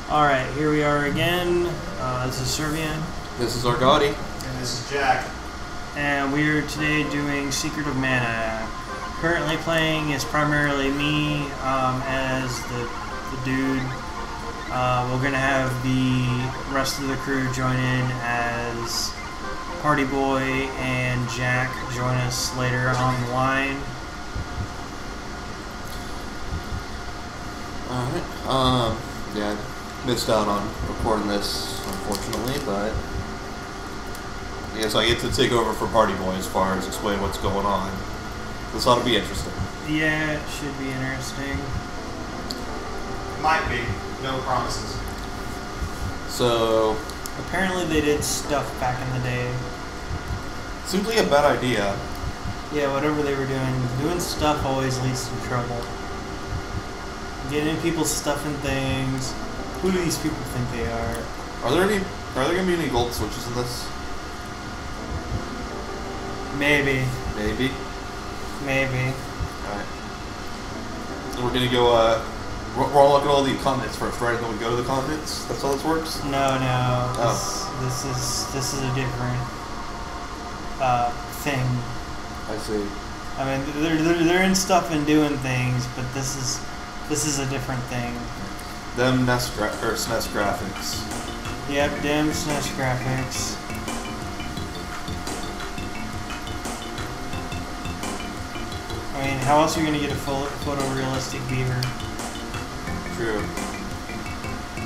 Alright, here we are again. This is Survient. This is Argoti. And this is Jack. And we are today doing Secret of Mana. Currently playing is primarily me as the dude. We're going to have the rest of the crew join in as Partyboy and Jack join us later on the line. Alright, yeah, missed out on recording this, unfortunately, but I guess I get to take over for Partyboy as far as explain what's going on. This ought to be interesting. Yeah, it should be interesting. Might be. No promises. So, Apparently they did stuff back in the day. seems like a bad idea. Yeah, whatever they were doing stuff always leads to trouble. Getting people's stuff and things. Who do these people think they are? Are there gonna be any gold switches in this? Maybe. Maybe. Maybe. Alright. We're gonna go, we're all looking at all the continents first, right? And then we go to the continents? That's how this works? No. Oh. This is a different thing. I see. I mean, they're in stuff and doing things, but this is a different thing. Them SNES graphics. Yep, damn SNES graphics. I mean, how else are you gonna get a photorealistic beaver? True.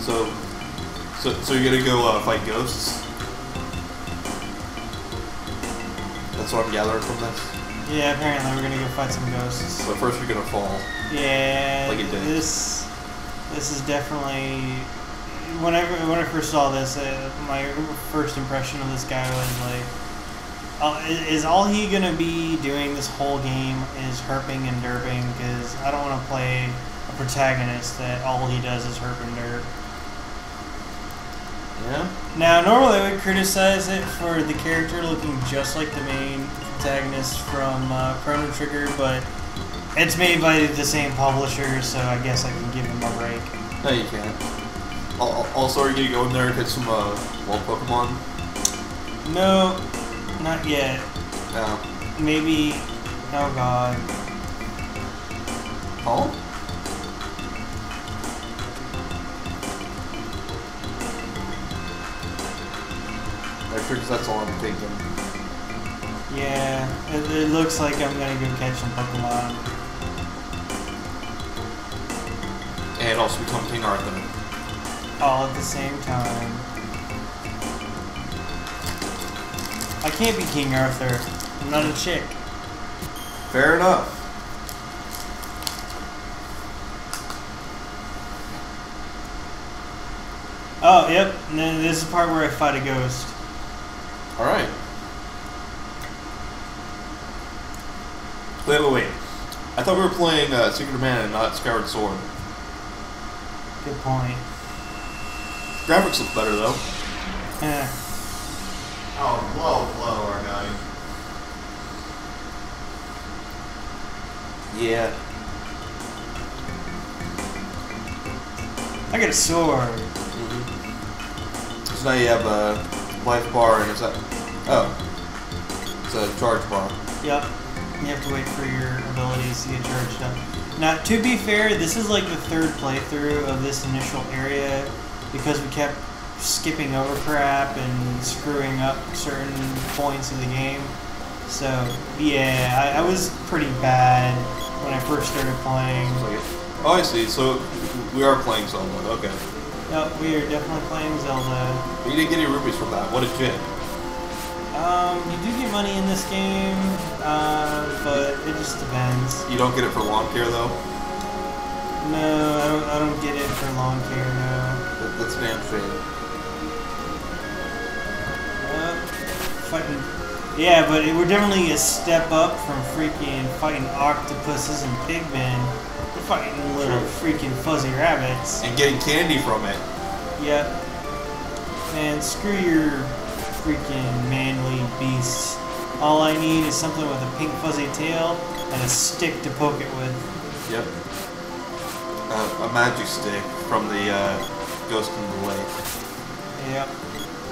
So you're gonna go fight ghosts? That's what I'm gathering from this. Yeah, apparently we're gonna go fight some ghosts. But first we're gonna fall. Yeah, Like it did. This is definitely. When I first saw this, my first impression of this guy was like, is all he gonna be doing this whole game is herping and derping? Because I don't want to play a protagonist that all he does is herp and derp. Yeah? Now, normally I would criticize it for the character looking just like the main protagonist from Chrono Trigger, but it's made by the same publisher, so I guess I can give him a break. No, you can't. Also, are you gonna go in there and get some wild Pokemon? No, not yet. No. Maybe. Oh god. Oh? I'm sure that's all I'm thinking. Yeah, it looks like I'm gonna go catch some Pokemon. And also become King Arthur. All at the same time. I can't be King Arthur. I'm not a chick. Fair enough. Oh, yep. And then this is the part where I fight a ghost. Alright. Wait. I thought we were playing Secret of Mana and not Skyward Sword. Good point. Graphics look better though. Eh. Oh, blow, our guy. Yeah. I got a sword. So now you have a life bar and it's a charge bar. Yep. You have to wait for your abilities to get charged up. Now, to be fair, this is like the third playthrough of this initial area because we kept skipping over crap and screwing up certain points of the game. So, yeah, I was pretty bad when I first started playing. Oh, I see. So we are playing Zelda. Okay. Yep, we are definitely playing Zelda. But you didn't get any rupees from that. What a shit. You do get money in this game, but it just depends. You don't get it for lawn care though? No, I don't get it for lawn care, no. That's a damn shame. Fighting. Yeah, but we're definitely a step up from freaking fighting octopuses and pigmen. We're fighting little freaking fuzzy rabbits. And getting candy from it. Yep. Man, screw your freaking manly beasts. All I need is something with a pink fuzzy tail and a stick to poke it with. Yep. A magic stick from the ghost in the lake. Yep.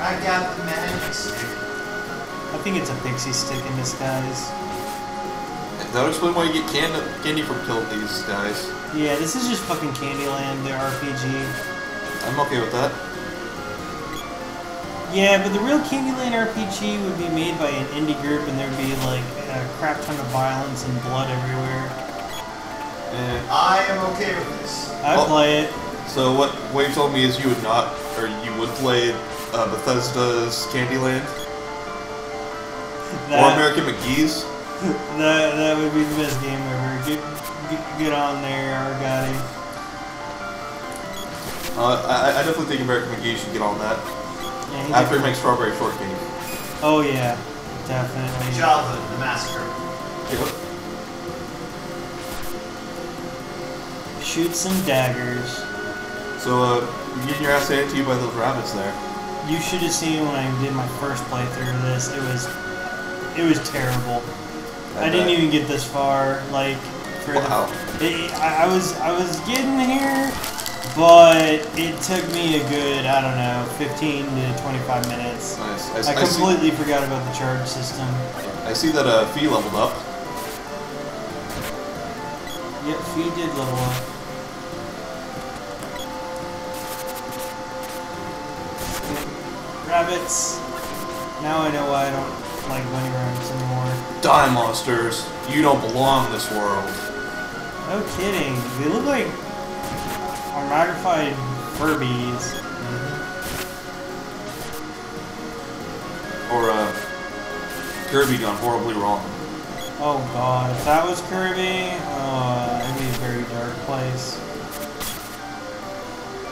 I got the magic stick. I think it's a pixie stick in disguise. That would explain why you get candy from killing these guys. Yeah, this is just fucking Candyland, the RPG. I'm okay with that. Yeah, but the real Candyland RPG would be made by an indie group, and there'd be like a crap ton of violence and blood everywhere. I am okay with this. I'd play it. So what Wave told me is you would not, or you would play Bethesda's Candyland or American McGee's. That would be the best game ever. Get on there, Argoti. I definitely think American McGee should get on that. Yeah, after he makes strawberry shortcake. Oh yeah, definitely. Java, the massacre. Yep. Shoot some daggers. So, you're getting your ass handed to you by those rabbits there. You should have seen when I did my first playthrough of this. It was terrible. I didn't even get this far. Like, for wow. I was getting here, but it took me a good, I don't know, 15 to 25 minutes. Nice. I completely forgot about the charge system. I see that Fee leveled up. Yep, Fee did level up. Rabbits. Now I know why I don't like bunny rabbits anymore. Die, monsters! You don't belong in this world. No kidding. They look like magnified Furbies. Or Kirby gone horribly wrong. Oh god, if that was Kirby, that'd be a very dark place.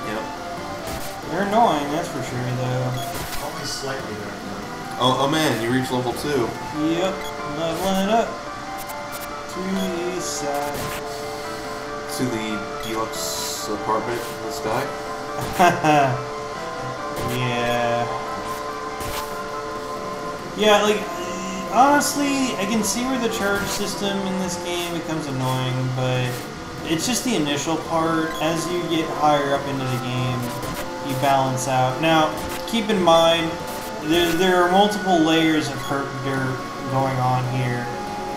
Yep. They're annoying, that's for sure, though. Only slightly dark though. Oh man, you reached level 2. Yep, leveling it up. To the side. To the deluxe apartment in the sky. Yeah. Yeah, like, honestly, I can see where the charge system in this game becomes annoying, but it's just the initial part. As you get higher up into the game, you balance out. Now, keep in mind, there are multiple layers of hurt dirt going on here.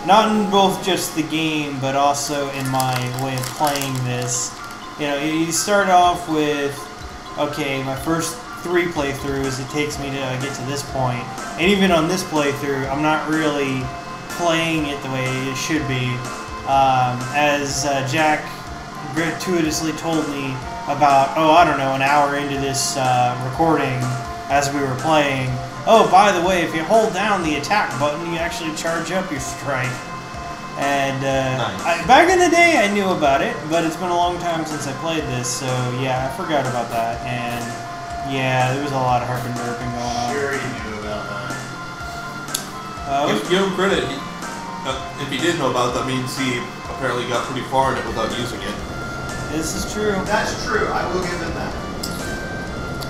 Not in both just the game, but also in my way of playing this. You know, you start off with, okay, my first 3 playthroughs, it takes me to get to this point. And even on this playthrough, I'm not really playing it the way it should be. As Jack gratuitously told me about, I don't know, an hour into this recording as we were playing, oh, by the way, if you hold down the attack button, you actually charge up your strike. And nice. Back in the day, I knew about it, but it's been a long time since I played this, so yeah, I forgot about that. And yeah, there was a lot of herping derping going on. Sure you knew about that. Give him credit. If he did know about it, that means he apparently got pretty far in it without using it. This is true. That's true. I will give him that.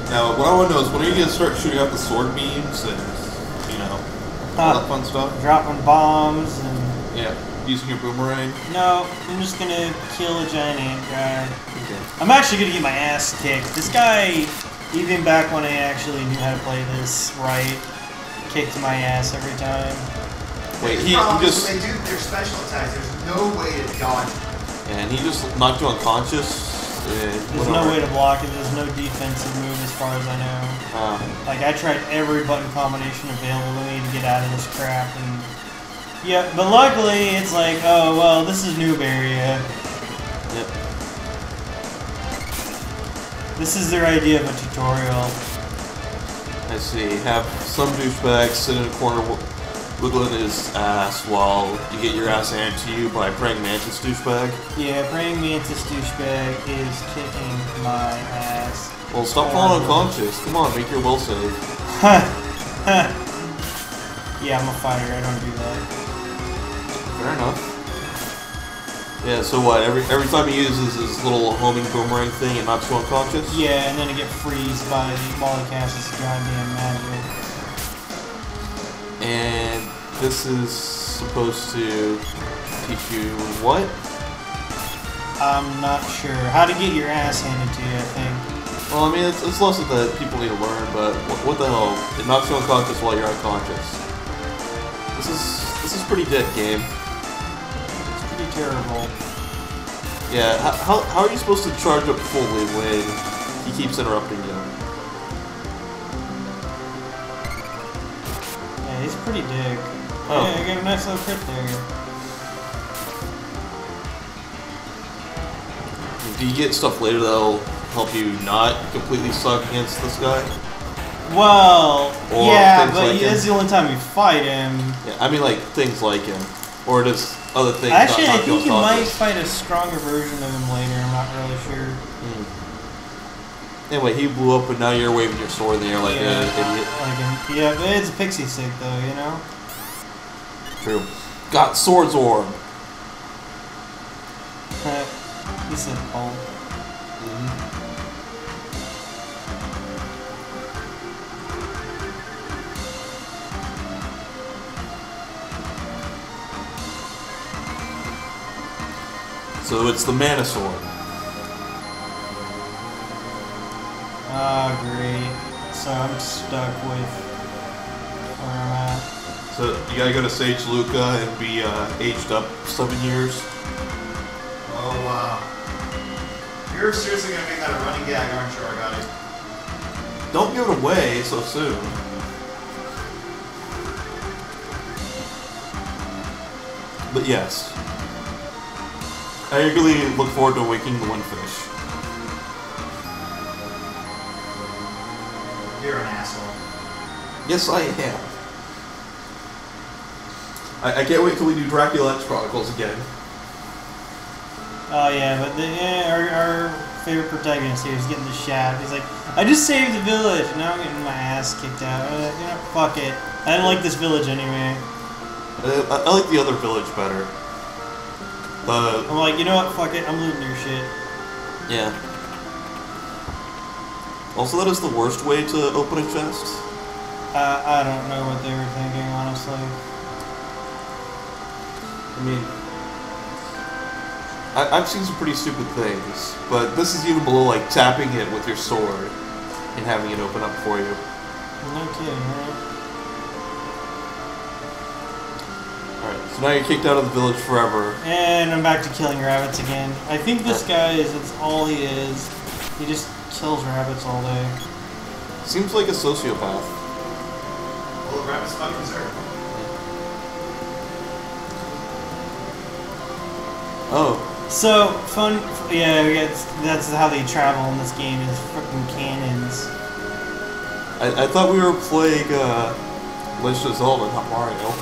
Now, what I want to know is when are you going to start shooting out the sword beams and, you know, all that fun stuff? Dropping bombs and... Yeah, using your boomerang. No, I'm just gonna kill a giant ant guy. Okay. I'm actually gonna get my ass kicked. This guy, even back when I actually knew how to play this right, kicked my ass every time. Wait, he When just... they do their special attacks, there's no way to dodge it. And he just knocked you unconscious. There's no way to block it. There's no defensive move as far as I know. Like, I tried every button combination available to me to get out of this crap, and... Yeah, but luckily, it's like, oh, well, this is noob area. Yep. This is their idea of a tutorial. I see. Have some douchebag sit in a corner wiggling his ass while you get your ass handed to you by praying mantis douchebag. Yeah, praying mantis douchebag is kicking my ass. Well, stop falling unconscious. Come on, make your will save. Yeah, I'm a fighter. I don't do that. Fair enough. Yeah, so what? Every time he uses his little homing boomerang thing, it knocks you unconscious? Yeah, and then I get freezed while he casts his goddamn magic. And this is supposed to teach you what? I'm not sure. How to get your ass handed to you, I think. Well, I mean, it's lesson that people need to learn, but what the hell? It knocks you unconscious while you're unconscious. This is pretty dead game. It's pretty terrible. Yeah, how are you supposed to charge up fully when he keeps interrupting you? Yeah, he's pretty dick. Oh. Yeah, I got a nice little crit there. Do you get stuff later that'll help you not completely suck against this guy? Well, Or yeah, things but like that's the only time you fight him. Yeah, I mean like things like him. Or does other things Actually, not I knock you think you might unconscious? fight a stronger version of him later. I'm not really sure. Anyway, he blew up, and now you're waving your sword in the air like an idiot. Yeah, but it's a pixie stick though, you know? True. Got Sword's Orb. He said Paul. So it's the Mana Sword. Ah, great. So I'm stuck with where I'm at. So you gotta go to Sage Luca and be aged up 7 years. Oh, wow. You're seriously gonna make that a running gag, aren't you, Argoti? Don't give it away so soon. But yes. I eagerly look forward to Awakening the Windfish. You're an asshole. Yes, I am. I can't wait till we do Dracula X Chronicles again. Oh yeah, but our favorite protagonist here is getting the shaft. He's like, I just saved the village, and now I'm getting my ass kicked out. You know, fuck it. I don't like this village anyway. I like the other village better. I'm like, you know what? Fuck it. I'm looting your shit. Yeah. Also, that is the worst way to open a chest. I don't know what they were thinking, honestly. I mean, I've seen some pretty stupid things, but this is even below like tapping it with your sword and having it open up for you. No kidding, right? Alright, so now you're kicked out of the village forever. And I'm back to killing rabbits again. I think this guy that's all he is. He just kills rabbits all day. Seems like a sociopath. Well, the rabbit's fucking deserve. Oh. So, that's how they travel in this game, is freaking cannons. I thought we were playing Legend of Zelda, not Mario.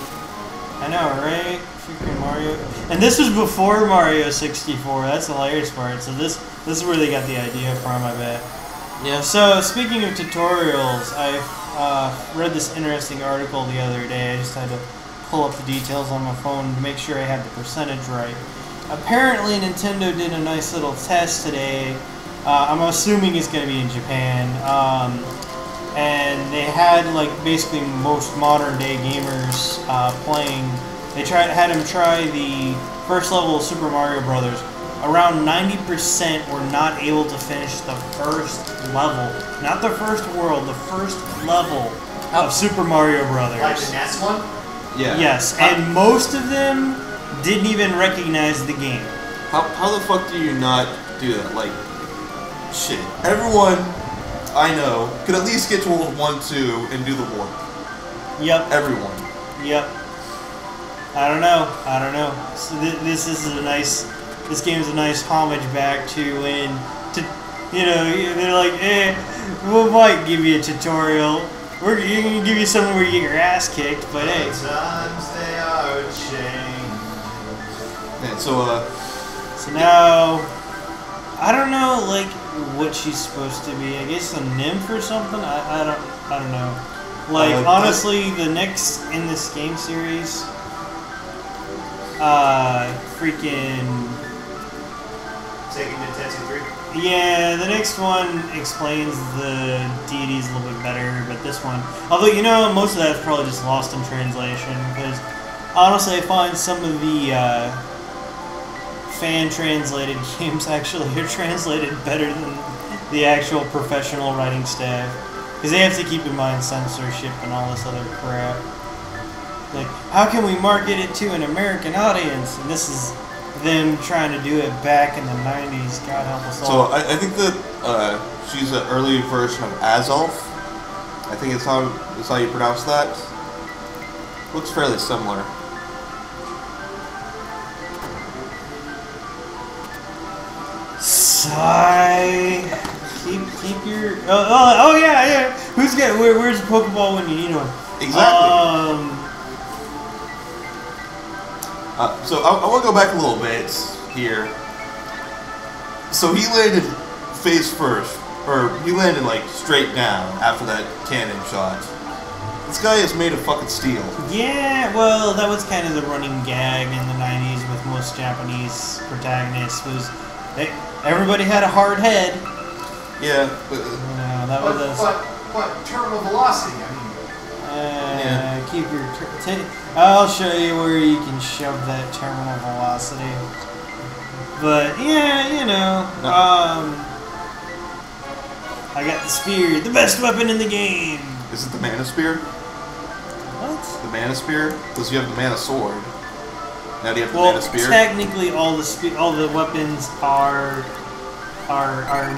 I know, right? Freaking Mario. And this was before Mario 64. That's the hilarious part. So this is where they got the idea from, I bet. Yeah. So speaking of tutorials, I read this interesting article the other day. I just had to pull up the details on my phone to make sure I had the percentage right. Apparently Nintendo did a nice little test today. I'm assuming it's going to be in Japan. And they had like basically most modern day gamers playing. They had them try the first level of Super Mario Brothers. Around 90% were not able to finish the first level, not the first world, the first level of Super Mario Brothers. Like the NES one? Yeah. Yes, and most of them didn't even recognize the game. How the fuck do you not do that? Like, shit. Everyone I know could at least get to World 1, 2, and do the warp. Yep. Everyone. Yep. I don't know. So this game is a nice homage back to when, they're like, we might give you a tutorial. We're gonna give you something where you get your ass kicked, but hey. The times they are changing. Yeah, so now, I don't know, like, what she's supposed to be. I guess a nymph or something? I don't know. Like, honestly, the next in this game series, freaking... Taking to Tetsu 3? Yeah, the next one explains the deities a little bit better, but this one... Although, most of that's probably just lost in translation, because honestly, I find some of the fan-translated games actually are translated better the actual professional writing staff. Because they have to keep in mind censorship and all this other crap. Like, how can we market it to an American audience? And this is them trying to do it back in the 90s. God help us all. So I think that she's an early version of Azolf. I think it's how you pronounce that. Looks fairly similar. Sigh. Keep your. Oh yeah. Who's getting? Where's the Pokeball when you need one? Exactly. So I want to go back a little bit here. So he landed face first, or he landed like straight down after that cannon shot. This guy is made of fucking steel. Yeah, well, that was kind of the running gag in the 90s with most Japanese protagonists. Everybody had a hard head. Yeah, but that was but terminal velocity. I mean. Yeah. Keep your. I'll show you where you can shove that terminal velocity. But yeah, I got the spear, the best weapon in the game. Is it the Mana Spear? What? The Mana Spear? Because you have the Mana Sword. Now do you have the Well, Mana Spear? technically, all the weapons are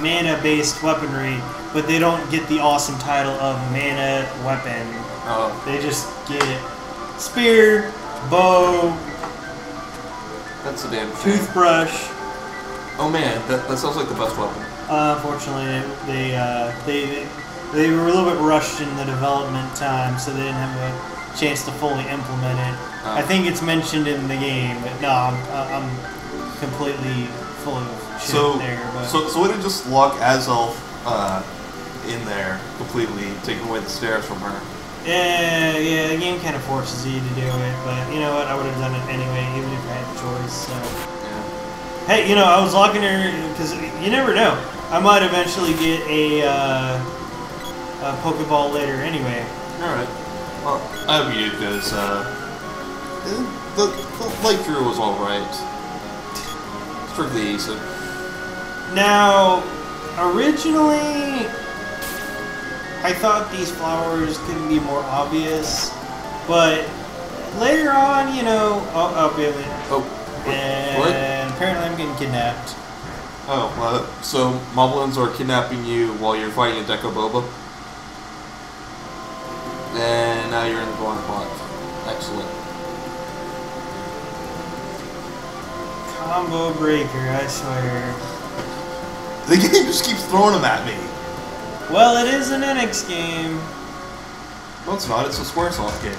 mana-based weaponry, but they don't get the awesome title of mana weapon. Oh. They just get spear, bow, That's a damn shame. toothbrush. Oh man, that sounds like the best weapon. Unfortunately, they were a little bit rushed in the development time, so they didn't have a chance to fully implement it. I think it's mentioned in the game, but no, I'm completely full of shit there. But So would it just lock Azolf in there completely, taking away the stairs from her? yeah, the game kind of forces you to do it, but you know what? I would have done it anyway, even if I had the choice. So. Yeah. Hey, I was locking her because you never know. I might eventually get a Pokeball later anyway. Alright. Well, I hope you do, because the light crew was alright. Strictly easy. Now, originally, I thought these flowers couldn't be more obvious, but later on, I'll be able to. Oh, And what? apparently I'm getting kidnapped. Oh, so Moblins are kidnapping you while you're fighting a Deco Boba? And now you're in the blind spot. Excellent. Combo breaker, I swear. The game just keeps throwing them at me. Well, it is an NX game. No, it's not. It's a Squaresoft game.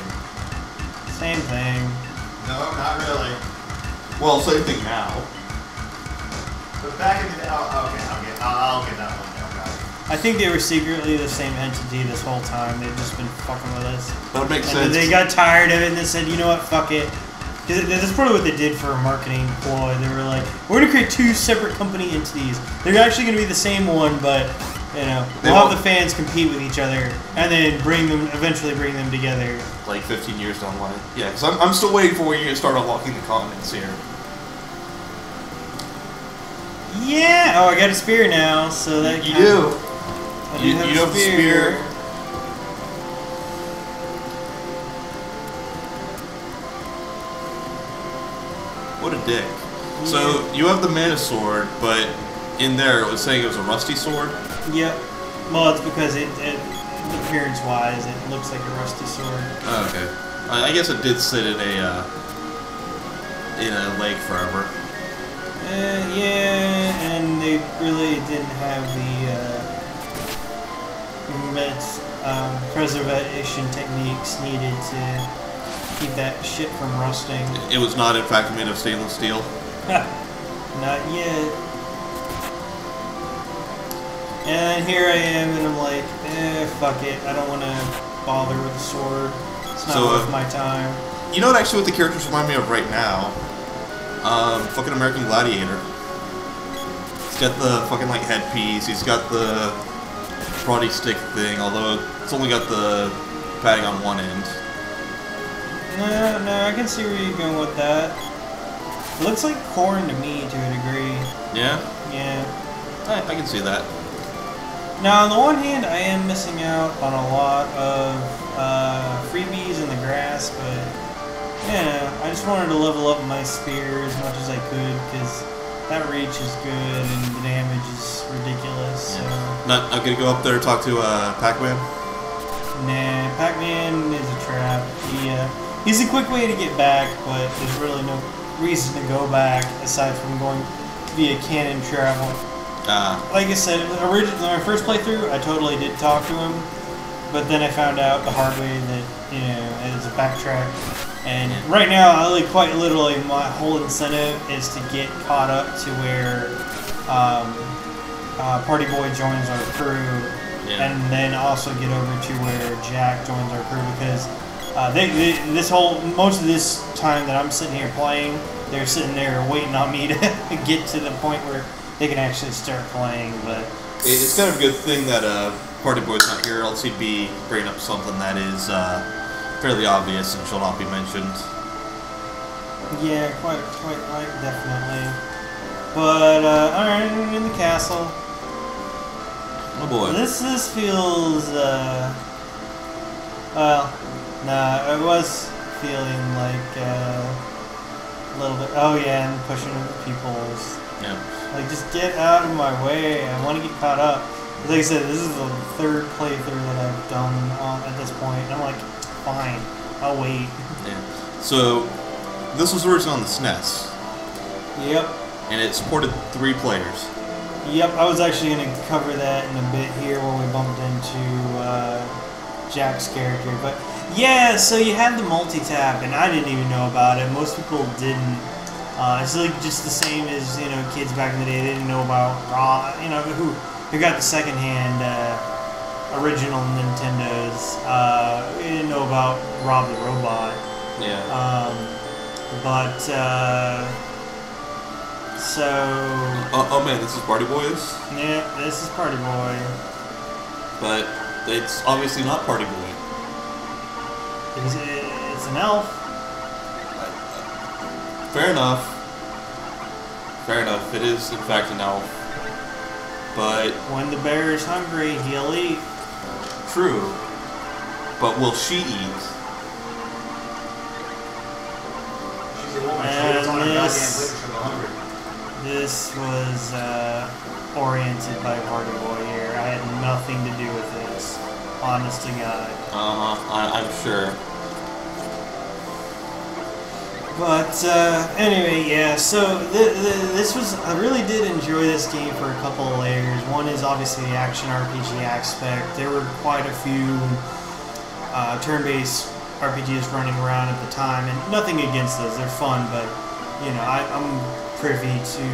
Same thing. No, not really. Well, same thing now. But back in the day, I'll get that one. No problem. I think they were secretly the same entity this whole time. They've just been fucking with us. That would make And sense. they got tired of it and they said, you know what, fuck it. Because that's probably what they did for a marketing ploy. They were like, we're going to create two separate company entities. They're actually going to be the same one, but, we'll have the fans compete with each other and then eventually bring them together. Like 15 years down the line. Yeah, because I'm still waiting for when you start unlocking the continents here. Yeah! Oh, I got a spear now, so that You do. I You have a spear. What a dick. Yeah. So, you have the Mana Sword, but in there it was saying it was a rusty sword? Yep. Well, it's because appearance-wise, it looks like a rusty sword. Oh, okay. I guess it did sit in a lake forever. Yeah, and they really didn't have the preservation techniques needed to keep that shit from rusting. It was not, in fact, made of stainless steel. Not yet. And here I am, and I'm like, fuck it. I don't want to bother with the sword. It's not worth my time. You know what actually what the characters remind me of right now? Fucking American Gladiator. He's got the fucking like headpiece, he's got the karate stick thing, although it's only got the padding on one end. No, I can see where you're going with that. It looks like corn to me to a degree. Yeah? Yeah. I can see that. Now, on the one hand, I am missing out on a lot of freebies in the grass, but yeah, I just wanted to level up my spear as much as I could because that reach is good and the damage is ridiculous. Yeah. So. Not gonna go up there and talk to Pac-Man? Nah, Pac-Man is a trap. He's a quick way to get back, but there's really no reason to go back aside from going via cannon travel. Like I said, originally my first playthrough, I totally did talk to him, but then I found out the hard way that it's a backtrack. And right now, quite literally, my whole incentive is to get caught up to where Partyboy joins our crew, and then also get over to where Jack joins our crew because most of this time that I'm sitting here playing, they're sitting there waiting on me to get to the point where they can actually start playing. But it's kind of a good thing that Partyboy's not here, else he'd be bringing up something that is fairly obvious and shall not be mentioned. Yeah, quite definitely. But alright, I'm in the castle. Oh boy. This feels well, nah, I was feeling like a little bit. Oh yeah, and pushing people's. Yeah. Like, just get out of my way. I want to get caught up. Like I said, this is the third playthrough that I've done at this point. And I'm like, fine, I'll wait. Yeah. So, this was originally on the SNES. Yep. And it supported 3 players. Yep, I was actually going to cover that in a bit here when we bumped into Jack's character. But yeah, so you had the multi-tap, and I didn't even know about it. Most people didn't. It's like just the same as kids back in the day. They didn't know about who got the secondhand original Nintendos. They didn't know about Rob the Robot. Yeah. So. Oh man, this is Partyboy's? Yeah, this is Partyboy. But it's obviously not Partyboy. It's an elf. Fair enough. Fair enough. It is, in fact, an elf. But... when the bear is hungry, he'll eat. True. But will she eat? She's a woman. She lives on her goddamn plate for the hungry. This was oriented by Partyboy here. I had nothing to do with this. Honest to God. I'm sure. But anyway, yeah. So this was. I really did enjoy this game for a couple of layers. One is obviously the action RPG aspect. There were quite a few turn-based RPGs running around at the time, and nothing against those. They're fun, but I'm privy to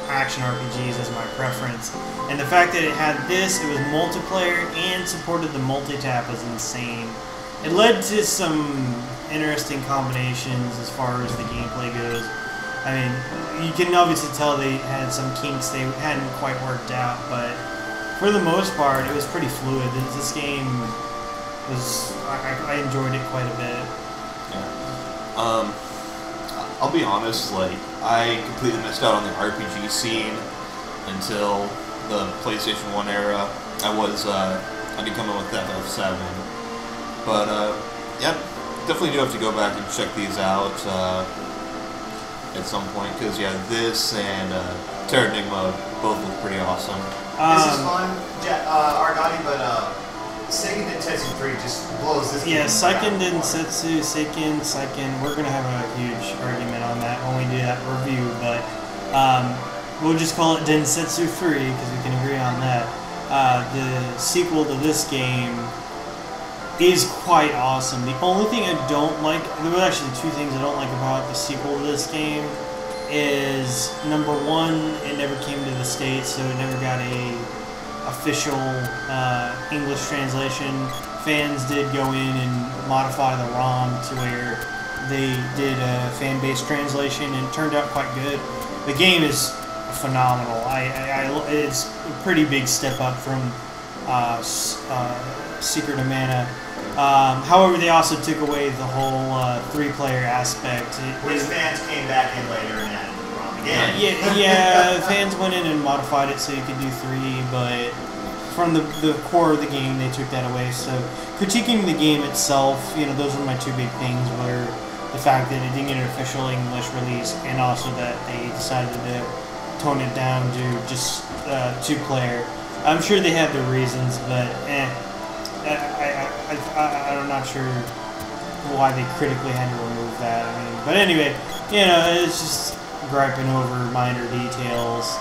action RPGs as my preference. And the fact that it had this, it was multiplayer and supported the multi-tap was insane. It led to some interesting combinations as far as the gameplay goes. I mean, you can obviously tell they had some kinks they hadn't quite worked out, but for the most part, it was pretty fluid. This game was, I enjoyed it quite a bit. Yeah. I'll be honest, I completely missed out on the RPG scene until the PlayStation 1 era. I did come in with FF7. But, yeah, definitely do have to go back and check these out at some point, because, yeah, this and Terra Enigma both look pretty awesome. This is fun, Argoti, but Seiken Densetsu 3 just blows this game. Yeah, Seiken Densetsu, Seiken, we're going to have a huge argument on that when we do that review, but we'll just call it Densetsu 3 because we can agree on that. The sequel to this game is quite awesome. The only thing I don't like, there were actually 2 things I don't like about the sequel to this game, is number 1, it never came to the States, so it never got a official English translation. Fans did go in and modify the ROM to where they did a fan-based translation, and it turned out quite good. The game is phenomenal. It's a pretty big step up from Secret of Mana. However, they also took away the whole 3-player aspect. Which fans came back in later and added the ROM. again. Yeah, fans went in and modified it so you could do 3, but from the core of the game, they took that away. So critiquing the game itself, those were my 2 big things, were the fact that it didn't get an official English release, and also that they decided to tone it down to just 2-player. I'm sure they had their reasons, but I'm not sure why they critically had to remove that. But anyway, it's just griping over minor details.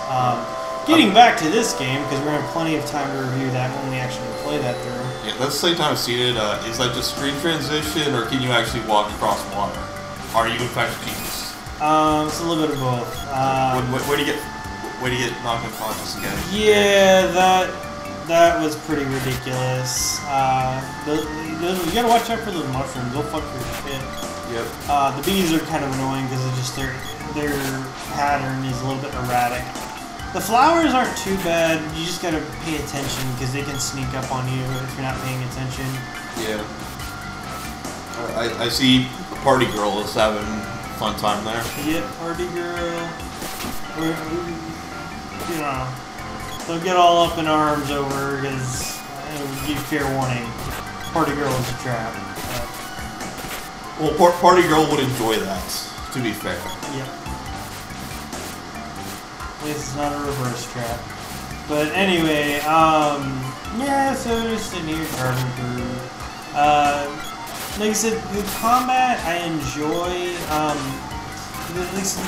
Getting back to this game, because we're going to have plenty of time to review that when we actually play that through. Yeah, that's the same time I've seen it. Is that just screen transition, or can you actually walk across water? Are you in fact Jesus? It's a little bit of both. Where do you get knocked unconscious again? Yeah, that was pretty ridiculous. You gotta watch out for those mushrooms. They'll fuck your shit. Yep. The bees are kind of annoying because it's just their pattern is a little bit erratic. The flowers aren't too bad. You just gotta pay attention because they can sneak up on you if you're not paying attention. Yeah. I see the party girl is having a fun time there. Yep, party girl. Don't get all up in arms over because give you fair warning. Party girl is a trap. Well, party girl would enjoy that, to be fair. Yep. At least it's not a reverse trap. But anyway, yeah, so just sitting here charging through. Like I said, the combat I enjoy. At least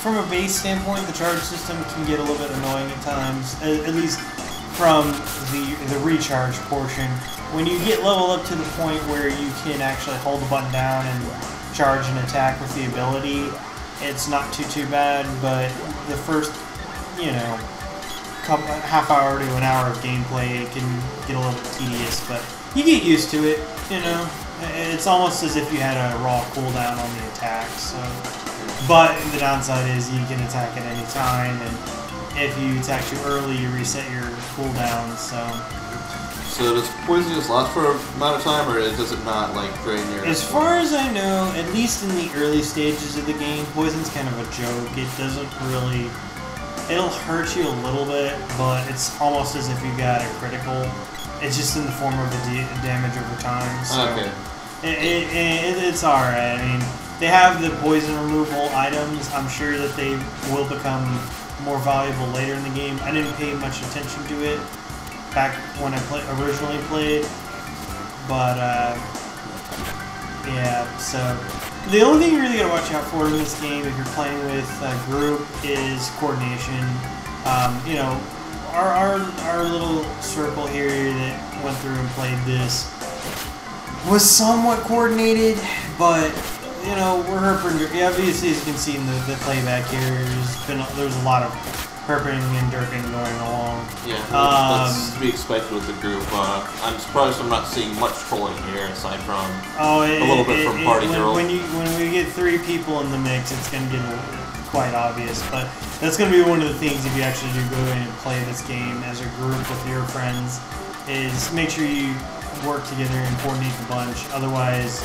from a base standpoint, the charge system can get a little bit annoying at times. At least from the recharge portion. When you get leveled up to the point where you can actually hold the button down and charge an attack with the ability, it's not too bad. But the first, half hour to an hour of gameplay, it can get a little bit tedious. But you get used to it. It's almost as if you had a raw cooldown on the attack. So. But the downside is you can attack at any time, and if you attack too early, you reset your cooldown. So does poison just last for a amount of time, or does it not drain your? As far as I know, at least in the early stages of the game, poison's kind of a joke. It doesn't really. It'll hurt you a little bit, but it's almost as if you got a critical. It's just in the form of a damage over time. So okay. It's alright. They have the poison removal items. I'm sure that they will become more valuable later in the game. I didn't pay much attention to it back when I originally played, but yeah. So the only thing you really gotta watch out for in this game, if you're playing with a group, is coordination. Our little circle here that went through and played this was somewhat coordinated, but. We're herping. Obviously, as you can see in the playback here, there's a lot of herping and derping going along. Yeah, that's to be expected with the group. I'm surprised I'm not seeing much trolling here, aside from a little bit from Party Girl. When we get 3 people in the mix, it's going to get quite obvious. But that's going to be one of the things if you actually do go in and play this game as a group with your friends, is make sure you work together and coordinate the bunch. Otherwise.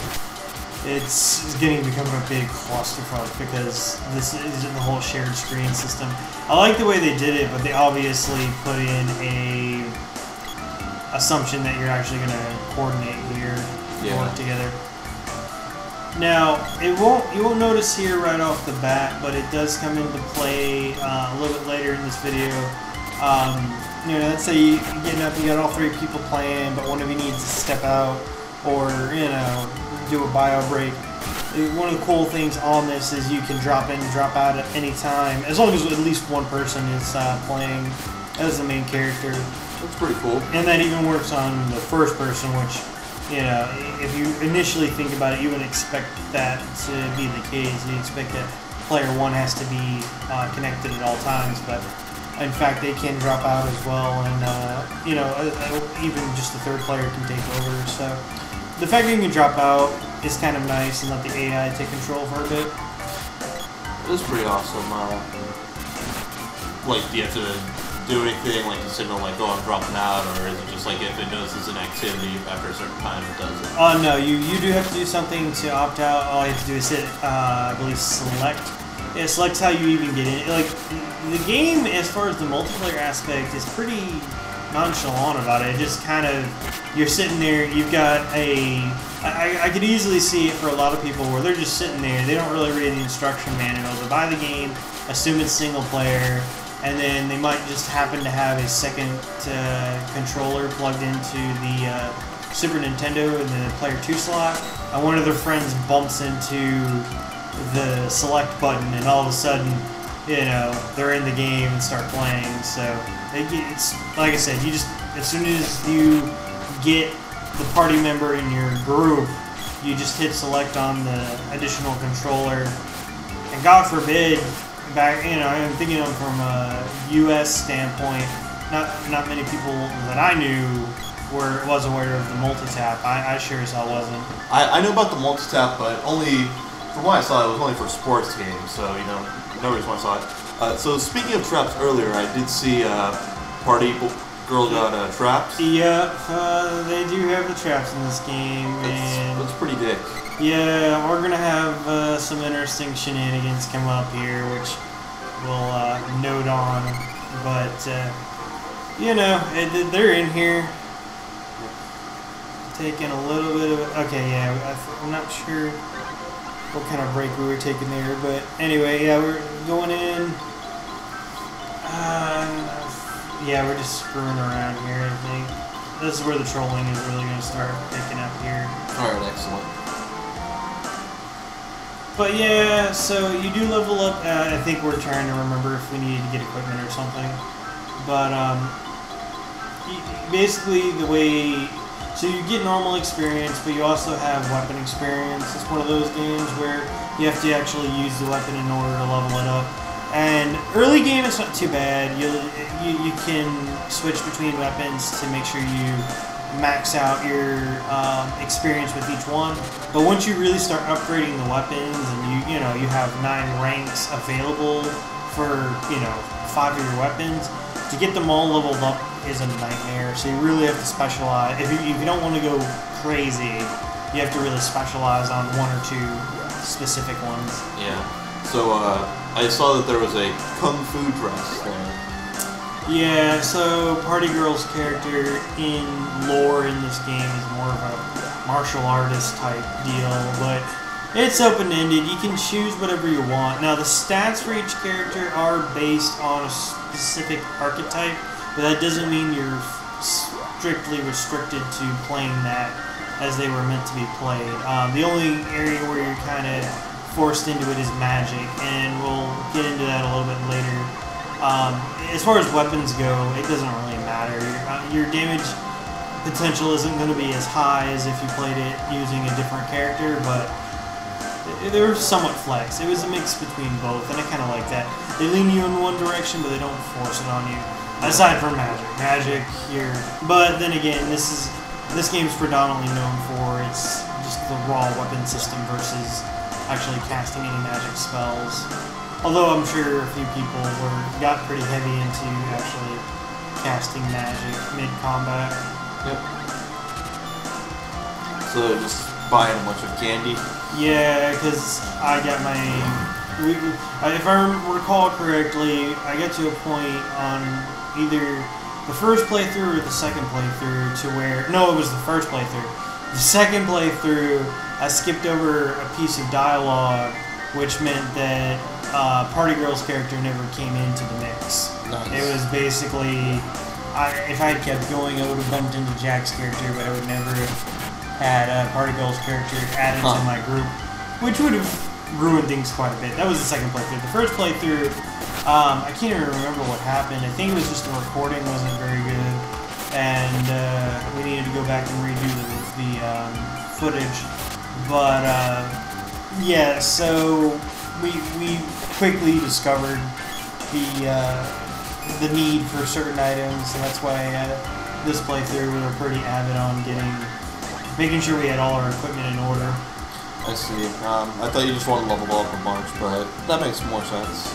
It's getting to become a big clusterfuck because this is the whole shared screen system. I like the way they did it, but they obviously put in a assumption that you're actually going to coordinate here and work together. Now, you won't notice here right off the bat, but it does come into play a little bit later in this video. Let's say you're getting up, you got all 3 people playing, but one of you needs to step out or, do a bio break. One of the cool things on this is you can drop in and drop out at any time, as long as at least one person is playing as the main character. That's pretty cool. And that even works on the first person, which, if you initially think about it, you wouldn't expect that to be the case. You expect that player 1 has to be connected at all times, but in fact they can drop out as well, and even just the third player can take over. So the fact that you can drop out is kind of nice and let the AI take control for a bit. It is pretty awesome. Do you have to do anything, to signal, I'm dropping out, or is it just if it notices an activity after a certain time, it does it? No, you do have to do something to opt out. All you have to do is hit, I believe, select, It selects how you even get in. Like, the game, as far as the multiplayer aspect, is pretty nonchalant about it. It just kind of, you're sitting there, you've got I could easily see it for a lot of people where they're just sitting there, they don't really read the instruction manual. They buy the game, assume it's single player, and then they might just happen to have a second controller plugged into the Super Nintendo in the player 2 slot, and one of their friends bumps into the select button, and all of a sudden, you know, they're in the game and start playing. So it's like I said, you just, as soon as you get the party member in your group, you just hit select on the additional controller, and God forbid, back, you know, I'm thinking of from a U.S. standpoint, not many people that I knew was aware of the multi-tap. I sure as hell wasn't. I knew about the multi-tap, but only, from what I saw, it was only for sports games, so, you know, no reason why I saw it. So speaking of traps earlier, I did see Party Girl got trapped. Yeah, they do have the traps in this game. That's pretty dick. Yeah, we're going to have some interesting shenanigans come up here, which we'll note on. But, you know, they're in here. Taking a little bit of it. Okay, yeah, I'm not sure what kind of break we were taking there. But anyway, yeah, we're going in. Yeah, we're just screwing around here, I think. This is where the trolling is really going to start picking up here. Alright, excellent. But yeah, so you do level up. I think we're trying to remember if we needed to get equipment or something. But basically the way, so you get normal experience, but you also have weapon experience. It's one of those games where you have to actually use the weapon in order to level it up. And early game, it's not too bad. You can switch between weapons to make sure you max out your experience with each one. But once you really start upgrading the weapons, and you know you have 9 ranks available for 5 of your weapons, to get them all leveled up is a nightmare. So you really have to specialize. If you don't want to go crazy, you have to really specialize on 1 or 2 specific ones. Yeah. So I saw that there was a kung fu dress there. Yeah, so Party Girl's character in lore in this game is more of a martial artist type deal, but it's open-ended. You can choose whatever you want. Now, the stats for each character are based on a specific archetype, but that doesn't mean you're strictly restricted to playing that as they were meant to be played. The only area where you're kind of forced into it is magic, and we'll get into that a little bit later. As far as weapons go, it doesn't really matter. Your damage potential isn't going to be as high as if you played it using a different character, but they were somewhat flex. It was a mix between both, and I kind of like that. They lean you in one direction, but they don't force it on you. Aside from magic, here. But then again, this game's predominantly known for its just the raw weapon system versus actually casting any magic spells. Although I'm sure a few people got pretty heavy into actually casting magic mid-combat. Yep. So just buying a bunch of candy? Yeah, because I got my... if I recall correctly, I got to a point on either the first playthrough or the second playthrough to where... No, it was the first playthrough. The second playthrough, I skipped over a piece of dialogue, which meant that Party Girl's character never came into the mix. Nice. It was basically, if I had kept going, I would have bumped into Jack's character, but I would never have had Party Girl's character added to my group, which would have ruined things quite a bit. That was the second playthrough. The first playthrough, I can't even remember what happened. I think it was just the recording wasn't very good, and we needed to go back and redo the footage. But yeah, so we quickly discovered the need for certain items, and that's why this playthrough we were pretty avid on making sure we had all our equipment in order. I see. I thought you just wanted to level up a bunch, but that makes more sense.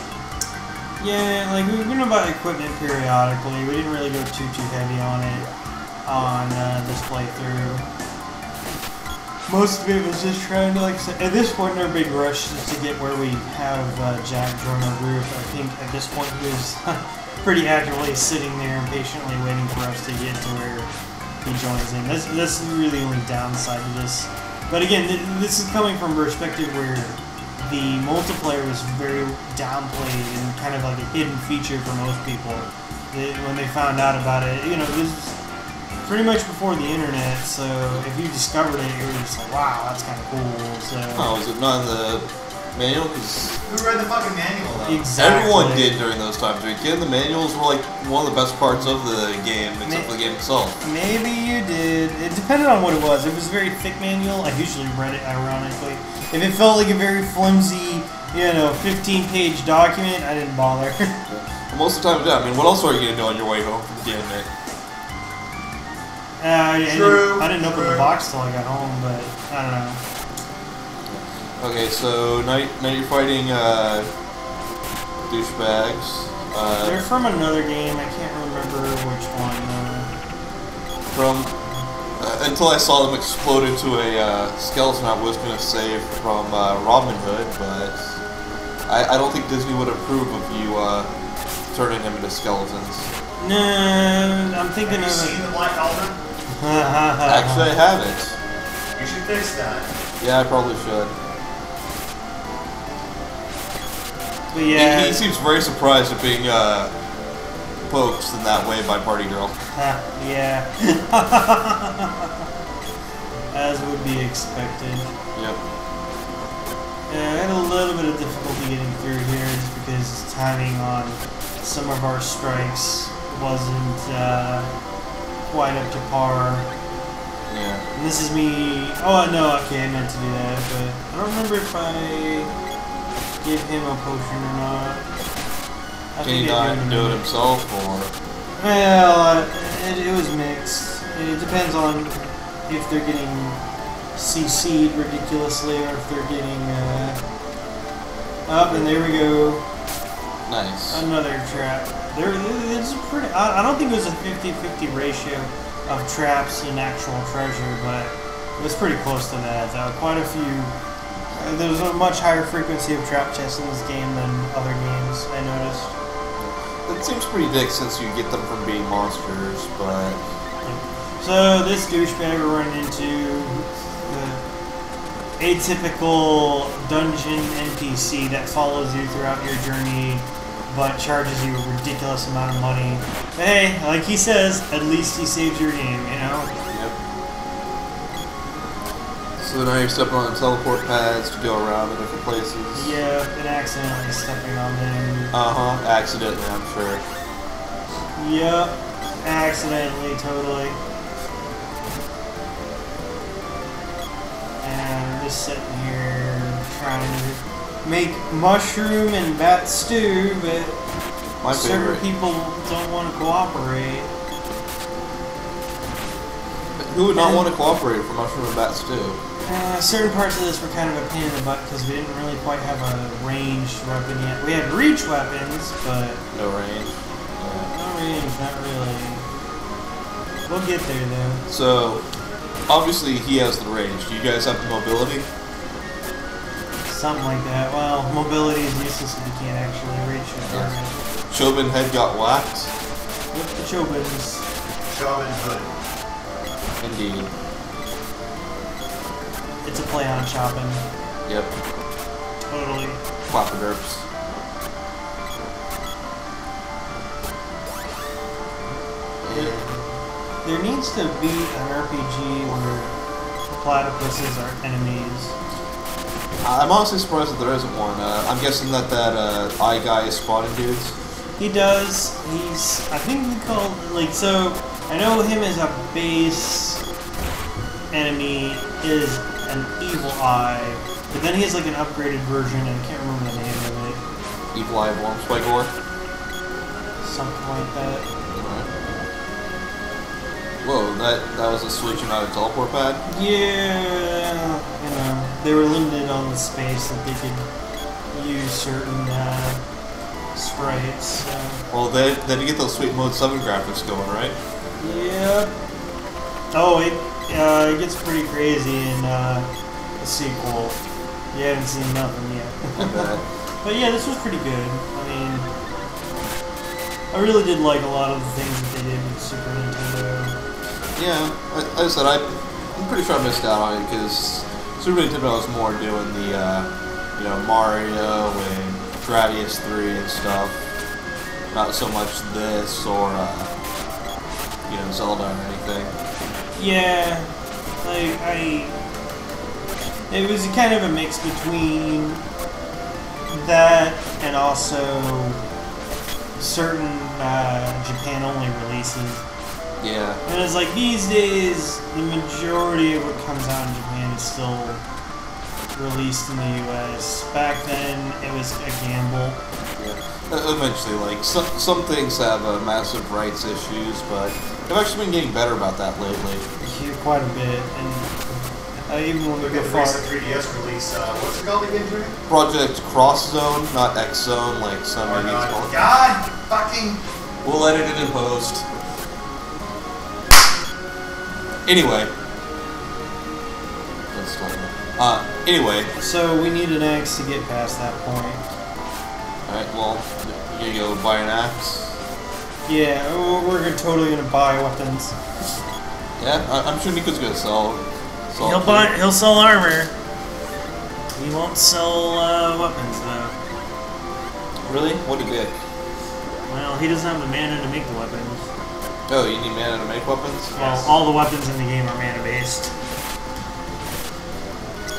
Yeah, like we were gonna buy equipment periodically. We didn't really go too heavy on it on this playthrough. most of it was just trying to, like, at this point, our big rush is to get where we have Jack join our group. I think at this point he was pretty actively sitting there and patiently waiting for us to get to where he joins in. That's really the only downside to this. But again, this is coming from a perspective where the multiplayer was very downplayed and kind of like a hidden feature for most people. When they found out about it, you know, this was pretty much before the internet, so if you discovered it, you were just like, wow, that's kind of cool. So. Oh, was it not in the manual? Cause who read the fucking manual though? Exactly. everyone did during those times. Again, the manuals were like one of the best parts of the game, except for the game itself. Maybe you did. It depended on what it was. It was a very thick manual. I usually read it ironically. If it felt like a very flimsy, 15-page document, I didn't bother. Well, most of the time, yeah. I mean, what else are you gonna do on your way home from the game, mate? I didn't open the box till I got home, but I don't know. Okay, so now you're fighting douchebags. They're from another game. I can't remember which one. Until I saw them explode into a skeleton, I was gonna say from Robin Hood, but I don't think Disney would approve of you turning them into skeletons. No, I'm thinking Have you seen the Black Cauldron? Actually, I haven't. You should fix that. Yeah, I probably should. But yeah, He seems very surprised at being poked in that way by Party Girl. yeah, as would be expected. Yep. Yeah, I had a little bit of difficulty getting through here just because timing on some of our strikes wasn't quite up to par. Yeah. And this is me. Oh no, okay, I meant to do that, but I don't remember if I give him a potion or not. Can he not do it himself, or? Well, it was mixed. It depends on if they're getting CC'd ridiculously or if they're getting up. And there we go. Nice. Another trap. It's pretty. I don't think it was a 50-50 ratio of traps and actual treasure, but it was pretty close to that. Quite a few. There was a much higher frequency of trap chests in this game than other games, I noticed. It seems pretty dick since you get them from being monsters, but... So this douchebag we're running into the atypical dungeon NPC that follows you throughout your journey but charges you a ridiculous amount of money. But hey, like he says, at least he saved your game, you know? Yep. So now you're stepping on the teleport pads to go around to different places. Yeah, and accidentally stepping on them. Uh-huh, accidentally, I'm sure. Yep, accidentally, totally. And I'm just sitting here trying to make mushroom and bat stew, but My certain favorite. people don't want to cooperate. Who would not want to cooperate for mushroom and bat stew? Certain parts of this were kind of a pain in the butt because we didn't really quite have a ranged weapon yet. We had reach weapons, but No range. no range, not really. We'll get there though. So, obviously he has the range. Do you guys have the mobility? Something like that. Well, mobility is useless if you can't actually reach your target. Chobin head got whacked? With the Chobins. Robin Hood. Indeed. It's a play on Chopin. Yep. Totally. Flapperderps. There needs to be an RPG where platypuses are enemies. I'm honestly surprised that there isn't one. I'm guessing that eye guy is spawning dudes. He does. I think we call, so, I know him as a base enemy is an evil eye, but then he has like an upgraded version, and I can't remember the name of it. Evil Eye Worm Spikor. Something like that. Whoa, that was a switching out of teleport pad? Yeah, they were limited on the space that they could use certain sprites. So. Well, they had to get those sweet Mode 7 graphics going, right? Yep. Oh, It gets pretty crazy in the sequel. You haven't seen nothing yet. I bet. But yeah, this was pretty good. I mean, I really did like a lot of the things that they did with Super Nintendo. Yeah, like I said, I'm pretty sure I missed out on it because Super Nintendo was more doing the, you know, Mario and Gradius 3 and stuff. Not so much this or, you know, Zelda or anything. Yeah, it was kind of a mix between that and also certain Japan-only releases. Yeah. And it's like these days, the majority of what comes out in Japan is still released in the US. Back then, it was a gamble. Yeah. Eventually, like, some things have massive rights issues, but they've actually been getting better about that lately. Yeah, quite a bit. And even when we Look go at the far... recent 3DS release. What's it called again, Jimmy? Project Cross Zone, not X Zone, like some Oh, movies called. God fucking... We'll edit it in post. Anyway. Anyway. So we need an axe to get past that point. Alright, well, you gonna go buy an axe? Yeah, totally gonna buy weapons. Yeah, I'm sure Nico's gonna sell He'll sell armor. He won't sell weapons though. Really? What a dick. Well, he doesn't have the mana to make the weapons. Oh, you need mana to make weapons? Well, all the weapons in the game are mana based.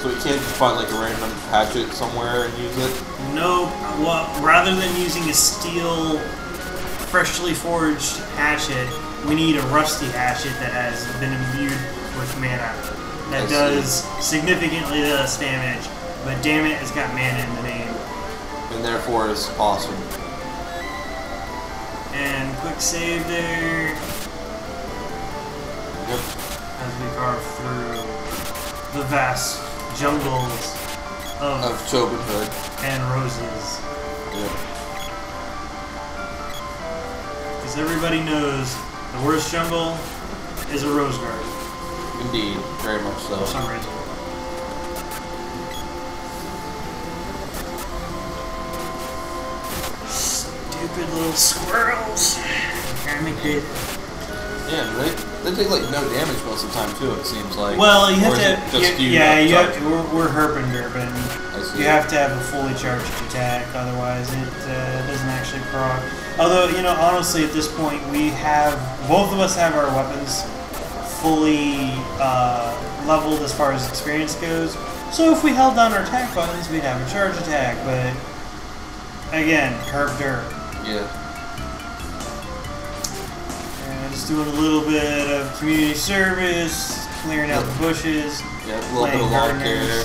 So you can't just find like a random hatchet somewhere and use it? No, well, rather than using a steel, freshly forged hatchet, we need a rusty hatchet that has been imbued with mana. That does significantly less damage, but damn it, it's got mana in the name. And therefore it's awesome. And quick save there. Yep. As we carve through the vast jungles Of Chobinhood. and roses. Yep. Because everybody knows the worst jungle is a rose garden. Indeed, very much so. For some reason. Stupid little squirrels. Trying to make it. Yeah, they take like no damage most of the time too, it seems like. Well, you Or have is to. it just you We're herping derping. I see. You have to have a fully charged attack, otherwise it doesn't actually proc. Although, you know, honestly, at this point, both of us have our weapons fully leveled as far as experience goes. So if we held down our attack buttons, we'd have a charge attack. But again, herp derp. Yeah. And just doing a little bit of community service, clearing out the bushes. Yeah, a little bit of lawn care.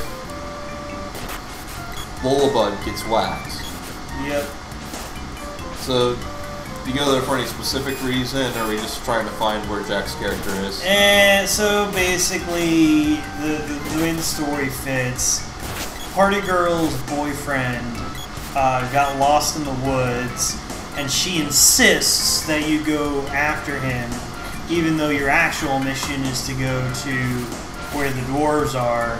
Lullabud gets whacked. Yep. So, do you go there for any specific reason, or are we just trying to find where Jack's character is? And so basically, the way the story fits, Party Girl's boyfriend got lost in the woods, and she insists that you go after him, even though your actual mission is to go to where the dwarves are.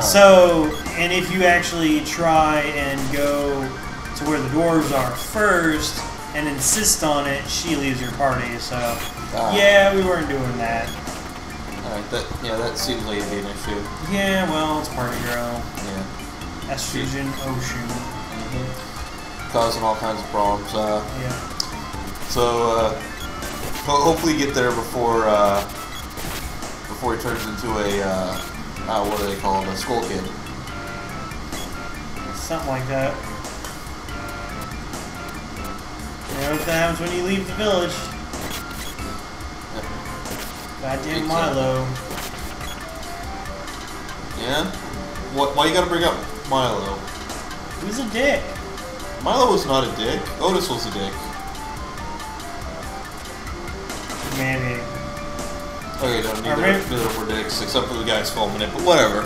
So, and if you actually try and go to where the dwarves are first and insist on it, she leaves your party. So, yeah, we weren't doing that. Alright, that seems like it'd be an issue. Yeah, well, it's Party Girl. Yeah. Estrogen Ocean. Causing all kinds of problems. Yeah. So, hopefully get there before he turns into a, what do they call him, a skull kid. Something like that. You know what happens when you leave the village? Goddamn Milo. Yeah? Why you gotta bring up Milo? He's a dick. Milo was not a dick. Otis was a dick. Maybe. Okay, no, neither were dicks, except for the guys filming it, but whatever.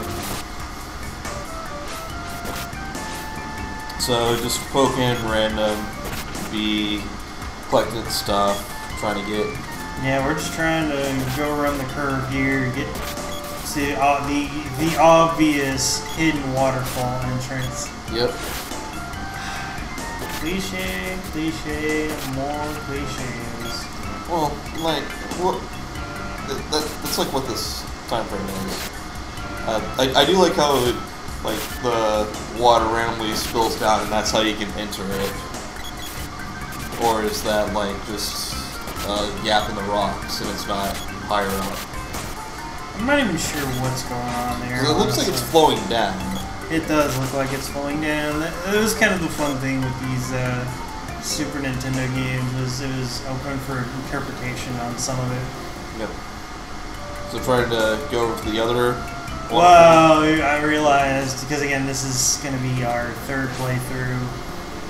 So, just poking random, collecting stuff, trying to get Yeah, we're just trying to go around the curve here, get to the obvious hidden waterfall entrance. Yep. Cliche, more cliches. Well, like, what? That's like what this time frame is. I do like how it, like, the water randomly spills down, and that's how you can enter it. Or is that like just a gap in the rocks and it's not higher up? I'm not even sure what's going on there. It looks like it's flowing down. It does look like it's flowing down. That was kind of the fun thing with these Super Nintendo games, was it was open for interpretation on some of it. Yep. So trying to go over to the other one. Well, I realized, because again, this is going to be our third playthrough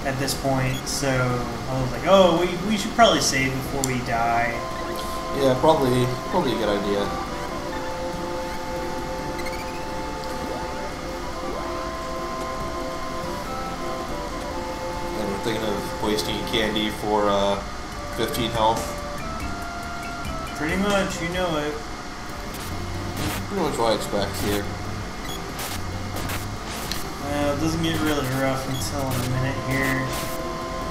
at this point, so I was like, oh, we should probably save before we die. Yeah, probably a good idea. And we're thinking of wasting candy for 15 health. Pretty much, you know it. Pretty much what I expect here. It doesn't get really rough until in a minute here.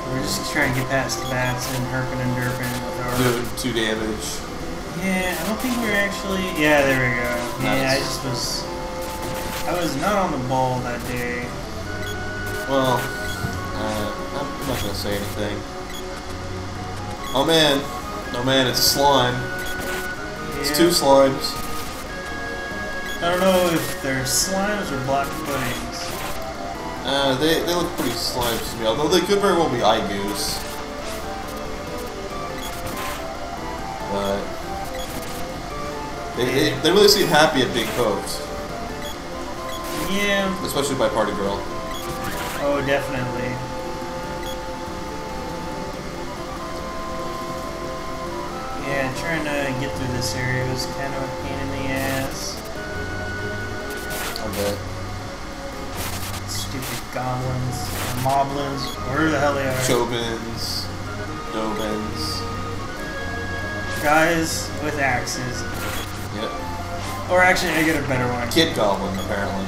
We're just trying to get past the bats and herping and derping with our... Doing 2 damage. Yeah, I don't think we're actually... Yeah, there we go. Yeah, Nice. I was not on the ball that day. Well, I'm not gonna say anything. Oh man, it's a slime. It's Yeah. 2 slimes. I don't know if they're slimes or black puddings. They look pretty slimy to me, although they could very well be eye goose. But they really seem happy at being poked, Yeah. especially by Party Girl. Oh, definitely. Yeah, trying to get through this area was kind of a pain in the ass. I bet. Stupid goblins, or moblins, where the hell they are. Chobins, Dobins. Guys with axes. Yep. Or actually, I get a better one. Kid Goblin, apparently.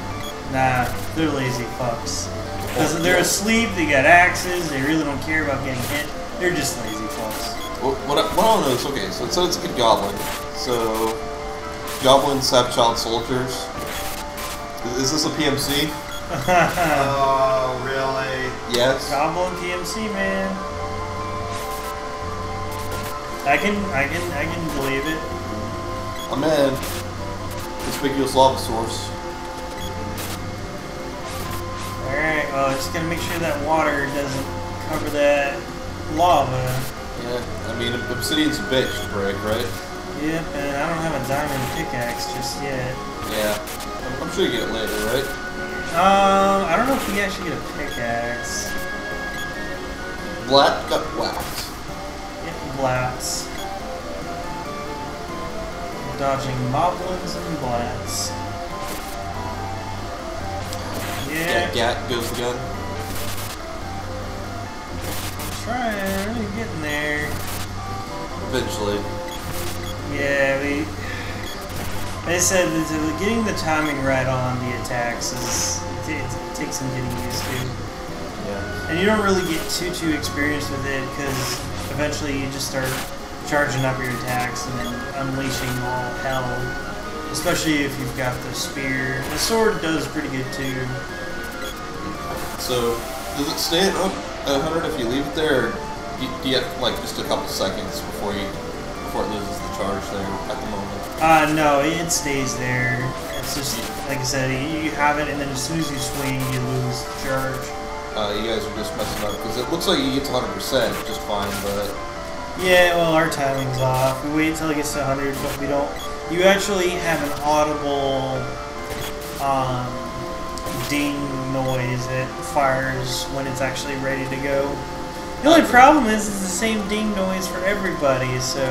Nah, they're lazy fucks. Because they're asleep, they got axes, they really don't care about getting hit. They're just lazy fucks. Well, what I don't know is, okay, so it said it's a Kid Goblin. So, goblins have child soldiers. Is this a PMC? Oh, really? Yes. Goblin PMC, man. I can believe it. I'm in. Conspicuous lava source. Alright, well, just gotta make sure that water doesn't cover that lava. Yeah, I mean, obsidian's a bitch to break, right? Yep, and I don't have a diamond pickaxe just yet. Yeah. I'm sure you get it later, right? I don't know if we actually get a pickaxe. Black got whacked. Yep, blats. Dodging moblins and blats. Yeah. Gat goes the gun. Trying, we're getting there. Eventually. Yeah, they said that getting the timing right on the attacks it takes some getting used to. Yeah. And you don't really get too experienced with it because eventually you just start charging up your attacks and then unleashing all hell. Especially if you've got the spear. The sword does pretty good too. So, does it stay at 100 if you leave it there, or do you have like just a couple seconds before it loses the charge there at the moment? No, it stays there. It's just, like I said, you have it and then as soon as you swing, you lose the charge. You guys are just messing up, because it looks like you get to 100% just fine, but... Yeah, well, our timing's off. We wait until it gets to 100, but we don't... You actually have an audible ding noise that fires when it's actually ready to go. The only problem is it's the same ding noise for everybody, so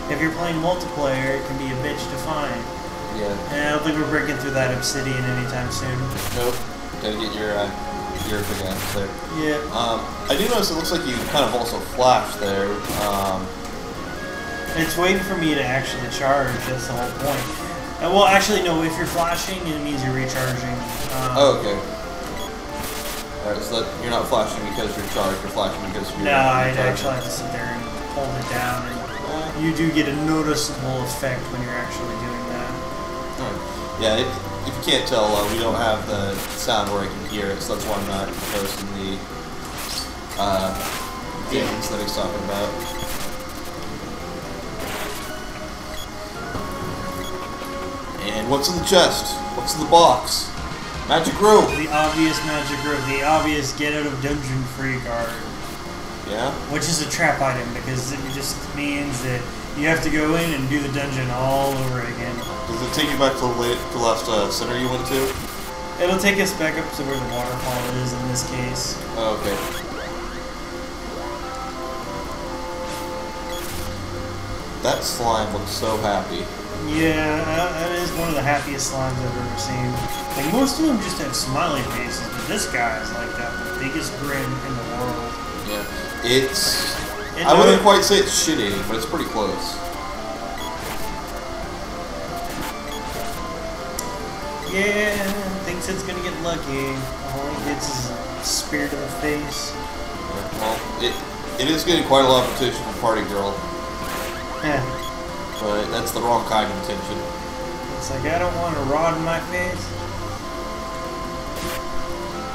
if you're playing multiplayer, it can be a bitch to find. Yeah. And I don't think we're breaking through that obsidian anytime soon. Nope. Gotta get your pickaxe there. Yeah. I do notice it looks like you kind of also flash there. It's waiting for me to actually charge. That's the whole point. Well, actually, no. If you're flashing, it means you're recharging. Oh, okay. Alright, so that you're not flashing because you're charged. You're flashing because you're. No, I'd actually have to sit there and hold it down, and you do get a noticeable effect when you're actually doing that. Alright. Yeah, if you can't tell, we don't have the sound where I can hear it, so that's why I'm not posting the games that he's talking about. And what's in the chest? What's in the box? Magic rope! The obvious magic rope, the obvious get out of dungeon free card. Yeah? Which is a trap item because it just means that you have to go in and do the dungeon all over again. Does it take you back to the last center you went to? It'll take us back up to where the waterfall is in this case. Oh, okay. That slime looks so happy. Yeah, that is one of the happiest slimes I've ever seen. Like, most of them just have smiley faces, but this guy's like got the biggest grin in the world. Yeah, it's... I wouldn't quite say it's shit-eating, but it's pretty close. Yeah, thinks it's gonna get lucky. All he gets is a spear to the face. Yeah, well, it is getting quite a lot of attention from Party Girl. Yeah. But that's the wrong kind of attention. It's like, I don't want a rod in my face.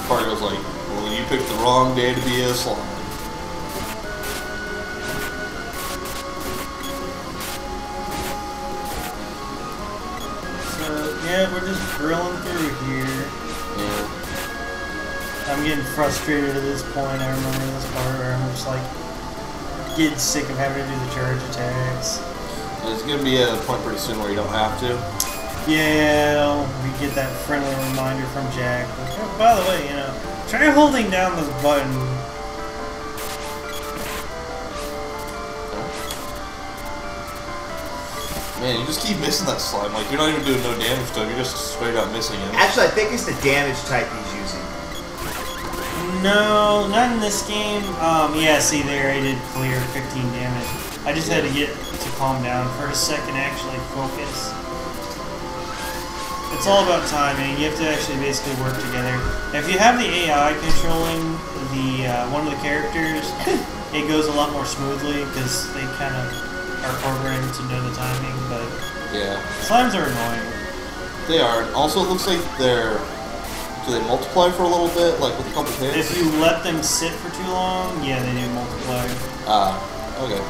Party Girl's like, well, you picked the wrong day to be a slime. So, yeah, we're just drilling through here. Yeah. I'm getting frustrated at this point. I remember this part where I'm just like, getting sick of having to do the charge attacks. There's gonna be a point pretty soon where you don't have to. Yeah, we get that friendly reminder from Jack. Like, oh, by the way, try holding down this button. Man, you just keep missing that slime. Like, you're not even doing no damage to him. You're just straight up missing him. Actually, I think it's the damage type he's using. No, not in this game. Yeah, see there, I did clear 15 damage. I just had to get to calm down for a second, actually focus. It's all about timing. You have to actually basically work together. If you have the AI controlling the one of the characters, it goes a lot more smoothly because they kind of are programmed to know the timing. But yeah, slimes are annoying. They are. Also, it looks like they're. Do they multiply for a little bit, like with a couple hits? If you let them sit for too long, yeah, they do multiply. Okay.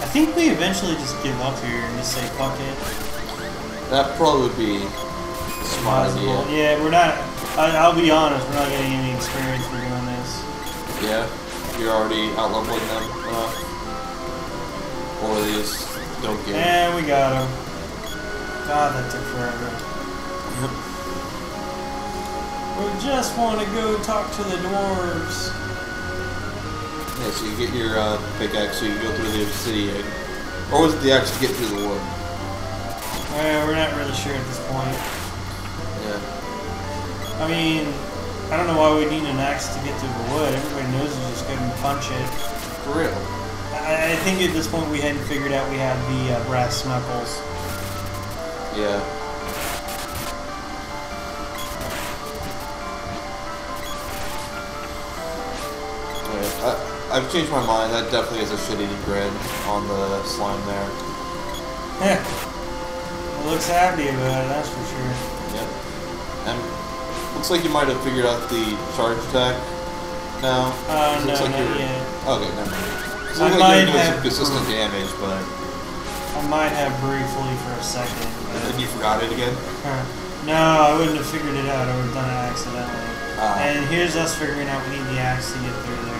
I think we eventually just give up here and just say fuck it. That probably would be a smart idea. Yeah, we're not. I'll be honest, we're not getting any experience for doing this. Yeah, you're already out leveling them enough, or they just don't get. And we got him. God, that took forever. We just want to go talk to the dwarves. Yeah, so you get your pickaxe so you can go through the obsidian. Or was it the axe to get through the wood? Well, we're not really sure at this point. Yeah. I mean, I don't know why we need an axe to get through the wood. Everybody knows you just go and punch it. For real. I think at this point we hadn't figured out we had the brass knuckles. Yeah. I've changed my mind. That definitely is a shit-eating grin on the slime there. It looks happy about it, that's for sure. Yeah. And looks like you might have figured out the charge attack now. No, looks like not yet. Okay, never mind. Looks I like might you're doing have some consistent damage, but... I might have briefly for a second. And you forgot it again? No, I wouldn't have figured it out. I would have done it accidentally. And here's us figuring out we need the axe to get through there.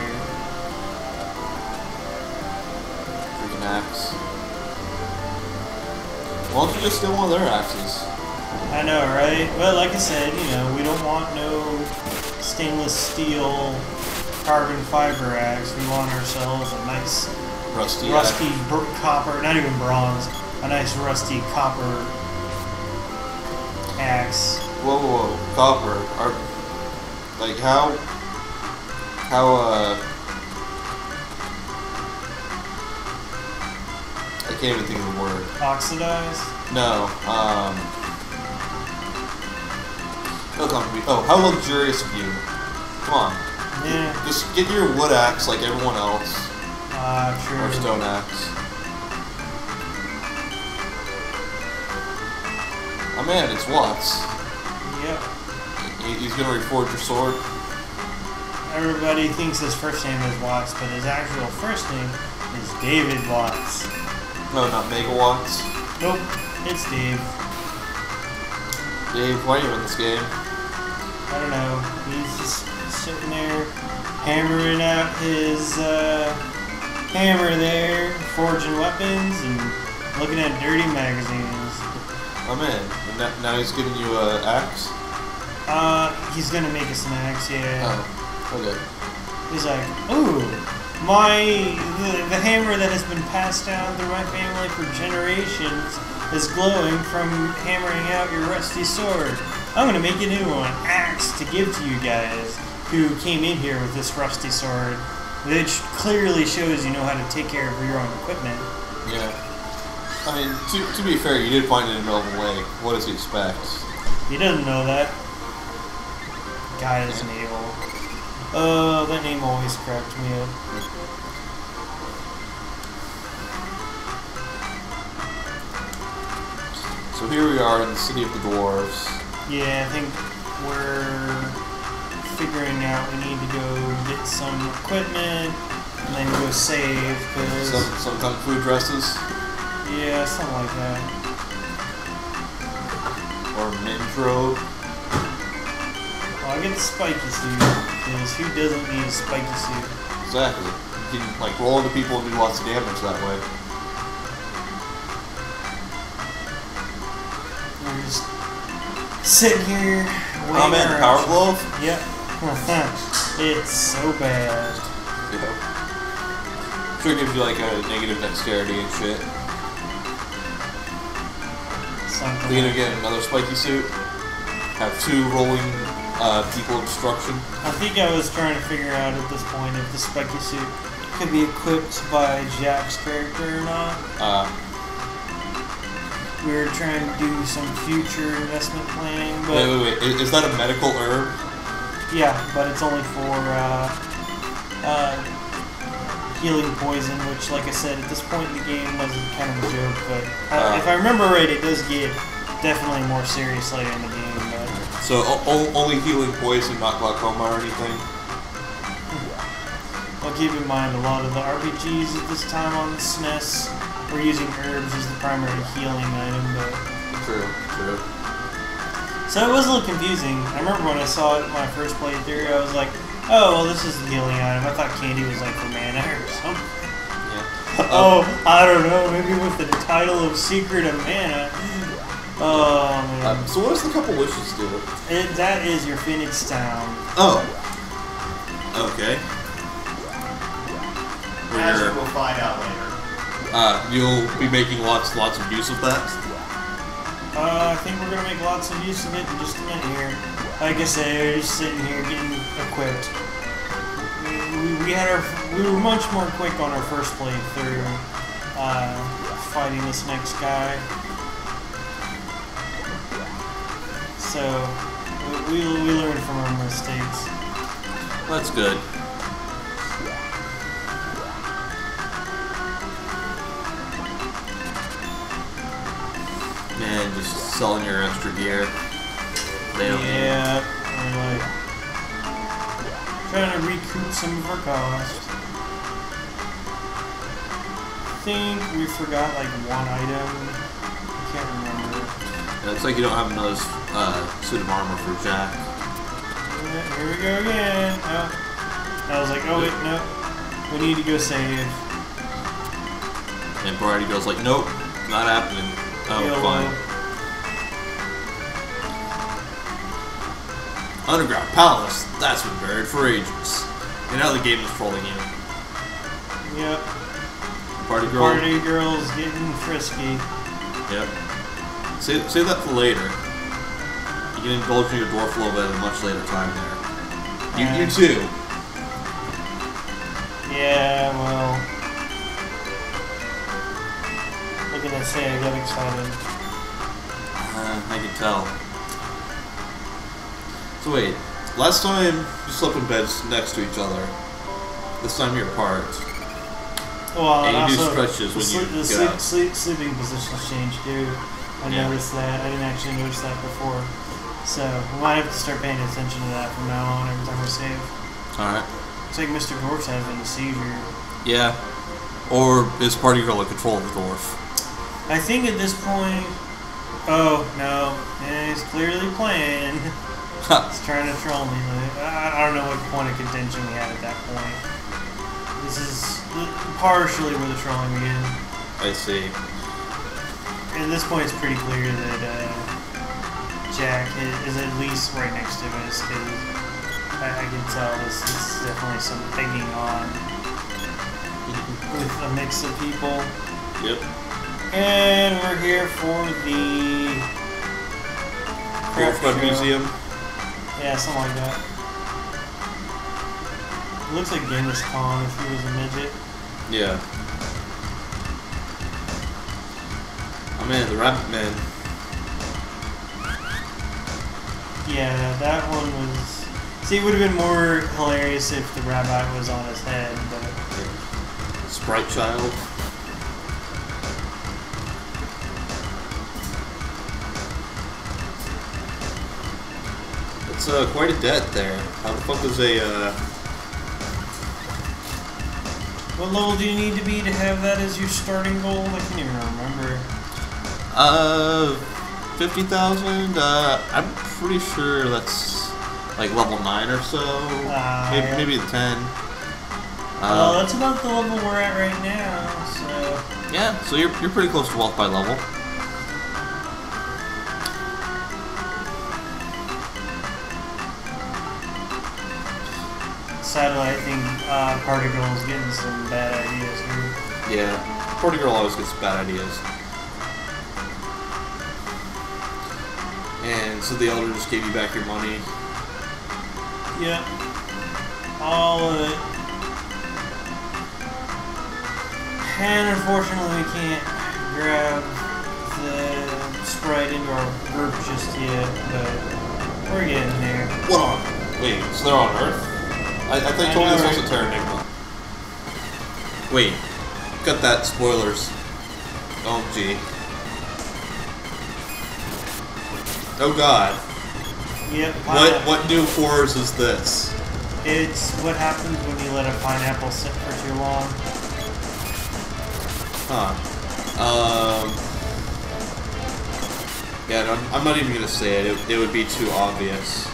Freaking axe. Why don't you just steal one of their axes? I know, right? Well, like I said, we don't want no stainless steel carbon fiber axe. We want ourselves a nice rusty copper, not even bronze, a nice rusty copper axe. Whoa, copper. Like how can't even think of the word. Oxidized? No. It'll come to me. Oh, how luxurious of you. Come on. Yeah. Just get your wood axe like everyone else. True. Or stone axe. Oh man, it's Watts. Yep. He's gonna reforge your sword. Everybody thinks his first name is Watts, but his actual first name is David Watts. No, not Megawatts. Nope, it's Dave. Dave, why are you in this game? I don't know. He's just sitting there hammering out his hammer there, forging weapons and looking at dirty magazines. Oh man, and now he's giving you an axe? He's gonna make us an axe, yeah. Oh, okay. He's like, ooh, the hammer that has been passed down through my family for generations is glowing from hammering out your rusty sword. I'm gonna make a new one, axe, to give to you guys who came in here with this rusty sword, which clearly shows you know how to take care of your own equipment. Yeah. I mean, to be fair, you did find it in Melvin Lake. What does he expect? He doesn't know that. God is an evil. Oh, that name always cracked me up. So here we are in the city of the dwarves. Yeah, I think we're figuring out we need to go get some equipment and then go save, cause Some kung fu dresses. yeah, something like that. Or men's robe. Well, I get the spiky suit, because who doesn't need a spiky suit? Exactly. You can like roll into people and do lots of damage that way. We're just sitting here waiting. Oh man, the power glove? Yep. It's so bad. Yeah. Sure gives you like a negative dexterity and shit. Something. You're gonna get another spiky suit. Have 2 rolling people obstruction. I think I was trying to figure out at this point if the spiky suit could be equipped by Jack's character or not. We were trying to do some future investment planning, but Wait. Is that a medical herb? yeah, but it's only for healing poison, which, like I said, at this point in the game wasn't kind of a joke. But if I remember right, it does get definitely more serious later in the game. But So only healing poison, not glaucoma or anything? well, keep in mind, a lot of the RPGs at this time on the SNES were using herbs as the primary healing item. But True. so it was a little confusing. I remember when I saw it in my first playthrough, I was like, oh, well, this is the healing item. I thought candy was like for mana or something. Yeah. Oh, I don't know. Maybe with the title of Secret of Mana. Oh, man. So what does the couple wishes do? That is your Phoenix Town. Oh. Okay. As we'll find out later. You'll be making lots of use of that. I think we're going to make lots of use of it in just a minute here. Like I said, we're just sitting here getting equipped. We were much more quick on our first playthrough, fighting this next guy. So we learned from our mistakes. That's good. Man, just selling your extra gear. Yeah, we're like trying to recoup some of our cost. I think we forgot like one item. I can't remember. Yeah, it's like you don't have another suit of armor for Jack. Yeah, here we go again. Oh. I was like, oh wait, no. We need to go save. And Brady goes like, nope, not happening. Oh, Yellow. fine. Underground Palace, that's been buried for ages. And now the game is trolling you. Yep. Party girl. Party girl's getting frisky. Yep. Save that for later. You can indulge in your dwarf love at a much later time there. You too. Yeah, well. I say I got excited. I can tell. So wait, last time you slept in beds next to each other. This time you're apart. Well, and you do also, stretches when you get out. sleeping positions changed, dude. I Yeah. noticed that. I didn't actually notice that before. So we might have to start paying attention to that from now on every time we save. Alright. It's like Mr. Dwarf's having a seizure. Yeah. Or is Party Girl in control of the dwarf? I think at this point... Oh, no. He's clearly playing. He's trying to troll me. I don't know what point of contention we had at that point. This is partially where the trolling begins. I see. At this point, it's pretty clear that Jack is at least right next to us, because I can tell this is definitely some pegging on with a mix of people. Yep. And we're here for the Craft Museum. Yeah, something like that. It looks like Genghis Khan if he was a midget. Yeah. Oh man, the Rabbit Man. Yeah, that one was... See, it would have been more hilarious if the rabbit was on his head, but... Yeah. Sprite Child. It's quite a debt there. How the fuck is a What level do you need to be to have that as your starting goal? I can't even remember. 50,000? I'm pretty sure that's like level 9 or so. Yeah. Maybe 10. Well, that's about the level we're at right now, so... Yeah, so you're pretty close to wealth by level. Sadly, I think Party Girl is getting some bad ideas here. Yeah, Party Girl always gets bad ideas. And so the Elder just gave you back your money. Yep. All of it. And unfortunately we can't grab the Sprite into our group just yet, but we're getting there. What on? Wait, so they're on Earth? I thought you told me this was a Terra Enigma. Wait, cut that, spoilers. Oh gee. Oh god. Yep. What new horrors is this? It's what happens when you let a pineapple sit for too long. Huh. Yeah, no, I'm not even gonna say it. It would be too obvious.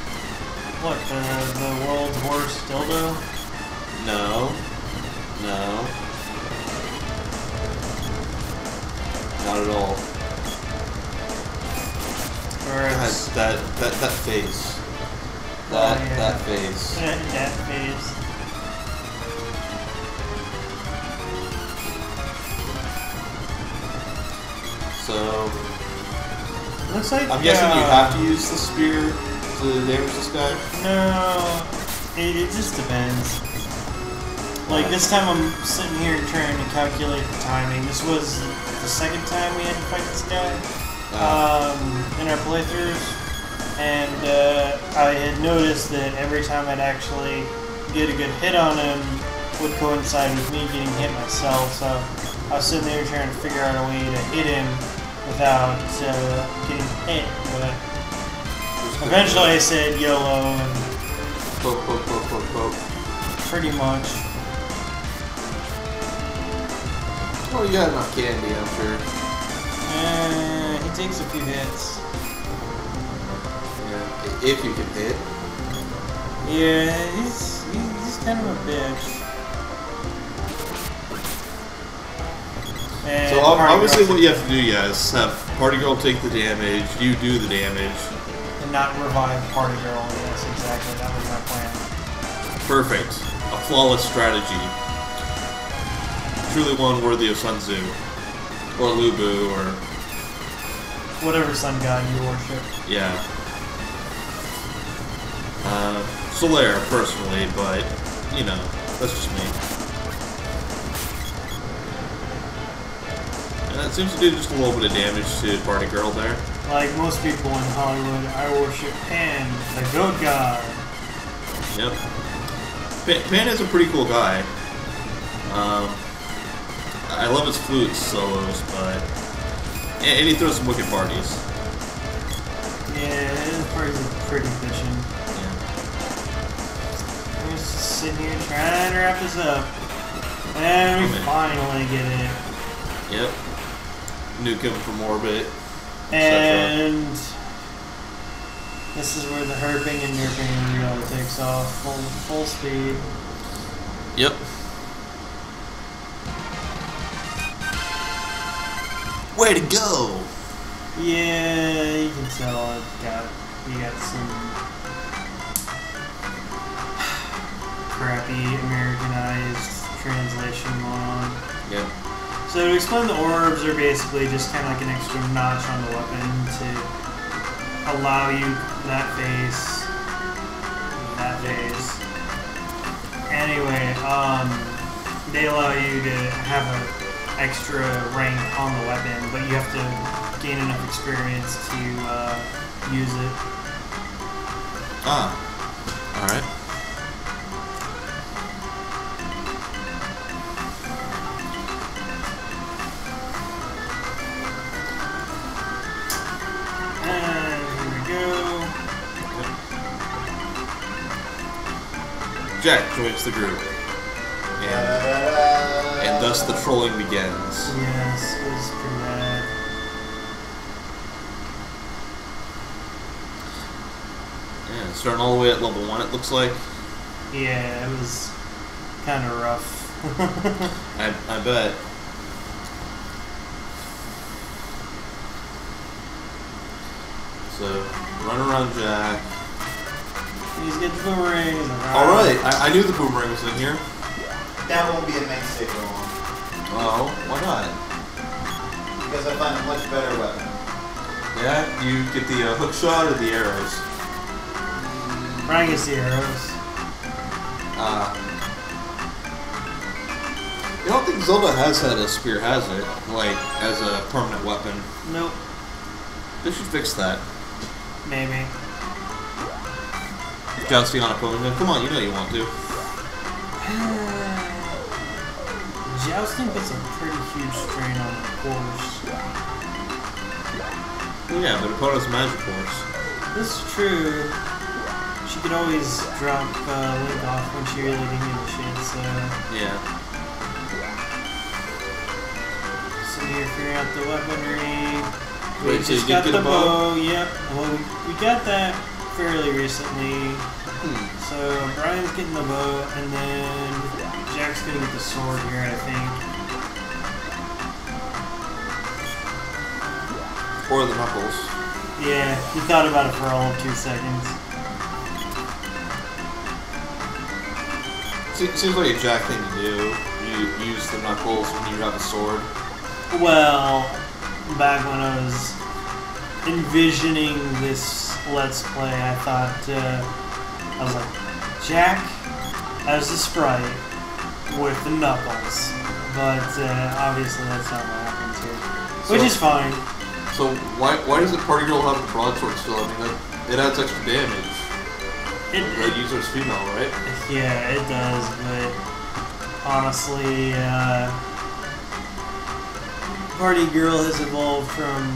What, the world's worst dildo? No. No. Not at all. Or God, that face. That face. That face. So Looks like I'm guessing you have to use the spear to damage this guy? No, it just depends. Like this time I'm sitting here trying to calculate the timing. This was the second time we had to fight this guy in our playthroughs, and I had noticed that every time I'd actually get a good hit on him would coincide with me getting hit myself. So I was sitting there trying to figure out a way to hit him without getting hit, but eventually I said YOLO and Poke, poke, poke, poke, poke. pretty much. Oh, you got enough candy, I'm sure. He takes a few hits. Yeah, if you can hit. Yeah, he's kind of a bitch. And So obviously what you have to do, is have Party Girl take the damage, you do the damage. and not revive Party Girl. Yes, exactly. That was my plan. Perfect. A flawless strategy. Truly one worthy of Sun Tzu. Or Lubu, or... Whatever sun god you worship. Yeah. Solaire, personally, but, you know, that's just me. That seems to do just a little bit of damage to Party Girl there. Like most people in Hollywood, I worship Pan, the goat god. Yep. Pan is a pretty cool guy. I love his flute solos, but... And he throws some wicked parties. Yeah, his parties are pretty efficient. Yeah. We're just sitting here trying to wrap this up. And we finally get it. Yep. Nuke him from orbit. And this is where the herping and nerping really takes off full speed. Yep. Way to go! Yeah, you can tell you got some crappy Americanized translation going on. Yep. So to explain, the orbs are basically just kind of like an extra notch on the weapon to allow you that phase. Anyway, they allow you to have an extra rank on the weapon, but you have to gain enough experience to use it. Ah. Alright. Jack joins the group, and thus the trolling begins. Yes, it was pretty bad. Yeah, starting all the way at level 1, it looks like. Yeah, it was kind of rough. I bet. So, run around Jack. He's getting the boomerang. Alright, I knew the boomerang was in here. That won't be a mainstay for long. Oh, why not? Because I find a much better weapon. Yeah, you get the hook shot or the arrows? Brian gets the arrows. I don't think Zelda has had a spear, has it? Like, as a permanent weapon. Nope. They should fix that. Maybe. Jousting on opponent. Come on, you know you want to. Jousting puts a pretty huge strain on the course. Well, yeah, but opponent's magic course. This is true. She could always drop Link off when she really didn't give a shit, so... Yeah. Sitting here figuring out the weaponry. Wait, We so you just did got get the a bow? Yep. Well, we got that fairly recently. So Brian's getting the bow, and then Jack's gonna get the sword here, I think. Or the knuckles. Yeah, he thought about it for all of 2 seconds. Seems like a Jack thing to do. You use the knuckles when you have a sword. Well, back when I was envisioning this Let's Play, I thought, I was like, Jack as the sprite with the knuckles. But obviously that's not what happens here. Which is fine. So why does the Party Girl have the broadsword still? I mean, it adds extra damage. The user's female, right? Yeah, it does, but honestly, Party Girl has evolved from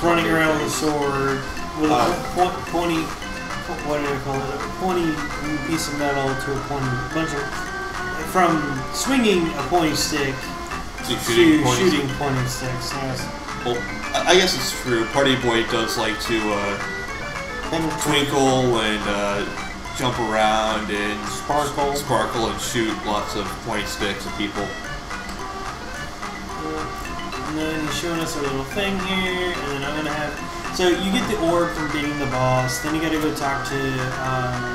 running around with a sword with a pointy, what do I call it? A pointy piece of metal to a pointy from swinging a pointy stick to shooting pointy sticks. Yes. Well, I guess it's true. Partyboy does like to twinkle and jump around and sparkle and shoot lots of pointy sticks at people. And then he's showing us a little thing here, and then I'm gonna have. So you get the orb from beating the boss. Then you gotta go talk to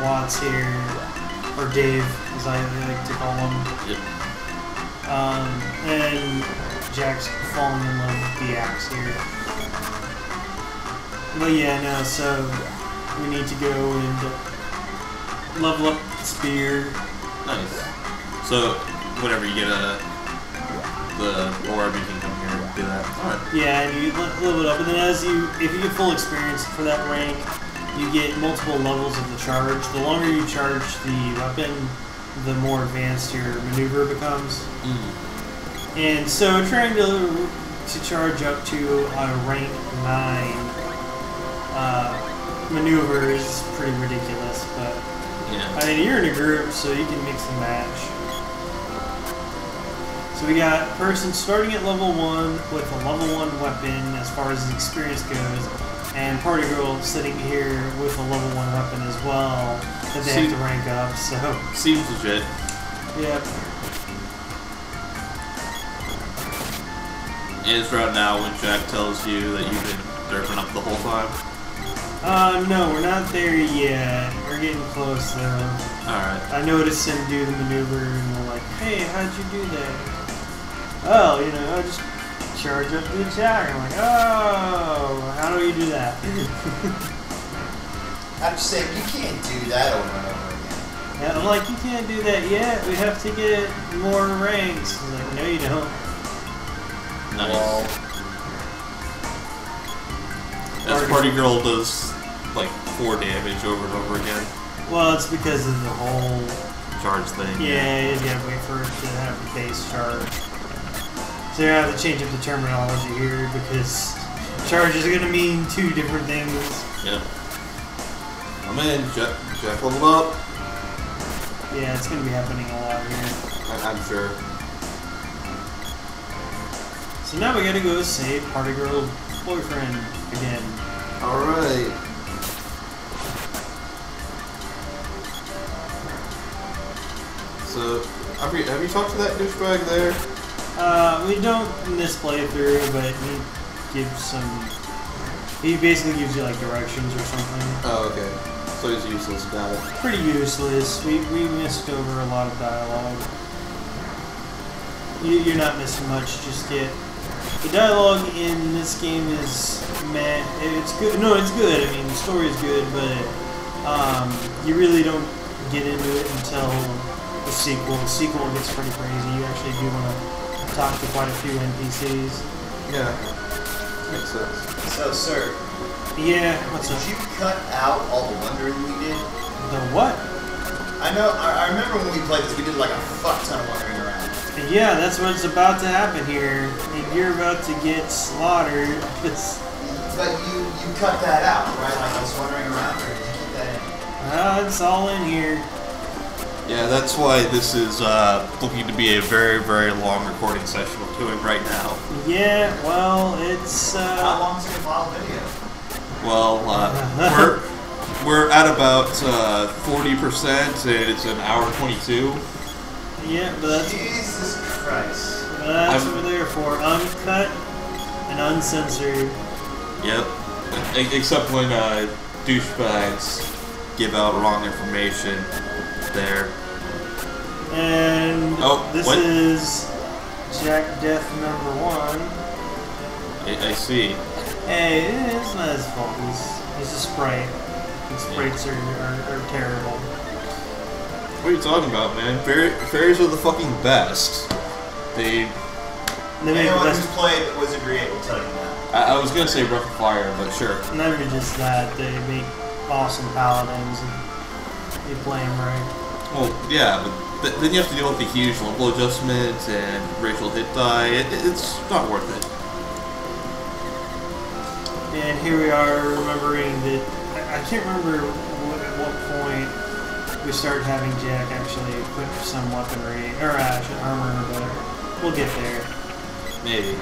Watts here, or Dave, as I like to call him. Yep. And Jack's falling in love with the axe here. But yeah, no. So we need to go and level up the spear. Nice. So whenever you get the orb, you can Alright. Yeah, and you level it up, and then if you get full experience for that rank, you get multiple levels of the charge. The longer you charge the weapon, the more advanced your maneuver becomes. And so trying to charge up to a rank 9 maneuver is pretty ridiculous, but Yeah. I mean, you're in a group, so you can mix and match. So we got a person starting at level 1 with a level 1 weapon as far as his experience goes, and Party Girl sitting here with a level 1 weapon as well that they have to rank up, so... Seems legit. Yep. Is right now when Jack tells you that you've been derping up the whole time? No, we're not there yet. We're getting close though. Alright. I noticed him do the maneuver and we're like, hey, how'd you do that? Oh, you know, I just charge up the attack. I'm like, oh, how do you do that? I'm just saying, you can't do that over and over again. And I'm like, you can't do that yet. We have to get more ranks. He's like, no, you don't. Nice. Well, As Party Girl does like 4 damage over and over again. Well, it's because of the whole Charge thing. Yeah, you gotta wait for it to have the base charge. So you have to change up the terminology here because charges are gonna mean 2 different things. Yep. I'm in. Jack leveled up. Yeah, it's gonna be happening a lot here. I'm sure. So now we gotta go save Party Girl's boyfriend again. Alright. So, have you talked to that douchebag there? We don't in this playthrough, but he basically gives you like directions or something. Oh, okay. So he's a useless guy. Pretty useless. We missed over a lot of dialogue. You're not missing much just yet. The dialogue in this game is meh. It's good. No, it's good. I mean, the story is good, but you really don't get into it until the sequel. The sequel gets pretty crazy. You actually do want to talk to quite a few NPCs. Yeah. Makes sense. so, sir, Yeah, what's did up? you cut out all the wondering we did? The what? I know, I remember when we played this, we did like a fuck ton of wandering around. Yeah, that's what's about to happen here. And you're about to get slaughtered. But you cut that out, right? Like I was wandering around, or did you keep that in? It's all in here. Yeah, that's why this is looking to be a very, very long recording session we're doing right now. Yeah, well, it's How long is your model video? Well, we're at about 40%, and it's an hour 22. yeah, but that's Jesus Christ. what we're there for. Uncut and uncensored. Yep. Except when douchebags give out wrong information there. And this what? is Jack Death #1. I see. Hey, it's not his fault. He's a sprite. And sprites are terrible. What are you talking about, man? Fairies are the fucking best. They They make the Anyone best. who's played Wizardry 8 will tell you that. I was gonna say Breath of Fire, but sure. Not even just that, they make awesome paladins and you play them right. Well, yeah, but then you have to deal with the huge level adjustment and racial hit die. It's not worth it. And here we are remembering that, I can't remember at what point we started having Jack actually equip some weaponry, or armor, but we'll get there. Maybe.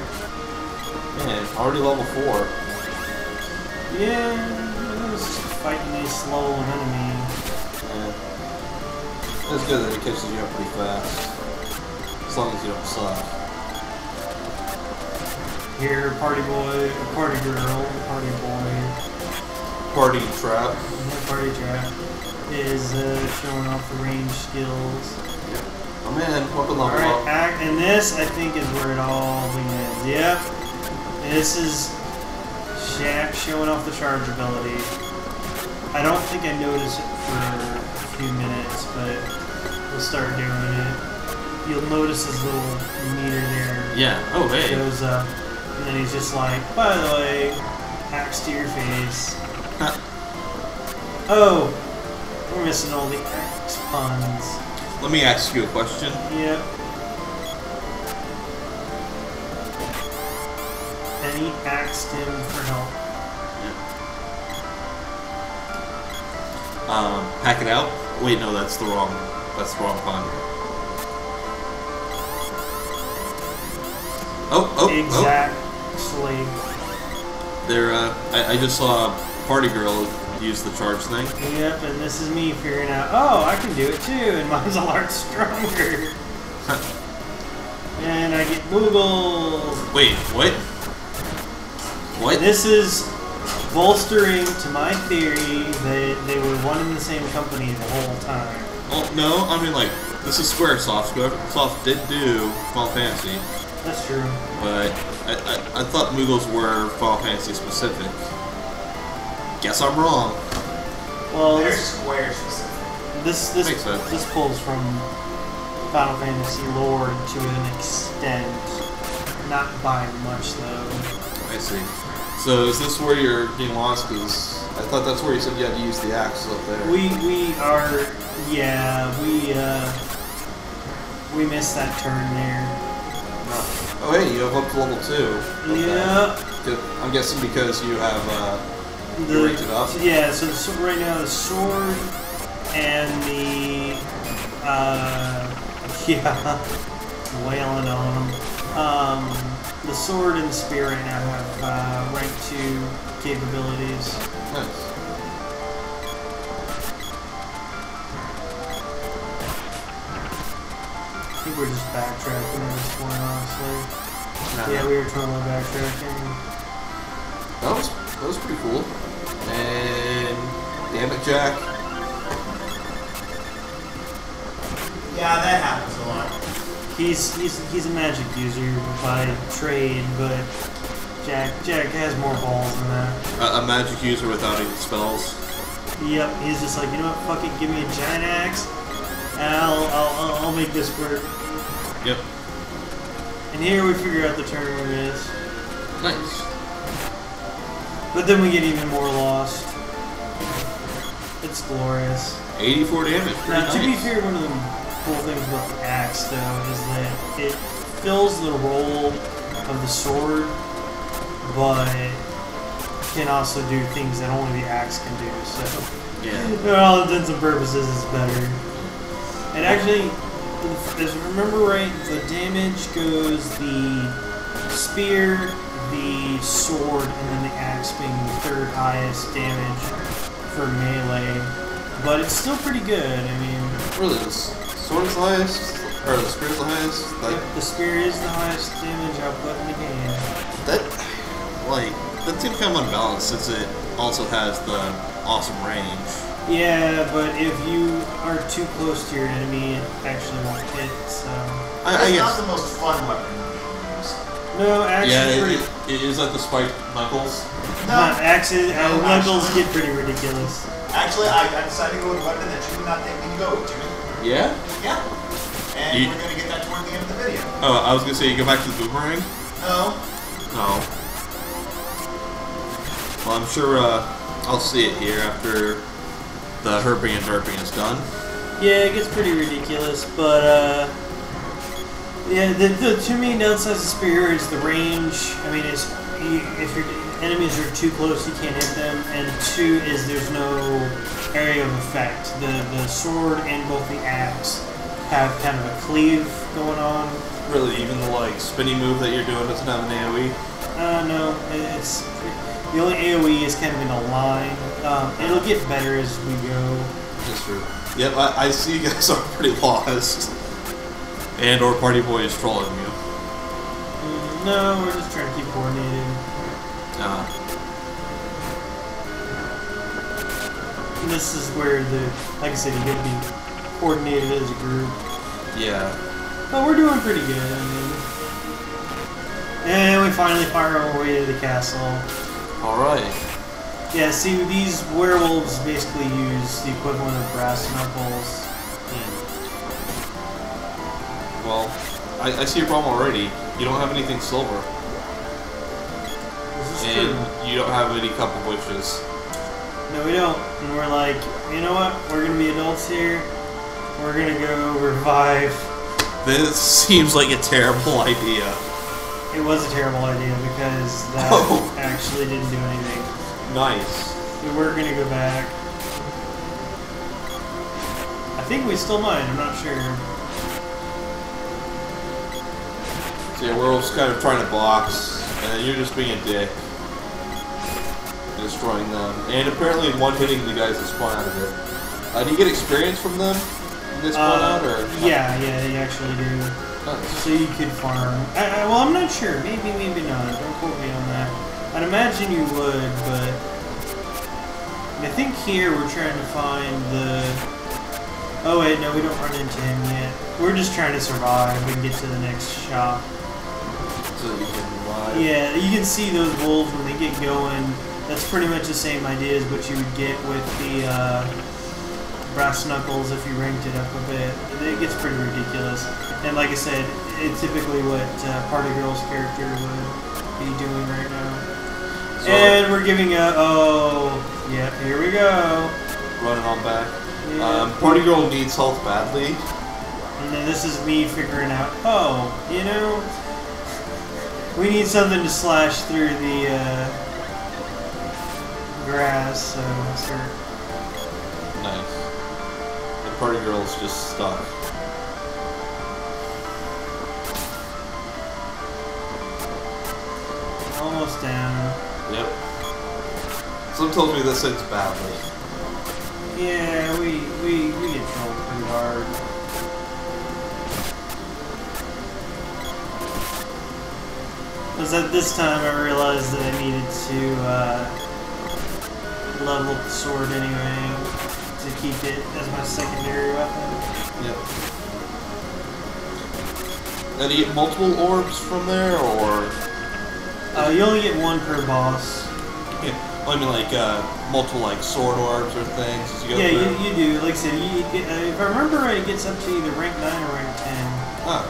Man, already level 4. Yeah, it was just fighting a slow enemy. Yeah. It's good that it catches you up pretty fast. As long as you don't suck. Here, party boy, party girl, party boy, Party trap. party trap is showing off the range skills. Oh man, weapon level Alright, up. and this I think is where it all begins. Yep. This is Jack showing off the charge ability. I don't think I noticed it for a few minutes, but we'll start doing it. You'll notice his little meter there Yeah. Oh hey. shows up. And then he's just like, by the way, axe to your face. Oh, we're missing all the axe puns. Let me ask you a question. Yep. And he asked him for help. Pack it out. Wait, no, that's the wrong pun. Oh. Exactly. There, I just saw Party Girl use the charge thing. Yep, and this is me figuring out, oh, I can do it too, and mine's a lot stronger. And I get Boogles. Wait, what? What? This is bolstering to my theory that they were one and the same company the whole time. Oh, no, I mean, like, this is Squaresoft. Squaresoft did do Final Fantasy. That's true. But I thought Moogles were Final Fantasy specific. Guess I'm wrong. Well, They're Square specific. Makes sense. This pulls from Final Fantasy lore to an extent. Not by much, though. I see. So is this where you're getting lost? Because I thought that's where you said you had to use the axe up there. We are, yeah, we missed that turn there. Oh, hey, you have up to level 2. Okay. Yeah. I'm guessing because you have, you ranked it up? Yeah, so right now the sword and the, yeah, wailing on them. The sword and the spear right now have rank 2 capabilities. Nice. I think we're just backtracking at this point, honestly. Yeah, we were totally backtracking. That was pretty cool. And damn it, Jack. Yeah, that happens a lot. He's a magic user by trade, but Jack has more balls than that. A magic user without any spells. Yep, he's just like, you know what, fuck it, give me a giant axe, and I'll make this work. Yep. And here we figure out the turn we miss. Nice. But then we get even more lost. It's glorious. 84 damage. Now, Nice. to be fair, one of the cool things about the axe, though, is that it fills the role of the sword, but can also do things that only the axe can do. So, Yeah. for all intents and purposes, it's better. And actually, if I remember right, the damage goes the spear, the sword, and then the axe being the third highest damage for melee. But it's still pretty good. I mean, Really, the sword is the highest? Or the spear is the highest? Like, the spear is the highest damage output in the game. that seems kind of unbalanced since it also has the awesome range. Yeah, but if you are too close to your enemy, it actually won't hit, so... I It's guess. not the most fun weapon to use. No, actually, Yeah, it is like the spiked knuckles. not axes, No, knuckles actually. get pretty ridiculous. Actually, I decided to go with a weapon that you would not think me to go to. Yeah? Yeah. And You- we're going to get that toward the end of the video. Oh, I was gonna say you go back to the boomerang? No. No. Well, I'm sure I'll see it here after the herping and derping is done. Yeah, it gets pretty ridiculous, but yeah, the two main downsides of Spear is the range. I mean, if your enemies are too close, you can't hit them, and two is there's no area of effect. The sword and both the axe have kind of a cleave going on. Really, even the like spinny move that you're doing doesn't have an AoE? No, it's the only AoE is kind of in a line. It'll get better as we go. That's true. Yep, I see you guys are pretty lost. And or Partyboy is trolling you. No, we're just trying to keep coordinated. This is where like I said, you gotta be coordinated as a group. Yeah. But we're doing pretty good, I mean. And we finally fire our way to the castle. Alright. Yeah, see, these werewolves basically use the equivalent of brass knuckles. Well, I see your problem already. You don't have anything silver. true. you don't have any cup of wishes. No, we don't. And we're like, you know what? We're gonna be adults here. We're gonna go revive. This seems like a terrible idea. It was a terrible idea because that actually didn't do anything. Nice. We were gonna go back. I think we still might. I'm not sure. So yeah, we're just kind of trying to box, and then you're just being a dick. Destroying them. And apparently one-hitting the guys that spawn out of it. Do you get experience from them when they spawn out, or? Yeah, you actually do. Nice. So you could farm. Well, I'm not sure. Maybe not. Don't quote me on that. I'd imagine you would, but I think here we're trying to find the... Oh wait, no, we don't run into him yet. We're just trying to survive and get to the next shop. So you can revive. Yeah, you can see those wolves when they get going. That's pretty much the same idea as what you would get with the brass knuckles if you ranked it up a bit. It gets pretty ridiculous. And like I said, it's typically what Party Girl's character would be doing right now. So, and we're giving a... Oh, yeah, here we go. Running on back. Yeah. Party Girl needs health badly. And then this is me figuring out, oh, you know, we need something to slash through the grass, so start. Nice. The Party Girl's just stuck. Almost down. Yep. Someone tells me this ends badly. Yeah, we get trolled pretty hard. Because at this time I realized that I needed to level the sword anyway to keep it as my secondary weapon. Yep. And you get multiple orbs from there, or? You only get one per boss. Yeah. Well, I mean, like multiple like sword orbs or things as you go through. You do. Like I said, you get, if I remember right, it gets up to either rank 9 or rank 10. Huh.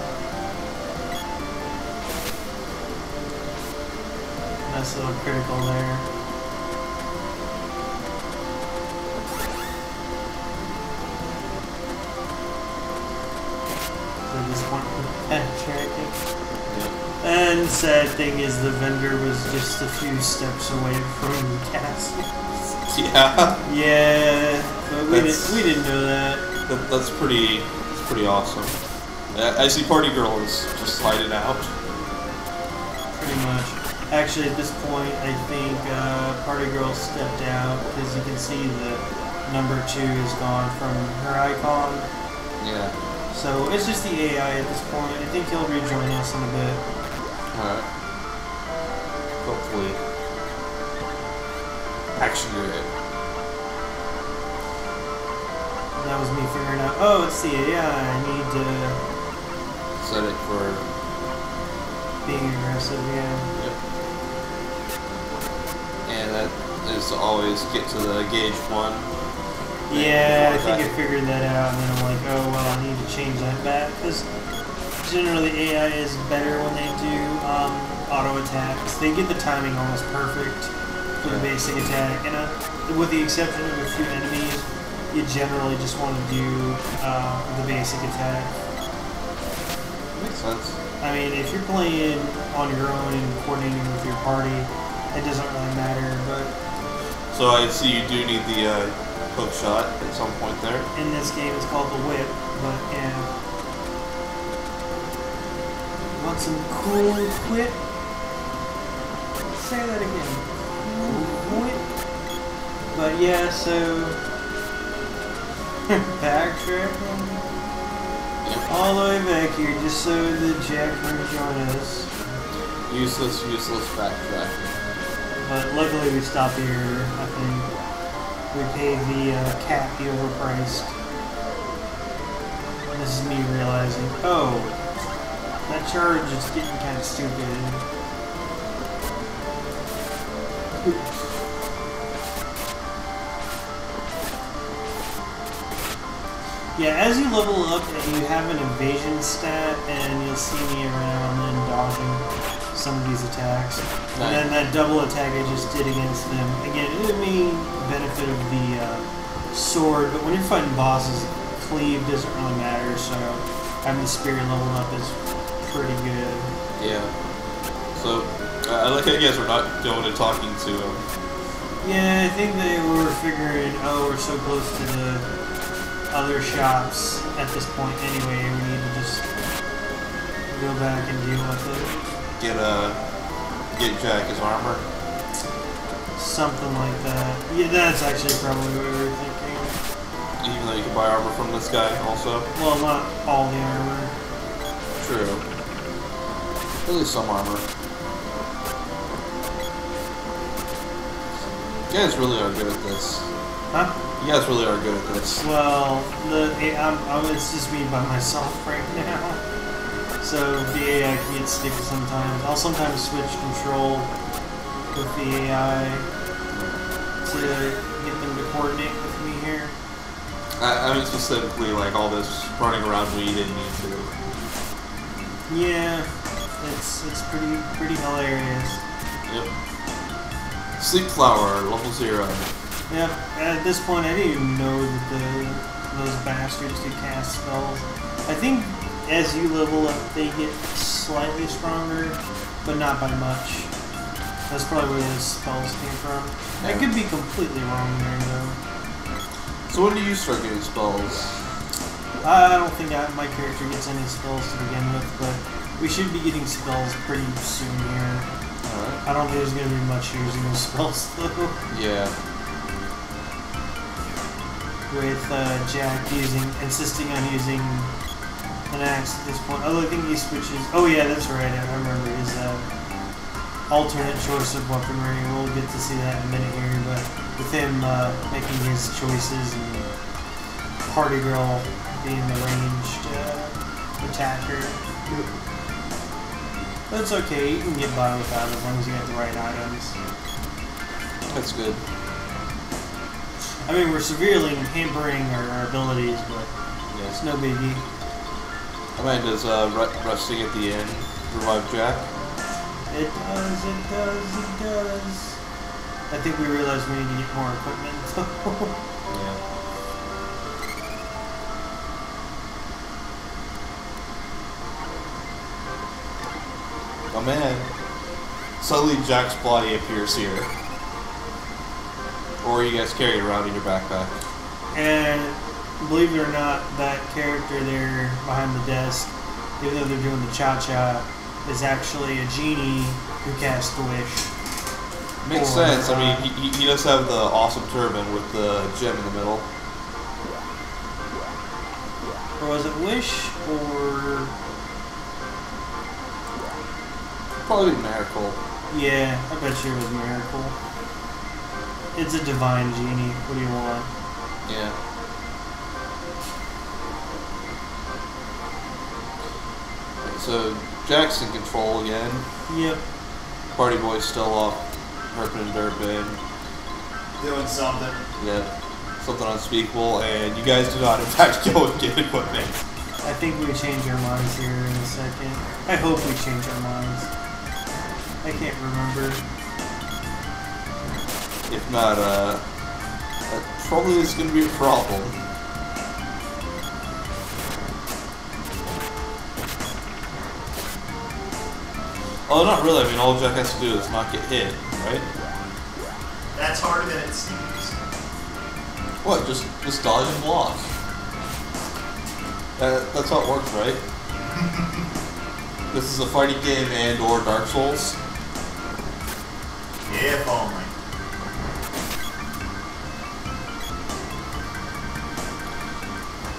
Nice little critical there. So just one penetrating. Yep. And sad thing is the vendor was just a few steps away from the castle. Yeah. Yeah, but we didn't know that. That's pretty awesome. I see Party Girl is just hiding out. Pretty much. Actually, at this point, I think Party Girl stepped out because you can see the number 2 is gone from her icon. Yeah. So it's just the AI at this point. I think he'll rejoin us in a bit. Alright. Hopefully. Action good. That was me figuring out, oh, it's the AI. I need to... Set it for... being aggressive, yeah. Yep. And that is to always get to the gauge 1. Yeah, I think I figured that out, and then I'm like, oh, well, I need to change that back, because generally AI is better when they do auto attacks. They get the timing almost perfect for the basic attack, and with the exception of a few enemies, you generally just want to do the basic attack. Makes sense. I mean, if you're playing on your own and coordinating with your party, it doesn't really matter, but... So I see you do need the hook shot at some point there. In this game, it's called the whip, but yeah. Want some cool whip? Say that again. Cool whip? But yeah, so... backtracking? Yep. All the way back here, just so the Jack can join us. Useless backtracking. But luckily we stopped here, I think. We paid the cat, the overpriced. And this is me realizing, oh, that charge is getting kind of stupid. Yeah, as you level up, you have an evasion stat, and you'll see me every now and then dodging some of these attacks. And then that double attack I just did against them. Again, it may benefit of the sword, but when you're fighting bosses, cleave doesn't really matter, so having the spirit leveled up is pretty good. Yeah. So, I like how you guys were not going and talking to him. Yeah, I think they were figuring, oh, we're so close to the other shops at this point anyway, we need to just go back and deal with it. Get Jack his armor. Something like that. Yeah, that's actually probably what we were thinking. Even though you can buy armor from this guy also. Well, not all the armor. True. At least some armor. You guys really are good at this. Huh? You guys really are good at this. Well, it's just me by myself right now. So the AI can get sticky sometimes. I'll sometimes switch control with the AI to get them to coordinate with me here. I mean specifically like all this running around when you didn't need to. Yeah, it's pretty hilarious. Yep. Sleep Flower, level 0. Yep. At this point, I didn't even know that those bastards could cast spells. I think as you level up, they get slightly stronger, but not by much. That's probably where those spells came from. I could be completely wrong there, though. So when do you start getting spells? I don't think my character gets any spells to begin with, but we should be getting spells pretty soon here. Alright. I don't think there's going to be much using those spells, though. Yeah. With Jack insisting on using an axe at this point. Although I think he switches. Oh yeah, that's right. I remember his alternate choice of weaponry. We'll get to see that in a minute here. But with him making his choices and Party Girl being the ranged attacker, that's okay. You can get by without as long as you get the right items. That's good. I mean, we're severely hampering our abilities, but it's no biggie. I mean, does resting at the end revive Jack? It does. I think we realized we need to get more equipment. Yeah. Oh man. Suddenly Jack's body appears here. Or you guys carry it around in your backpack. And believe it or not, that character there behind the desk, even though they're doing the cha-cha, is actually a genie who casts the wish. Makes sense. I mean, he does have the awesome turban with the gem in the middle. Or was it wish, or... Probably Miracle. Yeah, I bet you it was Miracle. It's a divine genie. What do you want? Yeah. So, Jack's in control again. Yep. Partyboy's still off herping and derping. Doing something. Yeah. Something unspeakable, and you guys do not in fact go and get equipment. I think we change our minds here in a second. I hope we change our minds. I can't remember. If not, that probably is going to be a problem. Oh, not really. I mean, all Jack has to do is not get hit, right? That's harder than it seems. What? Just dodge and block. That's how it works, right? This is a fighting game and/or Dark Souls. Yeah, if only.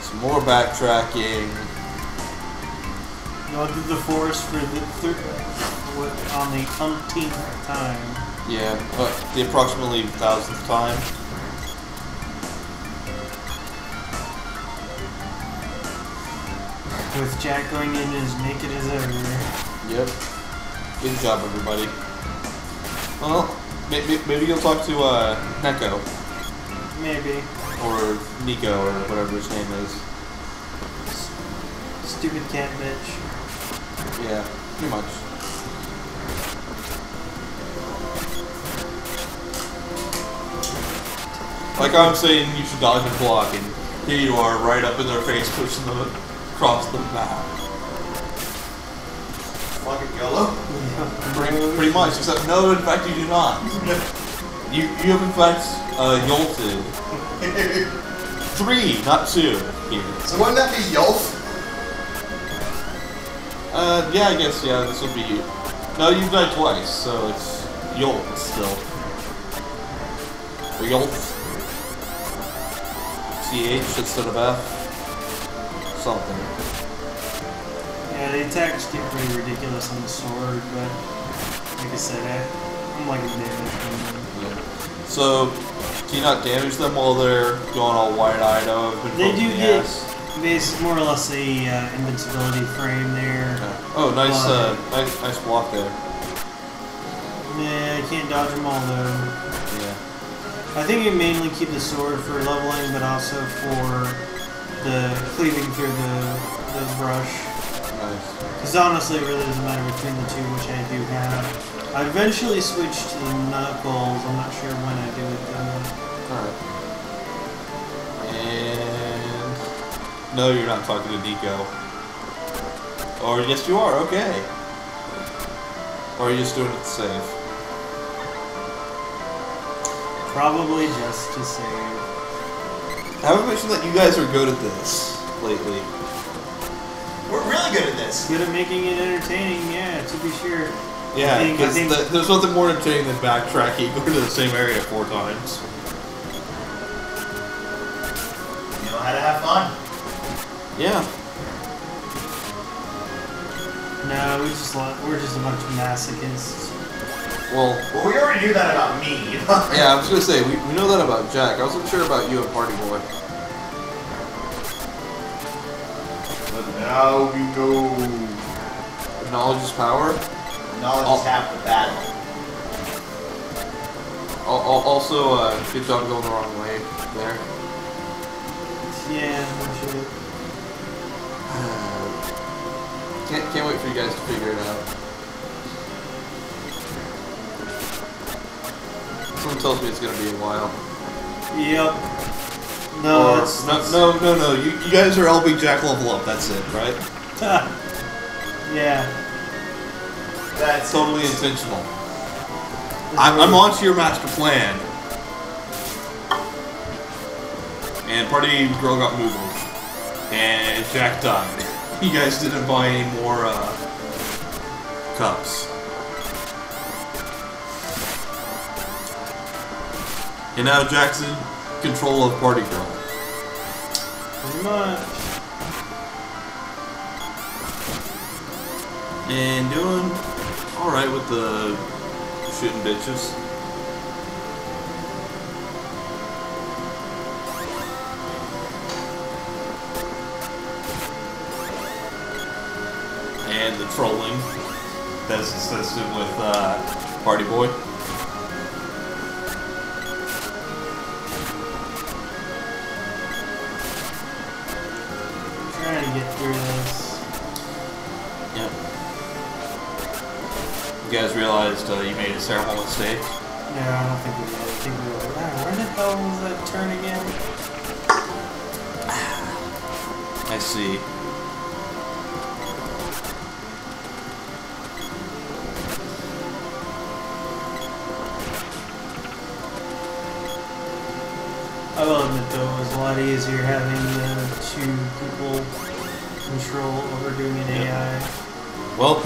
Some more backtracking. You want to do the forest for on the umpteenth time. Yeah, the approximately 1,000th time. With Jack going in as naked as ever. Yep. Good job, everybody. Well, maybe you'll talk to Neko. Maybe. Or Nico, or whatever his name is. Stupid cat bitch. Yeah, pretty much. Like I'm saying, you should dodge and block, and here you are, right up in their face, pushing them across the map. Fucking YOLO. Pretty much, except no, in fact, you do not. You have in fact yolted. 3, not 2 here. So wouldn't that be YOLF? Yeah, I guess, yeah, this would be you. No, you've died twice, so it's yolt still. Or yolt. CH instead of F. Something. Yeah, the attacks get pretty ridiculous on the sword, but like I said, I'm like a damage. Yeah. So, do you not damage them while they're going all wide-eyed? They do get more or less a invincibility frame there. Yeah. Oh, nice, nice block there. Yeah, I can't dodge them all though. Yeah. I think you mainly keep the sword for leveling, but also for the cleaving through the brush. Nice. Because honestly, it really doesn't matter between the two, which I do have. I eventually switched to the knuckles. I'm not sure when I do it though. Alright. And... No, you're not talking to Nico. Or yes you are, okay. Or are you just doing it to save? Probably just to save. I haven't mentioned that you guys are good at this lately. We're really good at this. Good at making it entertaining, yeah, to be sure. Yeah, I because think there's nothing more entertaining than backtracking, going to the same area 4 times. You know how to have fun. Yeah. No, we're just a bunch of masochists. Well, we already knew that about me. yeah, I was going to say, we know that about Jack. I wasn't sure about you and Partyboy. But now we know. Knowledge is power. Knowledge is half the battle. Also, good job going the wrong way there. Yeah, no shit. Can't wait for you guys to figure it out. Someone tells me it's gonna be a while. Yep. No, no. You guys are helping Jack level up. That's it, right? Yeah. That's totally intentional. I'm onto your master plan. And Party Girl got moved. And Jack died. You guys didn't buy any more cups. And now Jack's in control of Party Girl. Pretty much. And doing alright with the shooting bitches. And the trolling that's consistent with Partyboy. Trying to get through this. Yep. You guys realized you made a terrible mistake? No, I don't think we did. I think we were. Where the hell was that turn again? I see. I will admit though, it was a lot easier having the 2 people control over doing an AI. Well,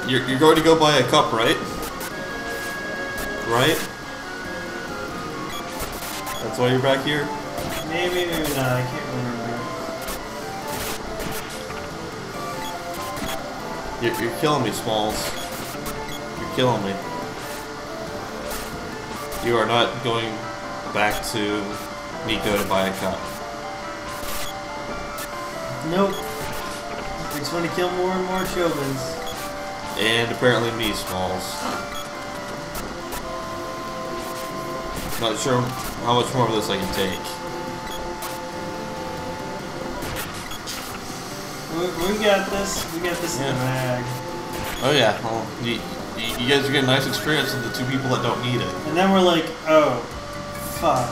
you're going to go buy a cup, right? Right? That's why you're back here? Maybe, maybe not. I can't remember. You're killing me, Smalls. You're killing me. You are not going back to Nico to buy a cup. Nope. We just want to kill more and more Chobans. And apparently me, Smalls. Not sure how much more of this I can take. We got this. We got this in the bag. Oh yeah. Well, you guys are getting nice experience with the 2 people that don't need it. And then we're like, oh, fuck.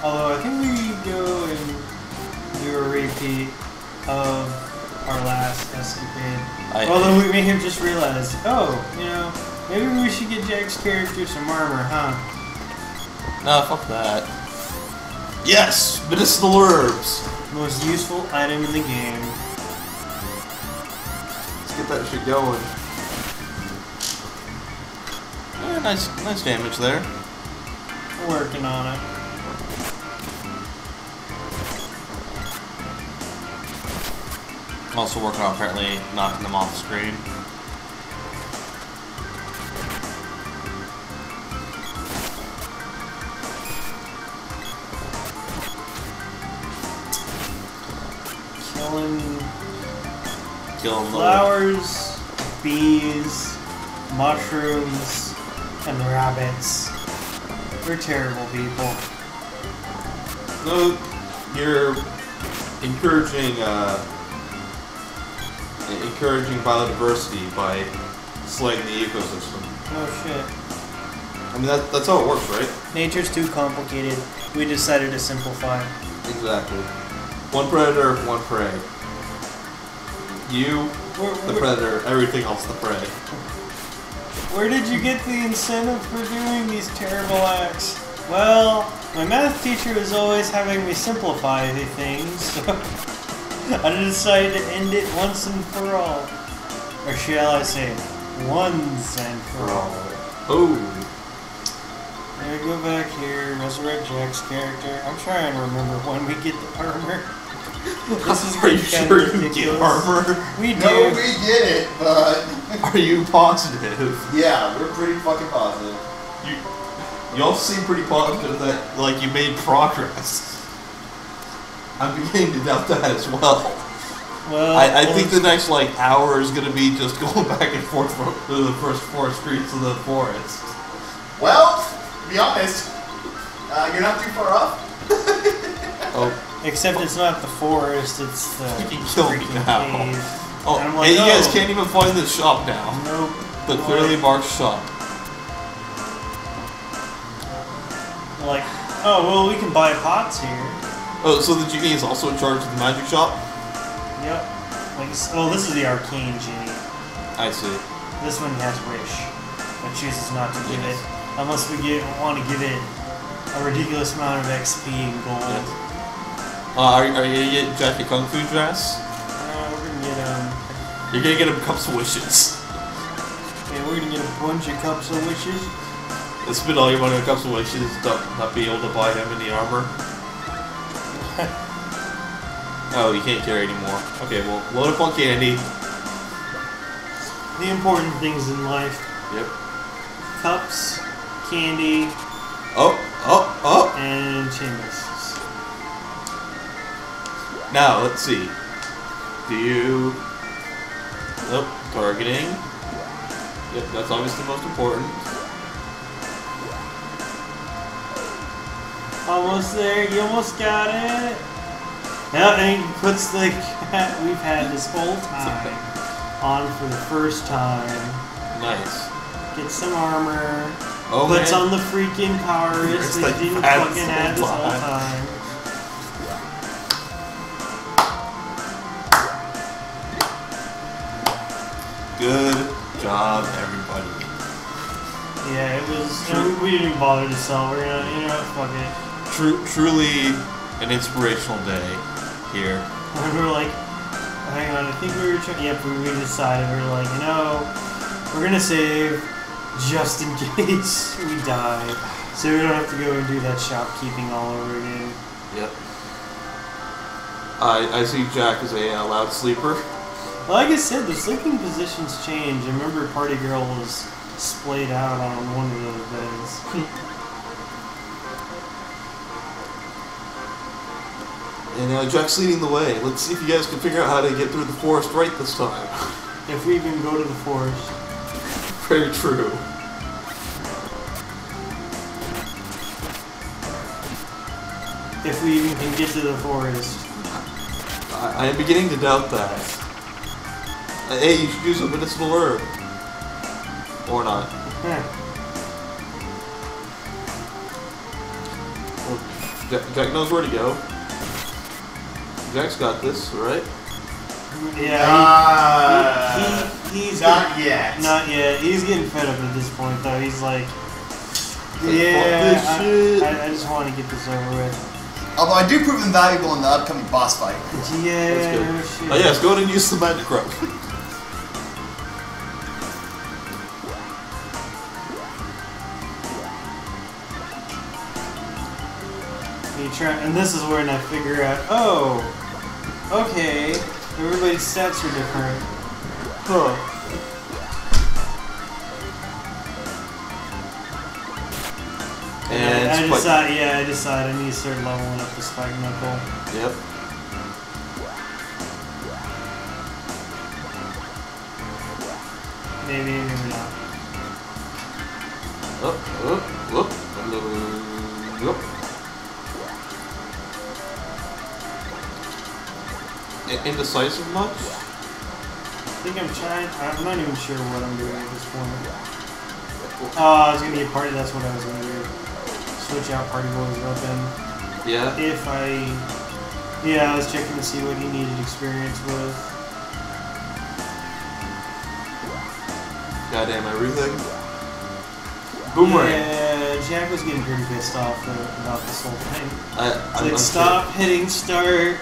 Although I think we go and do a repeat of our last escapade. Although we may have just realized, oh, you know, maybe we should get Jack's character some armor, huh? No, fuck that. Yes! Medicinal herbs! Most useful item in the game. Let's get that shit going. Yeah, nice damage there. We're working on it. I'm also working on apparently knocking them off the screen. Killing flowers, bees, mushrooms, and rabbits. We're terrible people. No, you're encouraging biodiversity by slaying the ecosystem. Oh shit. I mean that's how it works, right? Nature's too complicated. We decided to simplify. Exactly. One predator, one prey. You, the predator, everything else the prey. Where did you get the incentive for doing these terrible acts? Well, my math teacher was always having me simplify the things, so I decided to end it once and for all. Or shall I say, once and for all. Oh. There, go back here, resurrect Jack's character. I'm trying to remember when we get the armor. This is Are you sure you get armor? We do. No, we get it, but... Are you positive? Yeah, we're pretty fucking positive. You all seem pretty positive that, like, you made progress. I'm beginning to doubt that as well. Well, I think the next, like, hour is going to be just going back and forth through the first 4 streets of the forest. Well, to be honest, you're not too far off. Oh. Except it's not the forest, it's the You can kill me now. cave. Oh, and I'm like, hey, you guys oh. can't even find this shop now. Nope. The clearly marked shop. Like, oh, well, we can buy pots here. Oh, so the genie is also in charge of the magic shop? Yep. Like, oh, this is the arcane genie. I see. This one has wish, but chooses not to give it unless we want to give it a ridiculous amount of XP and gold. Yes. Are you gonna get Jack a Kung Fu dress? We're gonna get You're gonna get him cups of wishes. yeah, we're gonna get a bunch of cups of wishes. And spend all your money on cups of wishes, not be able to buy him any armor. Oh, you can't carry anymore. Okay, well, load up on candy. The important things in life. Yep. Cups, candy, and chambers. Now, let's see. Do you... Nope, targeting. Yep, that's obviously most important. Almost there, you almost got it. Now, and he puts the cat we've had this whole time on for the first time. Nice. Gets some armor. Oh, puts man. on the freaking power wrist that he didn't fucking have this whole time. Good job, everybody. Yeah, it was. We didn't even bother to sell. We're gonna, you know, fuck it. Truly an inspirational day here. And we were like, hang on, I think we were trying. Yep, we decided. We were like, you know, we're gonna save just in case we die, so we don't have to go and do that shopkeeping all over again. Yep. I see Jack as a loud sleeper. Well, like I said, the sleeping positions change. I remember Party Girl was splayed out on one of those beds. And Jack's leading the way. Let's see if you guys can figure out how to get through the forest right this time. If we even go to the forest. Very true. If we even can get to the forest. I am beginning to doubt that. Hey, you should use a medicinal herb. Or not. Jack knows where to go. Jack's got this, right? Yeah, he's not yet. Not yet. He's getting fed up at this point, though. He's like, I just want to get this over with. Although I do prove them valuable in the upcoming boss fight. Yeah, That's good. no shit. Oh yes, go ahead and use the magic rope. And this is when I figure out, oh, okay, everybody's stats are different. Huh. And I decided I need to start leveling up the spike knuckle. Yep. Maybe, maybe not. Indecisive much? I think I'm not even sure what I'm doing at this point. Oh, I was gonna get party, that's what I was gonna do. Switch out Partyboy's weapon. Yeah? I was checking to see what he needed experience with. Goddamn everything. Boomerang. Yeah, Jack was getting pretty pissed off about this whole thing. I'm like, stop hitting start.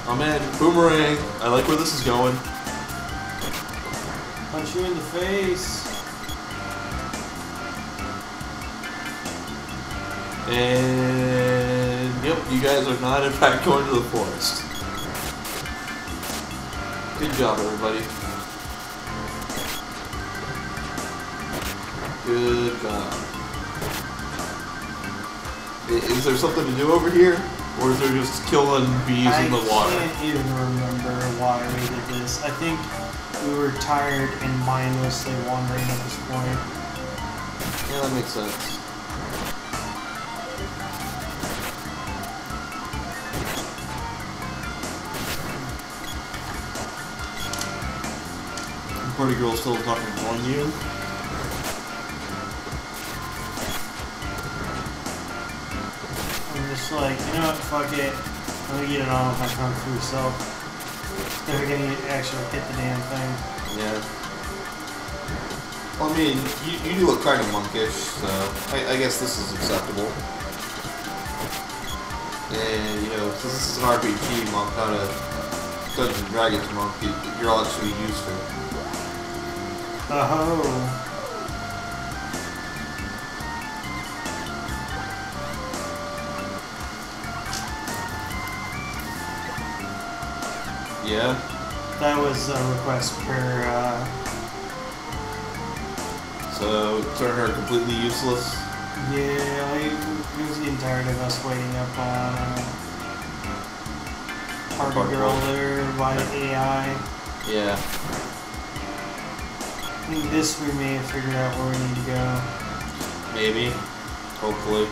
Oh man, boomerang. I like where this is going. Punch you in the face. And yep, you guys are not in fact going to the forest. Good job, everybody. Good job. Is there something to do over here? Or is there just killing bees in the water? I can't even remember why we did this. I think we were tired and mindlessly wandering at this point. Yeah, that makes sense. Party girl still not going to join you. I'm just like, you know what, fuck it. I'm gonna get it on with my kung fu self. Never gonna actually hit the damn thing. Yeah. Well, I mean, you do look kind of monkish, so I guess this is acceptable. And, you know, since this is an RPG monk, not a Dungeons and Dragons monk, you're all actually useful. Oh. Yeah? That was a request per, So, turn her completely useless? yeah, he was getting tired of us waiting up on Party Girl there by AI. Yeah. I think this we may have figured out where we need to go. Maybe. Hopefully.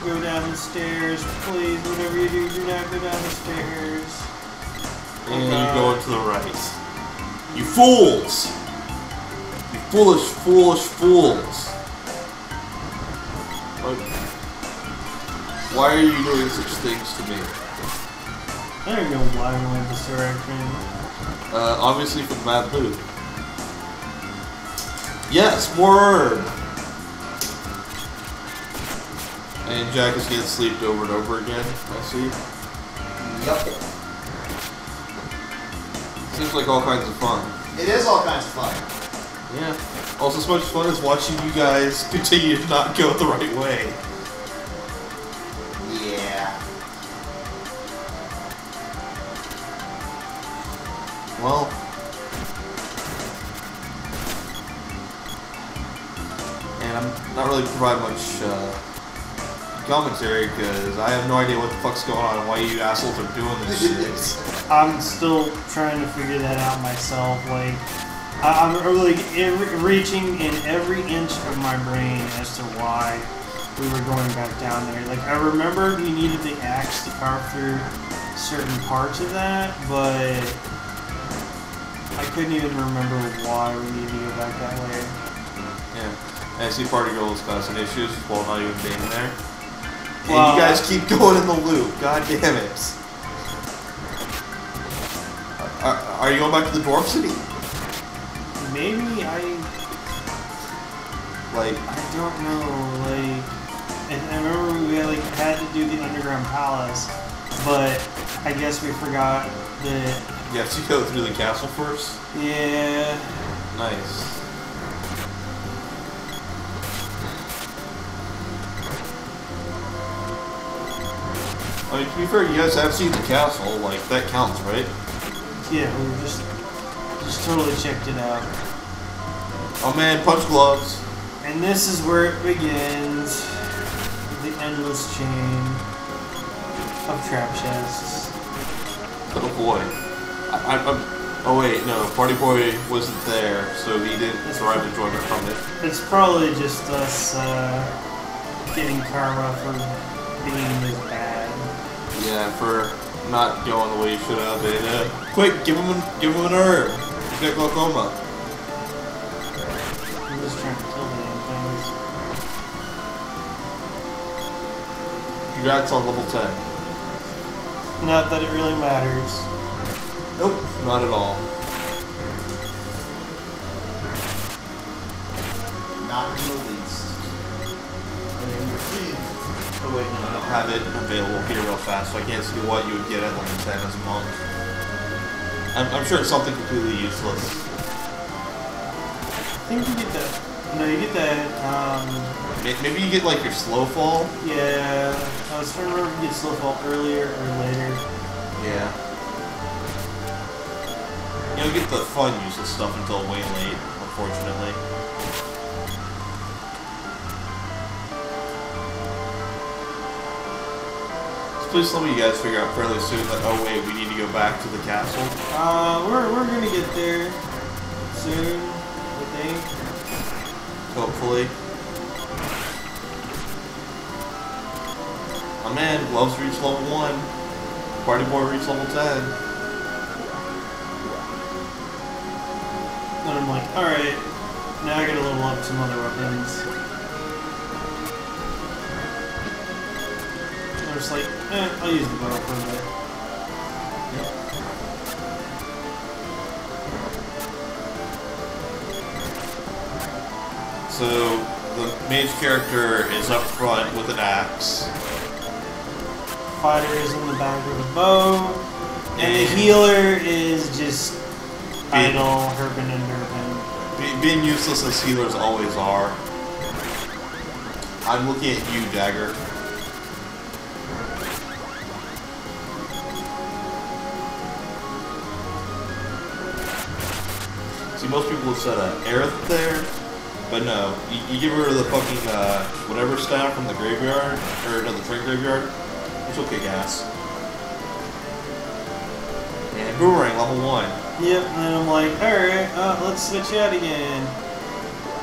Go down the stairs, please. Whatever you do, do not go down the stairs. And you go into the right. You fools! You foolish, foolish fools! Why are you doing such things to me? I don't know why we went this direction. Obviously for the bad loot. Yes, more herb! And Jack is getting sleeped over and over again, I see. Yup. Seems like all kinds of fun. It is all kinds of fun. Yeah. Also, so much fun is watching you guys continue to not go the right way. Yeah. Well. And I'm not really providing much commentary because I have no idea what the fuck's going on and why you assholes are doing this shit. I'm still trying to figure that out myself. Like, I'm really reaching in every inch of my brain as to why we were going back down there. Like, I remembered we needed the axe to carve through certain parts of that, but I couldn't even remember why we needed to go back that way. Yeah. I see Party Girl is causing issues while not even being there. And Well, you guys keep going in the loop. God damn it. Are you going back to the Dwarf City? maybe I don't know. Like, and I remember we had to do the underground palace, but I guess we forgot that. You have to go through the castle first? Yeah. Nice. I mean, to be fair, you guys have seen the castle, like, that counts, right? Yeah, we just totally checked it out. Oh man, punch gloves. And this is where it begins. The endless chain of trap chests. Little boy. Oh wait, no, Partyboy wasn't there, so he didn't derive enjoyment from it. It's probably just us getting karma for being this bad. Yeah, for not going the way you should have. And quick, give him an herb. He's got glaucoma. I'm just trying to kill the damn things. Congrats on level 10. Not that it really matters. Nope, not at all. Not in the least. Oh wait, no, I don't have it available here real fast, so I can't see what you would get at level 10 as a monk. I'm sure it's something completely useless. I think you get that. No, you get that. Maybe you get like your slow fall. Yeah, I was trying to remember if you get slow fall earlier or later. Yeah. You don't get the fun useless stuff until way late, unfortunately. So please let me you guys figure out fairly soon that, oh wait, we need to go back to the castle. We're gonna get there soon, I think. Hopefully. Oh man, gloves reached level 1. Partyboy reached level 10. And I'm like, alright, now I gotta level up some other weapons. I'm just like, I'll use the bow for a bit. So, the mage character is up front with an axe. Fighter is in the back with a bow, and the healer is just idle, herping and derping. Being useless as healers always are. I'm looking at you, Dagger. See, most people have said Aerith there, but no. You give her the fucking, whatever staff from the graveyard, or no, the train graveyard, which will kick ass. And Boomerang, level 1. Yep, and then I'm like, alright, let's switch out again.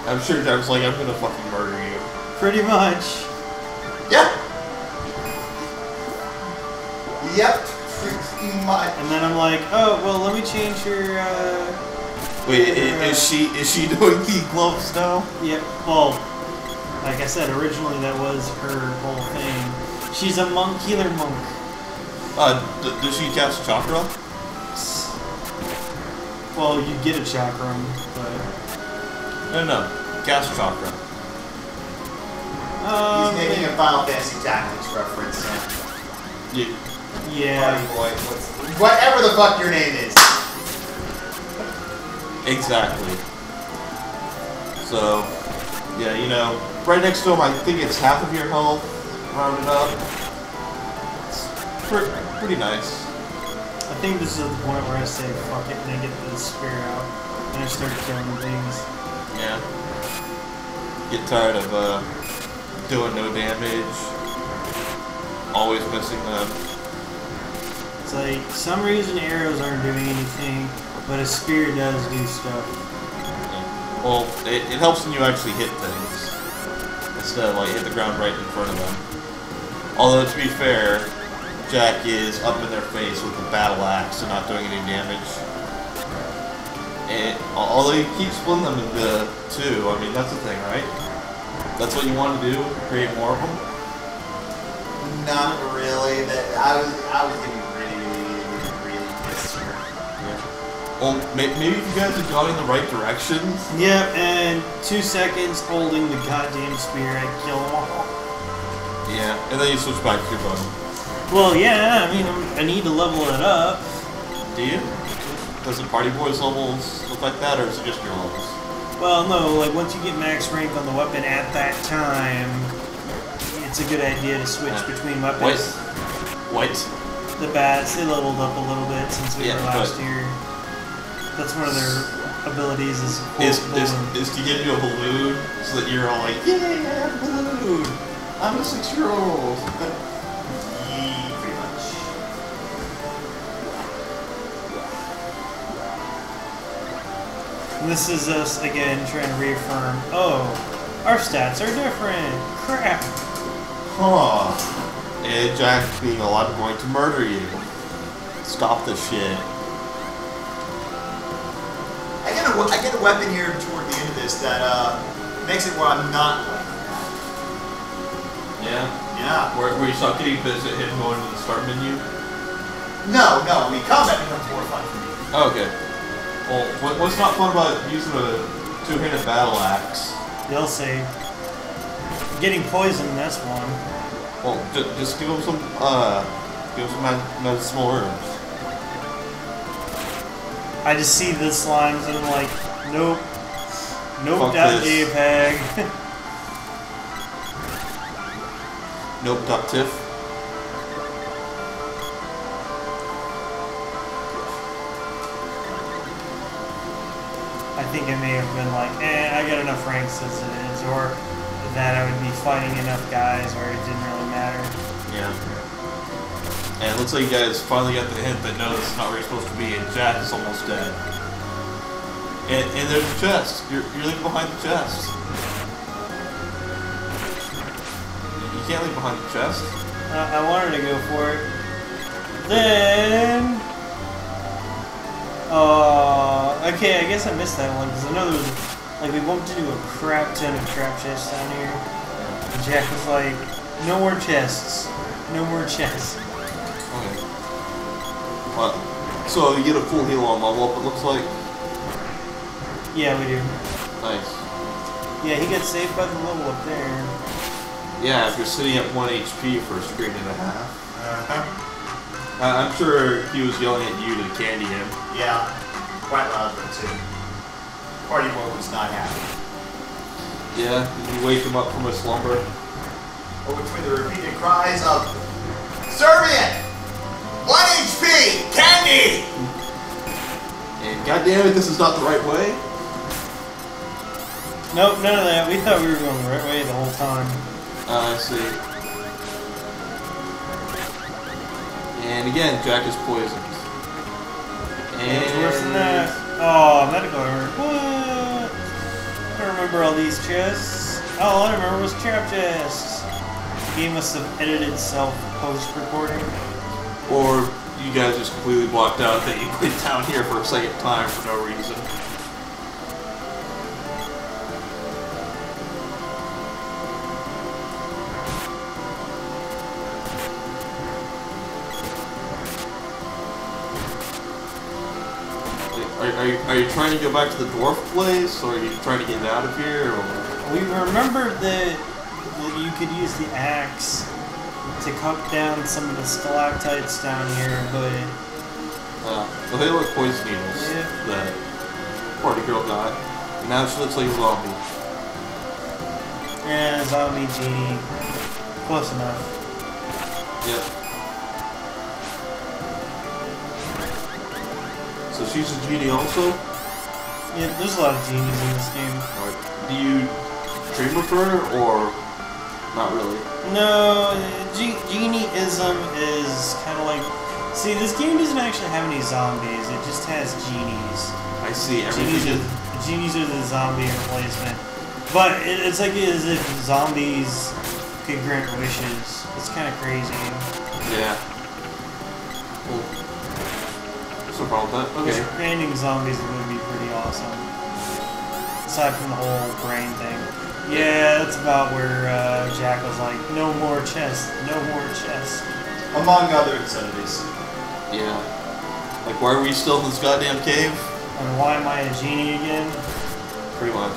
I'm sure Dagger's like, I'm gonna fucking murder you. Pretty much. Yep. Yep. Pretty much. And then I'm like, oh, well, let me change your, Wait, is she doing the gloves now? Yep, well, like I said, originally that was her whole thing. She's a monk, healer monk. Does she cast chakra? Well, you get a chakram, but... No, cast chakra. He's making a Final Fantasy Tactics reference. Yeah. Partyboy. Whatever the fuck your name is. Exactly. So, yeah, you know, right next to him, I think it's half of your health, rounded up. It's pretty nice. I think this is the point where I say fuck it and I get the spear out and I start killing things. Yeah. Get tired of doing no damage. Always missing them. It's like, some reason arrows aren't doing anything, but a spear does do stuff. Yeah. Well, it helps when you actually hit things. Instead of like hit the ground right in front of them. Although to be fair, Jack is up in their face with a battle axe and not doing any damage. And although he keeps splitting them into two, I mean that's the thing, right? That's what you want to do? Create more of them? Not really. I was getting really pissed here. Yeah. Well, maybe if you guys are going in the right direction. Yep, and 2 seconds holding the goddamn spear, I kill them all. Yeah, and then you switch back to your bow. Well, yeah, I mean, I need to level it up. Do you? Does the Partyboy's levels look like that, or is it just your levels? Well, no, like once you get max rank on the weapon at that time, it's a good idea to switch between weapons. What? The bats, they leveled up a little bit since we were last but year. That's one of their abilities is to give you a balloon so that you're all like, yay, I have a balloon. I'm a 6-year-old. Yeah, pretty much. And this is us again trying to reaffirm, oh, our stats are different. Crap. Huh. And Jack being alive going to murder you. Stop this shit. I get a weapon here toward the end of this that makes it where I'm not like that. Yeah? Yeah. Where you stop getting pissed at him going to the start menu? No. I mean, combat becomes more fun for me. Oh, okay. Well, what's not fun about using a two-handed battle axe? They'll say, getting poisoned, that's one. Well, just give him some medicinal herbs. I just see the slimes and I'm like, nope. Nope, Fuck this. JPEG. Nope, .tiff. I think it may have been like, I got enough ranks as it is, or that I would be fighting enough guys where it didn't really matter. Yeah. And it looks like you guys finally got the hint that no, this is not where you're supposed to be, and Jack is almost dead. And there's a chest. You're leaving behind the chest. You can't leave behind the chest. I wanted to go for it. Then... okay, I guess I missed that one, because I know there was... Like, we bumped into a crap ton of trap chests down here. And Jack was like, no more chests. No more chests. Okay. So you get a full heal on level up, it looks like? Yeah, we do. Nice. Yeah, he got saved by the level up there. Yeah, if you're sitting at 1 HP for a screen and a half. Uh-huh. I'm sure he was yelling at you to candy him. Yeah. Quite loudly, too. Partyboy was not happy. Yeah, did you wake him up from his slumber? Or between the repeated cries of Survient! 1 HP! Candy! And goddammit, this is not the right way? Nope, none of that. We thought we were going the right way the whole time. I see. And again, Jack is poisoned. And It's worse than that. Oh, medical alert. What? I don't remember all these chests. All I remember was trap chests. The game must have edited itself post-recording. Or you guys just completely blocked out that you went down here for a second time for no reason. Are you trying to go back to the dwarf place, or are you trying to get out of here? Or? We remembered that you could use the axe to cut down some of the stalactites down here, but... well, they look poison needles that party girl got, and now she looks like a zombie. Yeah, zombie genie. Close enough. Yep. So she's a genie also? Yeah, there's a lot of genies in this game. Right. Do you dream of her, or not really? No, genieism is kind of like... See, this game doesn't actually have any zombies, it just has genies. I see, everything Genies are the zombie replacement. But it's like as if zombies could grant wishes. It's kind of crazy. Yeah. Cool. What's the problem with that? Which Okay. granting zombies is going to be pretty awesome. Aside from the whole brain thing. Yeah, that's about where Jack was like, no more chest, no more chest. Among other obscenities. Yeah. Like, why are we still in this goddamn cave? And why am I a genie again? Pretty much.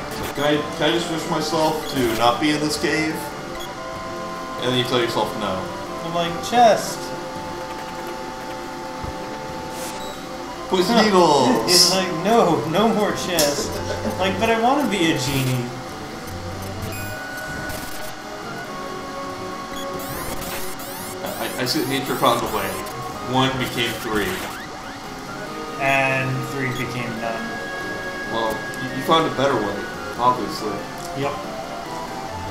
It's like, can I just wish myself to not be in this cave? And then you tell yourself no. I'm like, chest. Poison Eagles! He's like, no, no more chest. Like, but I want to be a genie. I see that nature found a way. 1 became 3. And 3 became none. Well, you found a better way, obviously. Yep.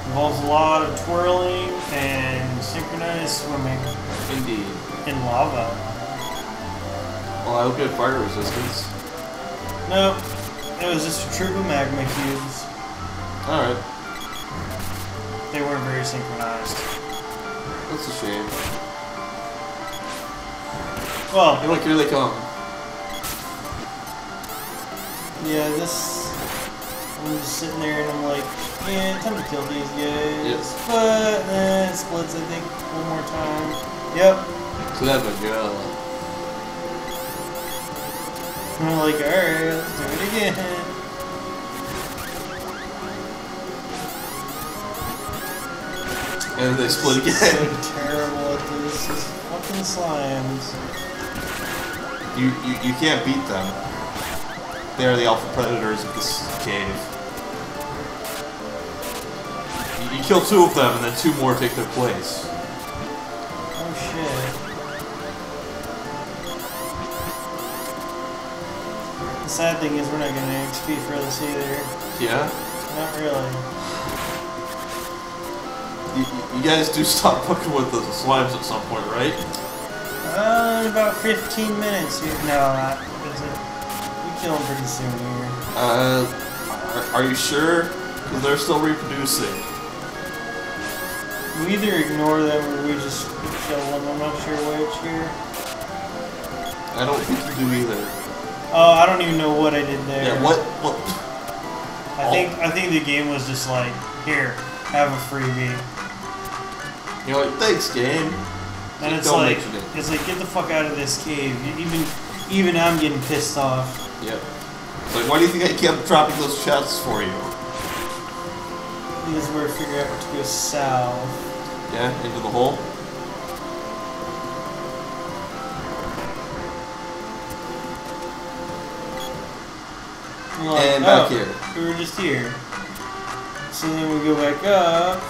Involves a lot of twirling and synchronized swimming. Indeed. In lava. Well, I hope you had fire resistance. No, it was just a troop of magma cubes. Alright. They weren't very synchronized. That's a shame. Well, Hey, look, here they come. yeah, this... I'm just sitting there and I'm like, yeah, time to kill these guys. Yep. But then it splits, I think, one more time. Yep. Clever girl. I'm like, alright, let's do it again. And they split again. So terrible at this. These fucking slimes. You can't beat them. They are the alpha predators of this cave. You kill 2 of them, and then 2 more take their place. Oh shit. The sad thing is we're not getting XP for this either. Yeah? Not really. You guys do stop fucking with the slimes at some point, right? In about 15 minutes. No, not. Is it? We kill them pretty soon here. Are you sure? Because they're still reproducing. We either ignore them or we just kill them. I'm not sure which here. I don't think you do either. Oh, I don't even know what I did there. Yeah, what? I think the game was just like, here, have a freebie. You're like, thanks, game. And it's Don't like, mention it. it's like, get the fuck out of this cave. Even I'm getting pissed off. Yep. It's like, why do you think I kept dropping those chests for you? This is where I figure out what to go south. Yeah, into the hole. We're like, And back here. We were just here. So then we go back up.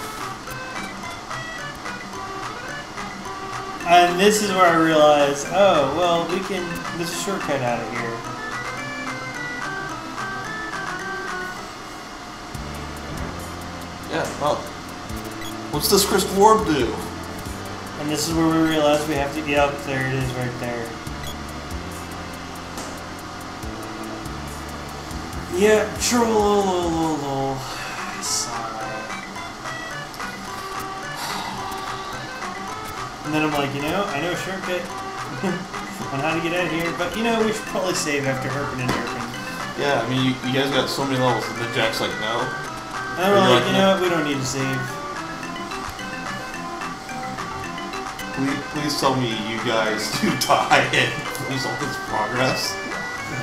And this is where I realize, oh, well, there's a shortcut out of here. Yeah, well. What's this crystal orb do? And this is where we realize we have to get up. There it is right there. Yeah, troll. And then I'm like, I know a shortcut on how to get out of here, but we should probably save after herping and derping. Yeah, I mean, you guys got so many levels, and then Jack's like, no. And we're like, what, we don't need to save. Please tell me you guys do die and lose all this progress.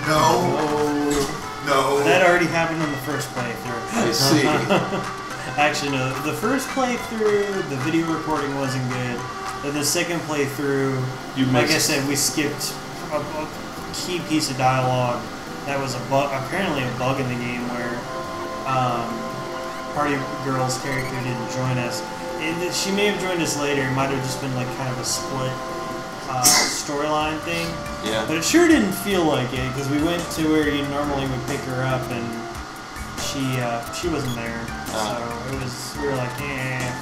No. That already happened in the first playthrough. I see. Actually, no. The first playthrough, the video recording wasn't good. Then the second playthrough, like I said, we skipped a key piece of dialogue. That was apparently a bug in the game where Party Girl's character didn't join us. She may have joined us later. It might have just been like kind of a split storyline thing. Yeah. But it sure didn't feel like it because we went to where you normally would pick her up and she wasn't there. So we were like,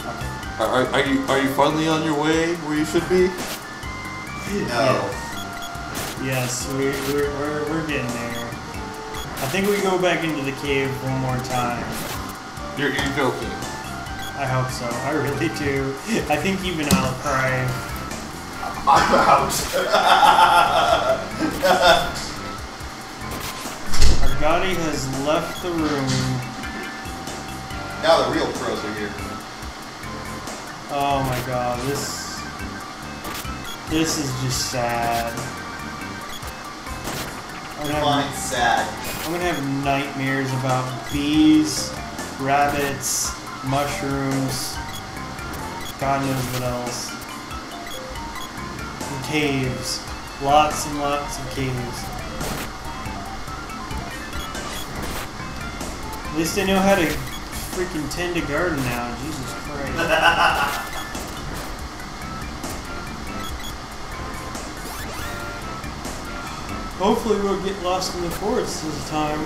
fuck it. Are you finally on your way where you should be? No. Yes, we're getting there. I think we go back into the cave one more time. You're joking. I hope so. I really do. I think even I'll cry. I'm out. Argoti has left the room. Now the real pros are here. Oh my god, this is just sad. Define sad. I'm gonna have nightmares about bees, rabbits, mushrooms, God knows what else. And caves. Lots and lots of caves. At least I know how to freaking tend a garden now. Jesus Christ. Hopefully we'll get lost in the forest this time.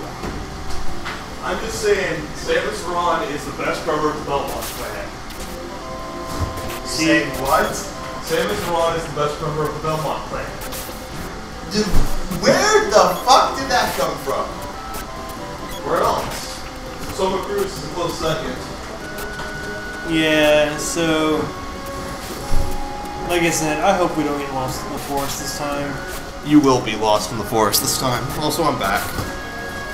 I'm just saying, Samus Aran is the best member of the Belmont clan. Saying what? Samus Aran is the best member of the Belmont clan. Dude, where the fuck did that come from? Where else? Soma Cruz is a close second. Yeah, so like I said, I hope we don't get lost in the forest this time. You will be lost in the forest this time. Also, I'm back.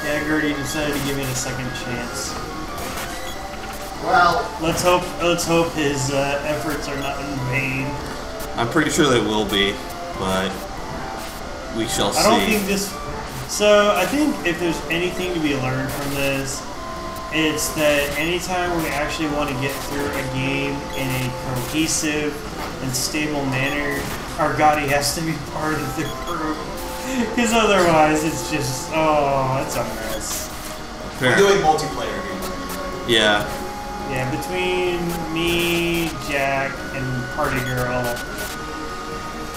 Yeah, Gertie decided to give it a second chance. Well, Let's hope his efforts are not in vain. I'm pretty sure they will be, but we shall see. I don't think this. So I think if there's anything to be learned from this, it's that anytime we actually want to get through a game in a cohesive and stable manner, Argoti has to be part of the group. Because otherwise, it's just, oh, it's a mess. we're doing multiplayer games. Yeah. Yeah, between me, Jack, and Party Girl,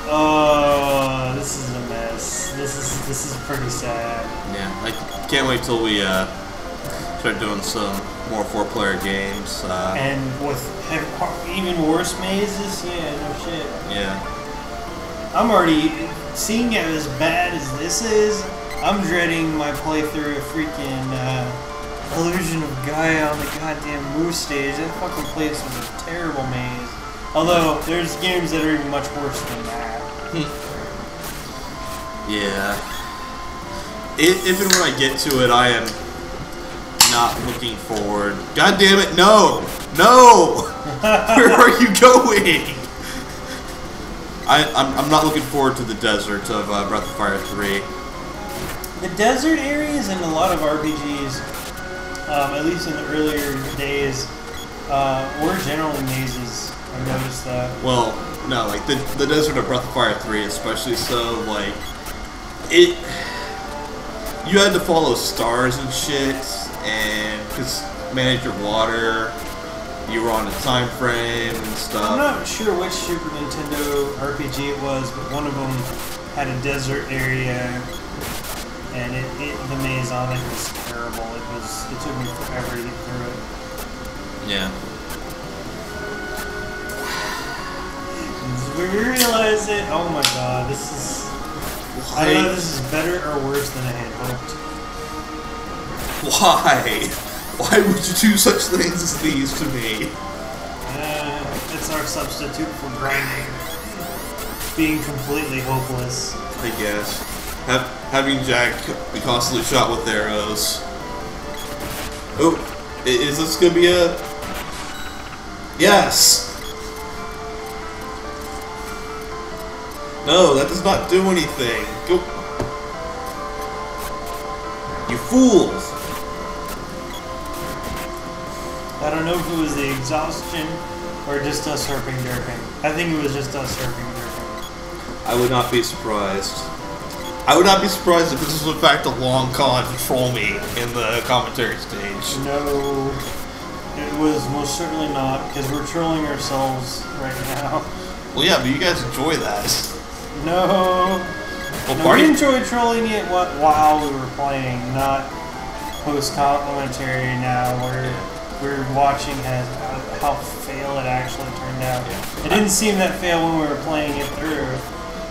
oh, this is a mess. This is pretty sad. Yeah. I can't wait till we start doing some more 4-player games. And with even worse mazes, yeah, no shit. Yeah. I'm already seeing it as bad as this is. I'm dreading my playthrough of freaking Illusion of Gaia on the goddamn Moose stage. That fucking place was a terrible maze. Although there's games that are even much worse than that. Yeah. If and when I get to it, I am not looking forward. God damn it! No, no. Where are you going? I'm not looking forward to the desert of Breath of Fire 3. The desert areas in a lot of RPGs, at least in the earlier days, were generally mazes. I've noticed that. Well, no, like the desert of Breath of Fire 3 especially so, like, it... You had to follow stars and shit, and just manage your water. You were on a time frame and stuff. I'm not sure which Super Nintendo RPG it was, but one of them had a desert area, and the maze on it was terrible. It took me forever to get through it. Yeah. We realize it. Oh my god, this is. I don't know if this is better or worse than I had hoped. Why? Why would you do such things as these to me? It's our substitute for grinding. Being completely hopeless. I guess. Having Jack be constantly shot with arrows. Oh, is this gonna be a... Yes! No, that does not do anything. Go. You fools! I don't know if it was the exhaustion or just us herping derping. I think it was just us herping derping. I would not be surprised. I would not be surprised if this was in fact a long con to troll me in the commentary stage. No, it was most certainly not, because we're trolling ourselves right now. Well, yeah, but you guys enjoy that. No. Well, No, we enjoyed trolling it while we were playing, not post-commentary now, where we're watching how fail it actually turned out. Yeah. It didn't seem that fail when we were playing it through.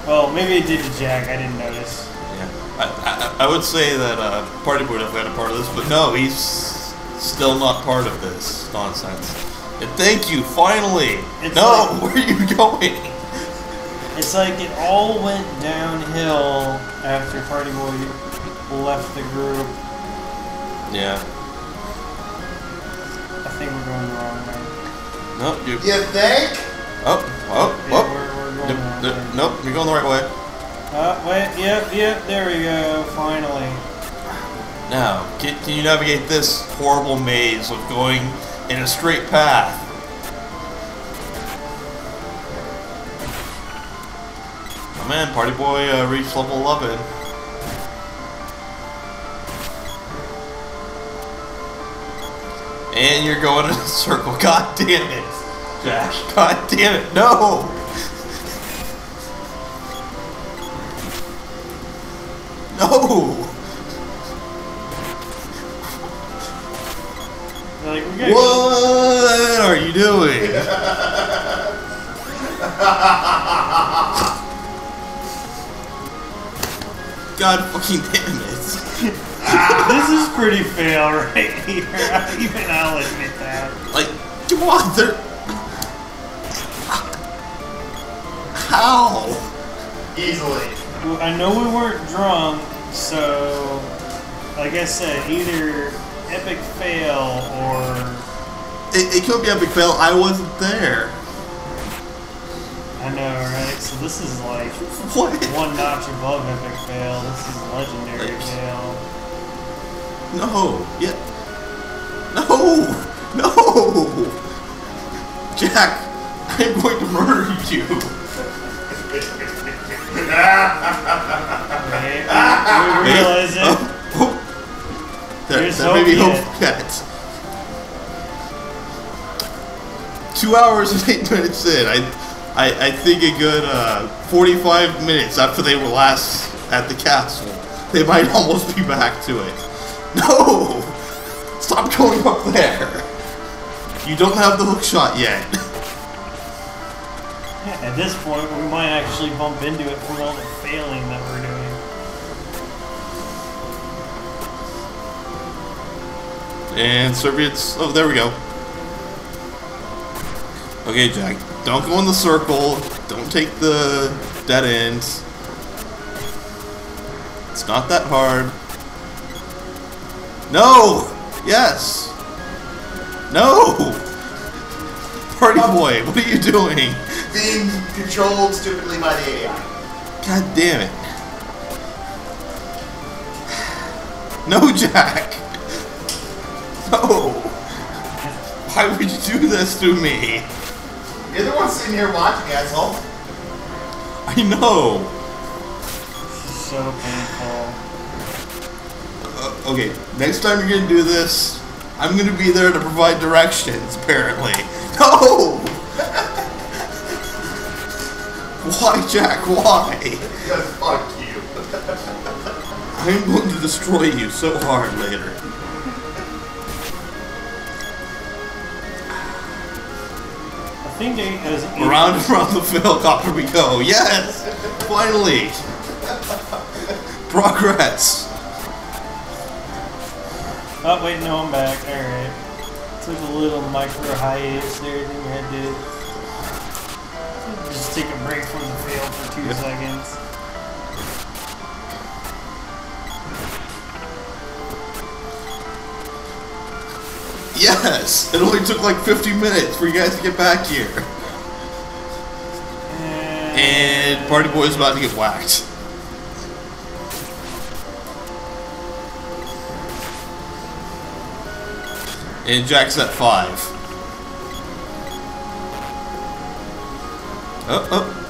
Well, maybe it did to Jack, I didn't notice. Yeah, I would say that Partyboy definitely had a part of this, but no, he's still not part of this nonsense. And thank you, finally! It's no, like, where are you going? It's like it all went downhill after Partyboy left the group, Yeah. I think we're going the wrong way. Nope. You think? Oh. Yeah, we're going the wrong way. Nope. You're going the right way. Wait. Yep. There we go. Finally. Now, can you navigate this horrible maze of going in a straight path? Oh man, Partyboy reached level 11. And you're going in a circle. God damn it, Jack. God damn it. No! No! Like, What are you doing? God fucking damn it. This is pretty fail right here. Even I'll admit that. Like, come on, they're... How? Easily. Well, I know we weren't drunk, so like I said, either epic fail or... It could be epic fail. I wasn't there. I know, right? So this is like What? one notch above epic fail. This is legendary Like- fail. No. Yeah. No. Jack, I'm going to murder you. Right? We realize it. There's There may be hope hope yet. 2 hours and 8 minutes in. I think a good 45 minutes after they were last at the castle, they might almost be back to it. No! Stop going up there! You don't have the hook shot yet. Yeah, at this point, we might actually bump into it from all the failing that we're doing. And Survient's... Oh, there we go. Okay, Jack. Don't go in the circle. Don't take the dead ends. It's not that hard. No! Yes! No! Partyboy, what are you doing? Being controlled stupidly by the AI. God damn it. No, Jack! No! Why would you do this to me? You're the one sitting here watching, asshole. I know! This is so painful. Okay, next time you're gonna do this, I'm gonna be there to provide directions, apparently. No! Why, Jack? Why? Because fuck you. I'm going to destroy you so hard later. I think it was Around and around the helicopter we go. Yes! Finally! Progress! Oh, wait, no, I'm back. Alright. Took a little micro hiatus there. Then you had to just take a break from the fail for 2 seconds. Yes! It only took like 50 minutes for you guys to get back here. And Partyboy's about to get whacked. And Jack's at 5.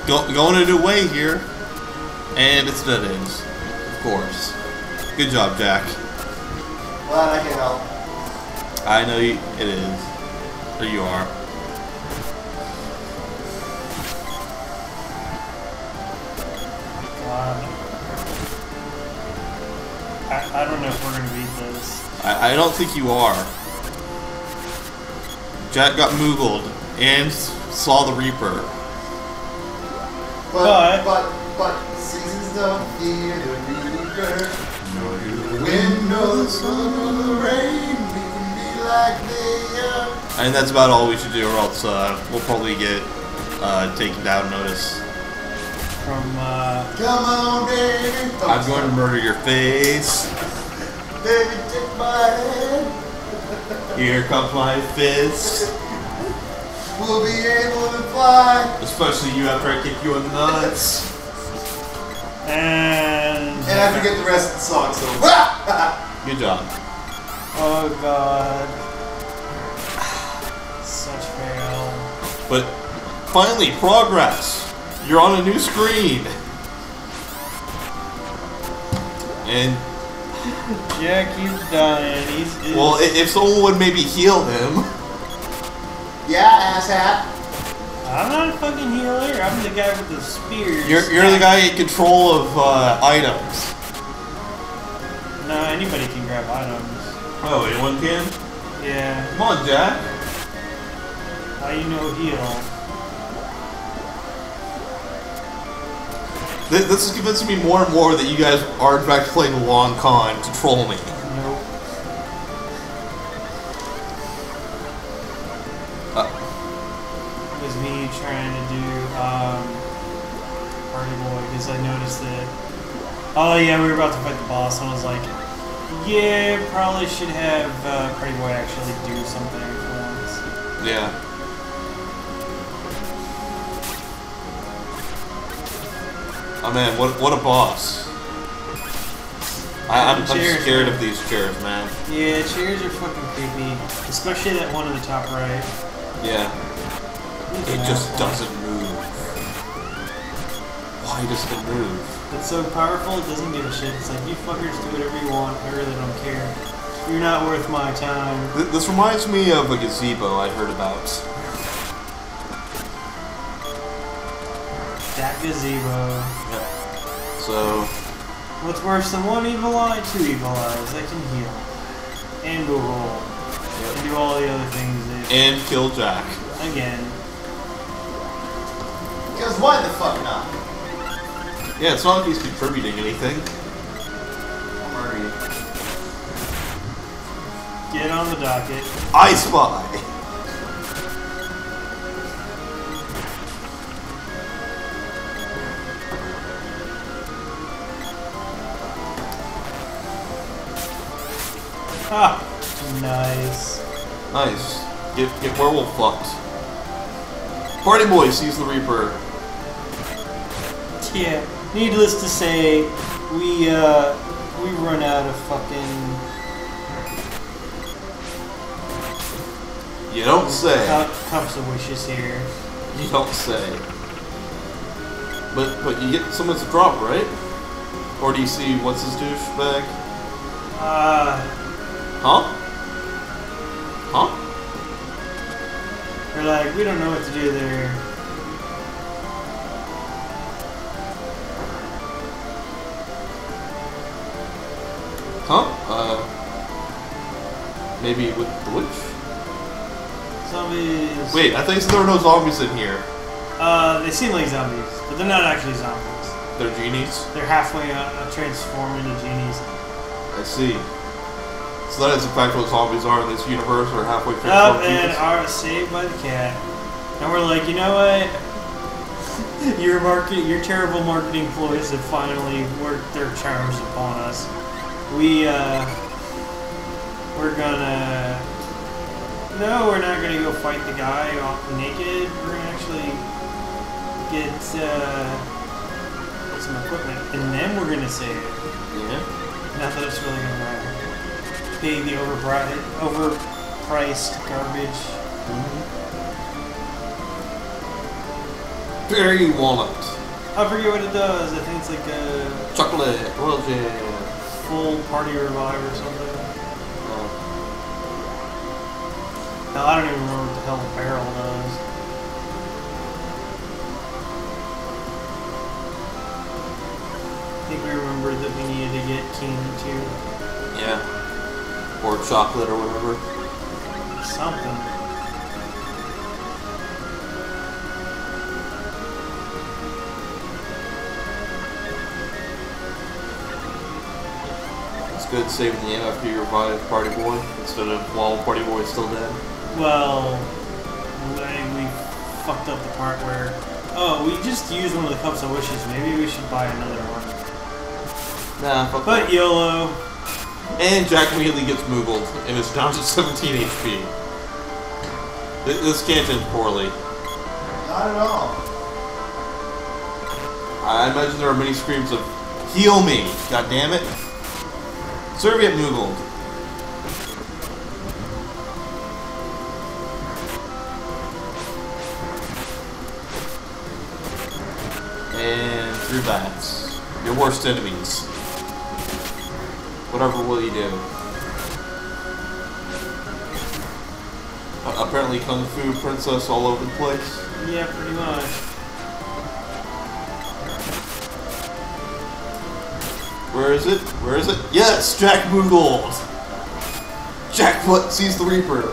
Going a new way here. And it's dead ends. Of course. Good job, Jack. Glad I can help. I know it is. Or you are. God. I don't know if we're going to beat this. I don't think you are. Jack got moogled and saw the Reaper. But seasons don't fear the Reaper. Nor do the wind, nor the sun, nor the rain. We can be like they are. And that's about all we should do, or else we'll probably get taken down notice. From, Come on, baby. I'm going to murder your face. Baby, take my head. Here comes my fist. We'll be able to fly. Especially you after I kick you in the nuts. And I forget the rest of the song, so. Good job. oh god. Such fail. But finally, progress. You're on a new screen. And Jack, he's dying. He's well, if someone would maybe heal him. Yeah, asshat. I'm not a fucking healer. I'm the guy with the spears. You're the guy in control of items. No, anybody can grab items. Oh, anyone can? Yeah. Come on, Jack. How you know heal? This is convincing me more and more that you guys are in fact playing long con to troll me. Nope. It was me trying to do Partyboy because I noticed that. Oh yeah, we were about to fight the boss, and I was like, yeah, probably should have Partyboy actually do something for once. Yeah. Oh man, what a boss. I'm scared of these chairs, man. Yeah, chairs are fucking creepy, especially that one in the top right. Yeah. It just doesn't move. Why doesn't it move? It's so powerful, it doesn't give a shit. It's like, you fuckers do whatever you want, I really don't care. You're not worth my time. This reminds me of a gazebo I heard about. That gazebo. Yeah. So... What's worse than one evil eye? Two evil eyes that can heal. And go roll. Yep. And do all the other things that... And kill Jack. Again. Because why the fuck not? Yeah, it's not like he's contributing anything. I'll murder you. Get on the docket. I Spy! Ah, nice. Nice. Get werewolf fucked. Partyboy sees the Reaper. Yeah. Needless to say, we run out of fucking You don't say. cups of wishes here. You don't say. But you get someone's to drop, right? Or do you see what's his douchebag? Huh? Huh? We're like, we don't know what to do there. Huh? Maybe with the witch? Zombies. Wait, I thought you said there were no zombies in here. They seem like zombies, but they're not actually zombies. They're genies? They're halfway transformed into genies. I see. So that is in fact what zombies are in this universe, or halfway Up transformed and genies? are saved by the cat. And we're like, you know what? Your terrible marketing ploys have finally worked their charms upon us. We're gonna... No, we're not gonna go fight the guy naked. We're gonna actually get some equipment, and then we're gonna save it. Yeah. Not that it's really gonna matter. Pay the overpriced garbage. Berry walnut. I forget what it does. I think it's like a Chocolate. Royal jam. full party revive or something. Oh. Hell, I don't even remember what the hell the barrel does. I think we remembered that we needed to get King too. Yeah. Or chocolate or whatever. Something. It's good saving the ammo after you revive Partyboy instead of while Partyboy's still dead. Well, we fucked up the part where... Oh, we just used one of the Cups of Wishes. Maybe we should buy another one. Nah, fuck But that. YOLO. And Jack immediately gets moogled and is down to 17 HP. This can't end poorly. Not at all. I imagine there are many screams of "Heal me! God damn it!" Survient moogled. And 3 bats. Your worst enemies. Whatever will you do? Apparently Kung Fu Princess all over the place. Yeah, pretty much. Where is it? Where is it? Yes! Jack moogled! Jack sees the Reaper.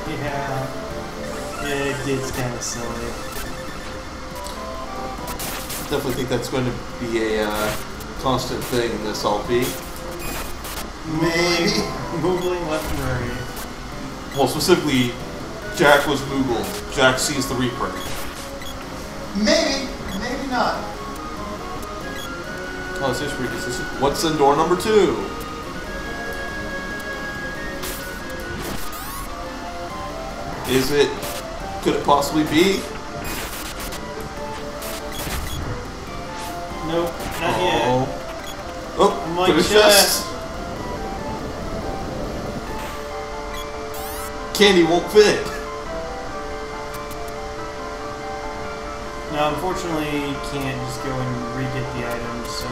Yeah. Yeah, it gets kind of silly. Definitely think that's going to be a constant thing in this LP. Maybe. Moogling left and right. Well, specifically, Jack was moogled. Jack sees the Reaper. Maybe. Maybe not. Oh, this is pretty consistent. What's in door number 2? Is it... Could it possibly be? Nope, not yet. Oh, I'm like, to the chest. Candy won't fit. No, unfortunately, you can't just go and re-get the items, so...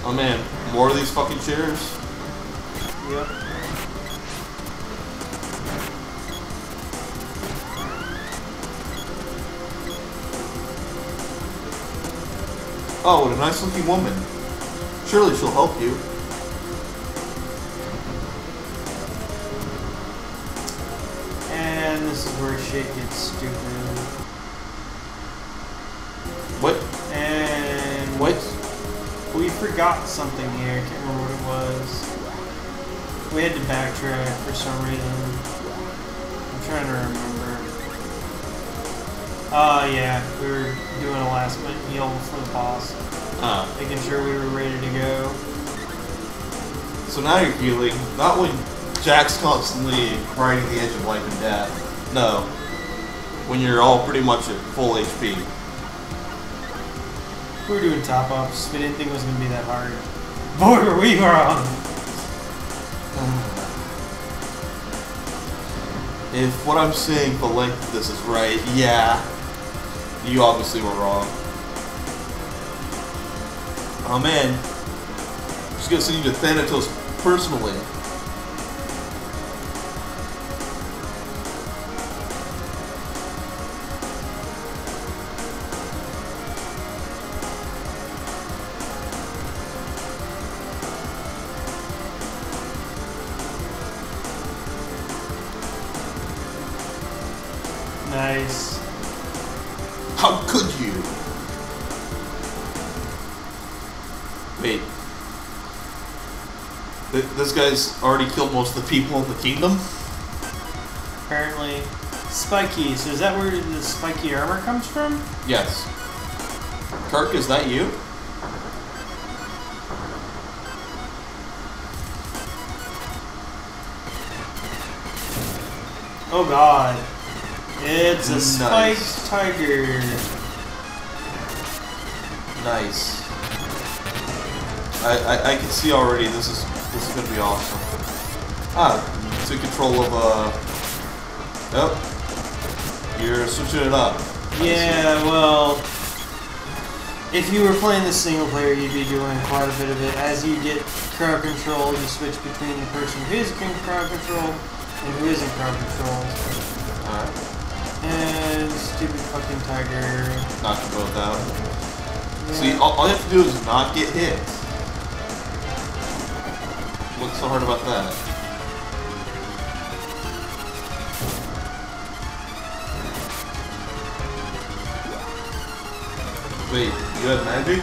Oh man, more of these fucking chairs? Yep. Oh, what a nice looking woman. Surely she'll help you. And this is where shit gets stupid. What? And... What? We forgot something here. I can't remember what it was. We had to backtrack for some reason. I'm trying to remember. Oh, yeah. We were doing a last minute heal for the boss. Making sure we were ready to go. So now you're healing, not when Jack's constantly riding the edge of life and death. No. When you're all pretty much at full HP. We were doing top-ups. We didn't think it was going to be that hard. Boy, were we wrong! If what I'm saying, the length of this is right, yeah. You obviously were wrong. Oh man. I'm just gonna send you to Thanatos personally. Nice. How could you? Wait. This guy's already killed most of the people in the kingdom? Apparently. Spiky. So is that where the spiky armor comes from? Yes. Kirk, is that you? Oh god. It's a Nice. spiked tiger. Nice. I can see already this is gonna be awesome. Ah, took control of oh. You're switching it up. Yeah, well, if you were playing this single player, you'd be doing quite a bit of it. As you get crowd control, you switch between the person who is in crowd control and who isn't crowd control. Alright. And stupid fucking tiger. Knock them both out. Yeah. See, all you have to do is not get hit. What's so hard about that? Wait, you have magic?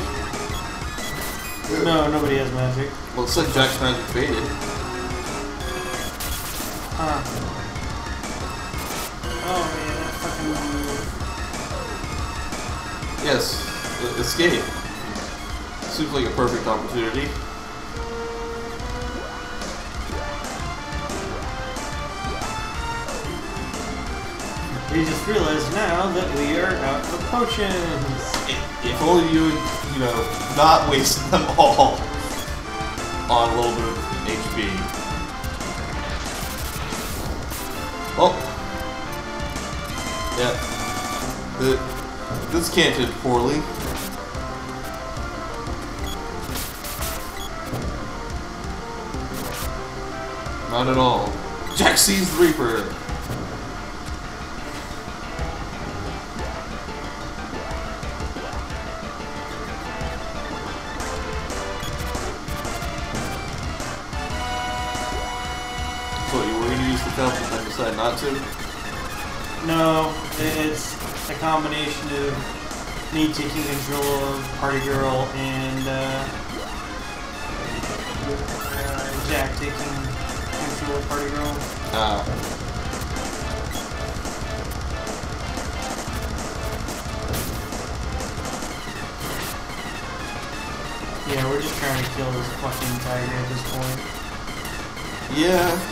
No, nobody has magic. Well, it said Jack's magic faded. Huh. Oh man, that fucking move. Yes, escape. Seems like a perfect opportunity. We just realized now that we are out of potions. If only you would, you know, not waste them all on a little bit of HP. Oh. Yeah. This canted poorly. Not at all. Jack sees the Reaper. So you were going to use the cup and then decide not to? No, it's a combination of me taking control of Party Girl and Jack taking control of Party Girl. Yeah, we're just trying to kill this fucking tiger at this point. Yeah.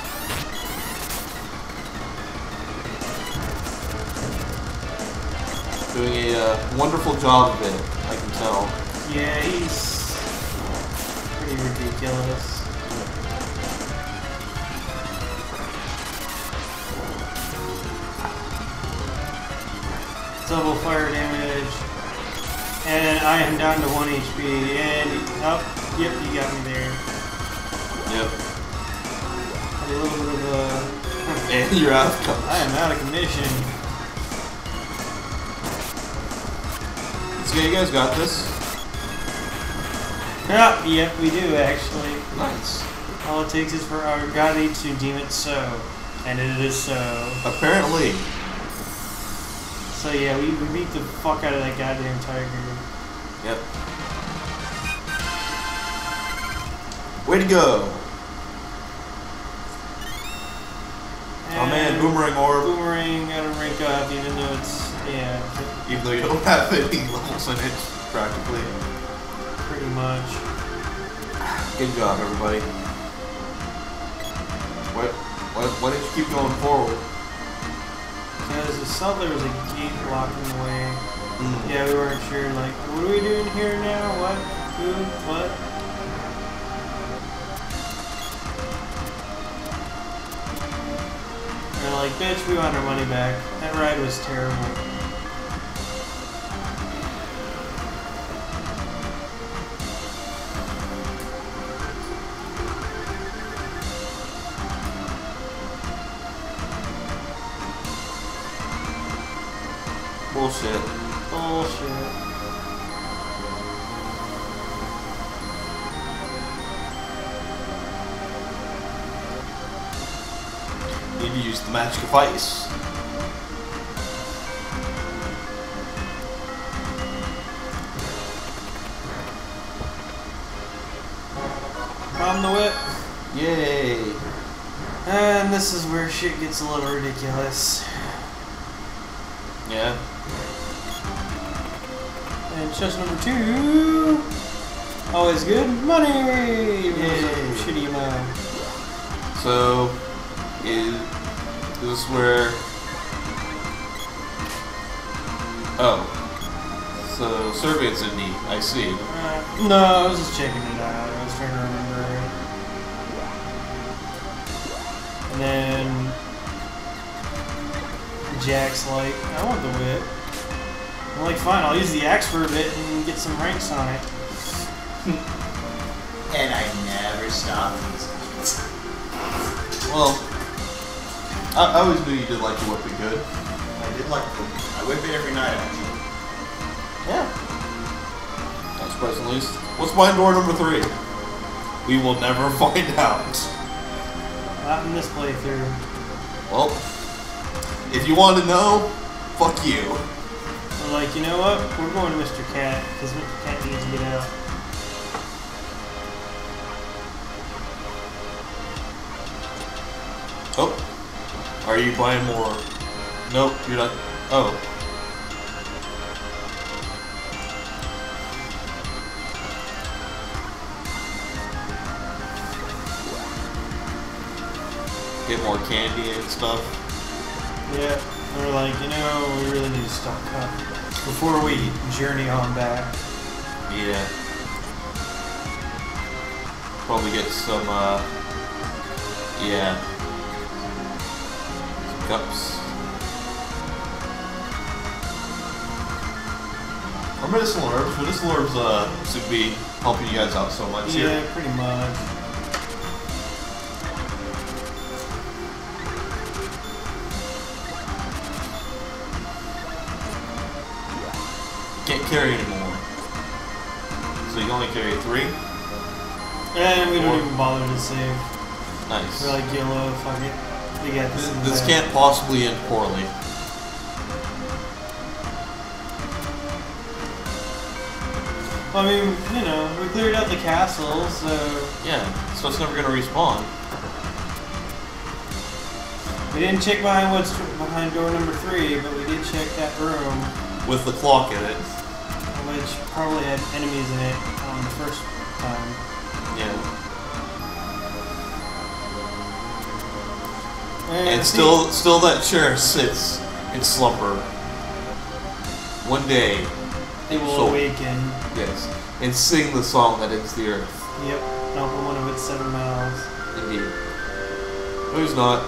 Doing a wonderful job of it, I can tell. Yeah, he's pretty ridiculous. Double fire damage. And I am down to 1 HP. And, oh, yep, you got me there. Yep. A little bit of a... And you're out of cups. I am out of commission. So you guys got this? Yep, yep, we do actually. Nice. All it takes is for Argoti to deem it so. And it is so. Apparently. So yeah, we beat the fuck out of that goddamn tiger. Yep. Way to go. Oh man, boomerang orb. Boomerang got to rank up even though it's, yeah. Even though you don't have any levels in it, practically. Pretty much. Good job, everybody. Why didn't you keep going forward? Because I saw there was a gate blocking the way. Mm. Yeah, we weren't sure, like, what are we doing here now? What? Who? What? They're like, bitch, we want our money back. That ride was terrible. Bullshit. Bullshit. Need to use the magic of ice. On the whip. Yay. And this is where shit gets a little ridiculous. Yeah. And chest number 2. Always good. Money! Yay. Shitty amount. So, is this where... Oh. So, Survient's in need. I see. No, I was just checking it out. I was trying to remember. And then Jack's like, I want the whip. I'm like, fine, I'll use the axe for a bit and get some ranks on it. And I never stop using it. Well, I always knew you did like to whip it good. I did like to, I whip it every night actually. Yeah. Not surprising least. What's behind door number 3? We will never find out. Not in this playthrough. Well, if you want to know, fuck you. So like, you know what? We're going to Mr. Cat, because Mr. Cat needs to get out. Oh. Are you buying more? Nope, you're not. Oh. get more candy and stuff. Yeah, we're like, you know, we really need to stock up before we journey on back. Yeah. Probably get some, yeah. Some cups. Or medicinal herbs. Medicinal herbs, should be helping you guys out so much here. Yeah, pretty much. Can't carry anymore. So you can only carry 3? And we don't even bother to save. Nice. We're like, YOLO, fuck it. We got this. This can't possibly end poorly. Well, I mean, you know, we cleared out the castle, so... Yeah, so it's never gonna respawn. We didn't check behind door number 3, but we did check that room. With the clock in it. Which probably had enemies in it the first time. Yeah. And still that chair sits in slumber. One day, they will awaken. Yes, and sing the song that ends the earth. Yep, and open one of its 7 mouths. Indeed. Who's not?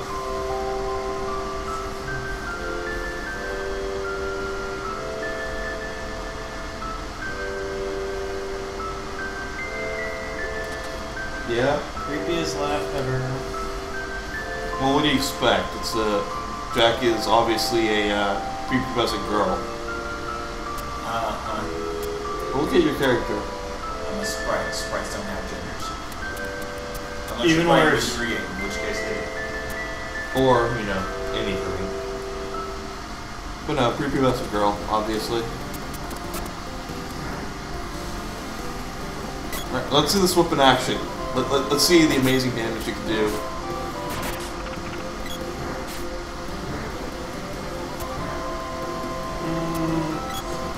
Yeah. Creepiest laugh ever. Well, what do you expect? It's Jack is obviously a prepubescent girl. Look at your character. I'm a sprite. Sprites don't have genders. Unless Even you're playing worse. with 3, in which case they do. Or, you know, anything. But no, prepubescent girl, obviously. Alright, let's see this whip in action. Let's see the amazing damage you can do.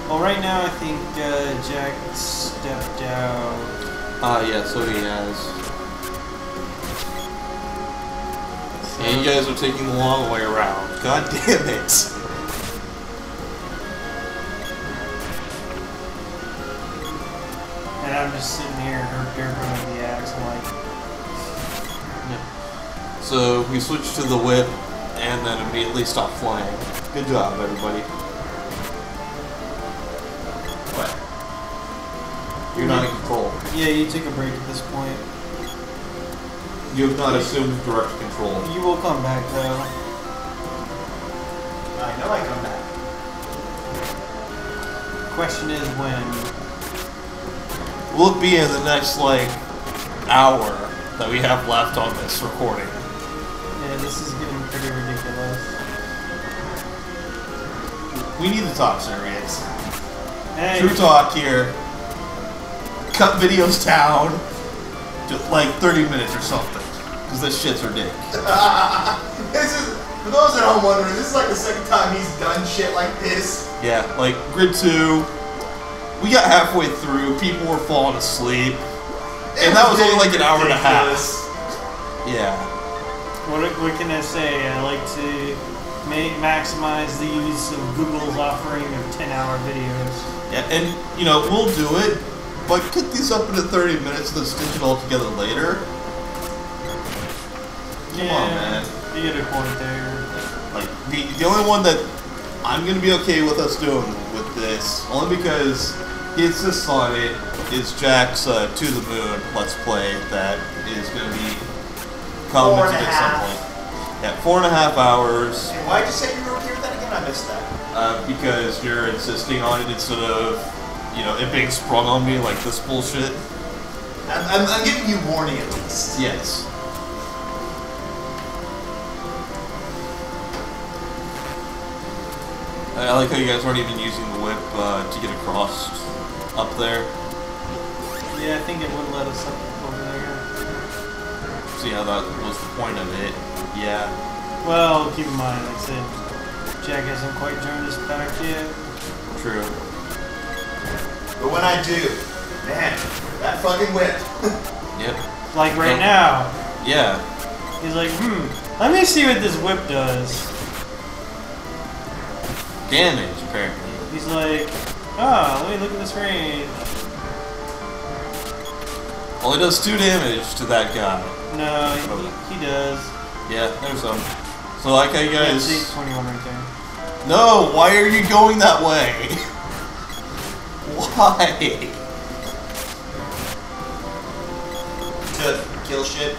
Well, right now I think Jack stepped out. Yeah, so he has. And you guys are taking the long way around. God damn it! And I'm just sitting here derping with the axe. I'm like, Yeah. So we switch to the whip and then immediately stop flying. Good job, everybody. What? You're not in control. yeah, you took a break at this point. You have not assumed direct control. You will come back though. I know I come back. Question is when. Will it be in the next, like, hour that we have left on this recording? Yeah, this is getting pretty ridiculous. We need to talk serious. Hey, True talk here. Cut videos down to like 30 minutes or something. Because this shit's ridiculous. This is, for those at home wondering, this is like the second time he's done shit like this. Yeah, like Grid 2, we got halfway through, people were falling asleep. And that was only like an hour and a half. Yeah. what can I say? I like to maximize the use of Google's offering of 10-hour videos. Yeah, and, you know, we'll do it, but cut these up into 30 minutes and then stitch it all together later. Come on, man. You get a point there. Like, the only one that I'm going to be okay with us doing with this, only because he insists on it, is Jack's To the Moon Let's Play that is going to be commented at some point. Yeah, 4.5 hours. And why'd you say you were okay with that again? I missed that. Because you're insisting on it instead of, you know, it being sprung on me like this bullshit. I'm giving you warning at least. Yes. I like how you guys aren't even using the whip to get across up there. Yeah, I think it would let us up over there. See how that was the point of it. Yeah. Well, keep in mind, like I said, Jack hasn't quite joined us back yet. True. But when I do, man, that fucking whip. Yep. Like right now, Yeah. he's like, Let me see what this whip does. Damage, apparently. He's like, oh, let me look at this range. Only does 2 damage to that guy. No, he does. Yeah, there's some. So like how you Yeah, guys... see, 21 right there. No, why are you going that way? Why? To kill shit.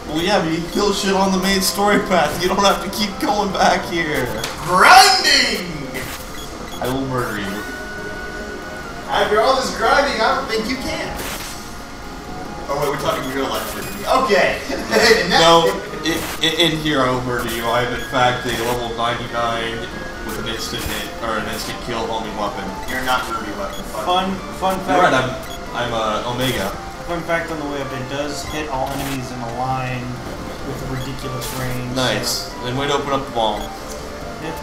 Well, yeah, but you kill shit on the main story path. You don't have to keep going back here. Grinding! I will murder you. After all this grinding, I don't think you can. Oh wait, we're talking real life murder. Okay. No, in here I will murder you. I am in fact a level 99 with an instant hit, or an instant kill homing weapon. You're not ruby weapon. Fun fact. You're right, I'm Omega. Fun fact on the whip, it does hit all enemies in a line with a ridiculous range. Nice. So. Then wait to open up the bomb. Yep.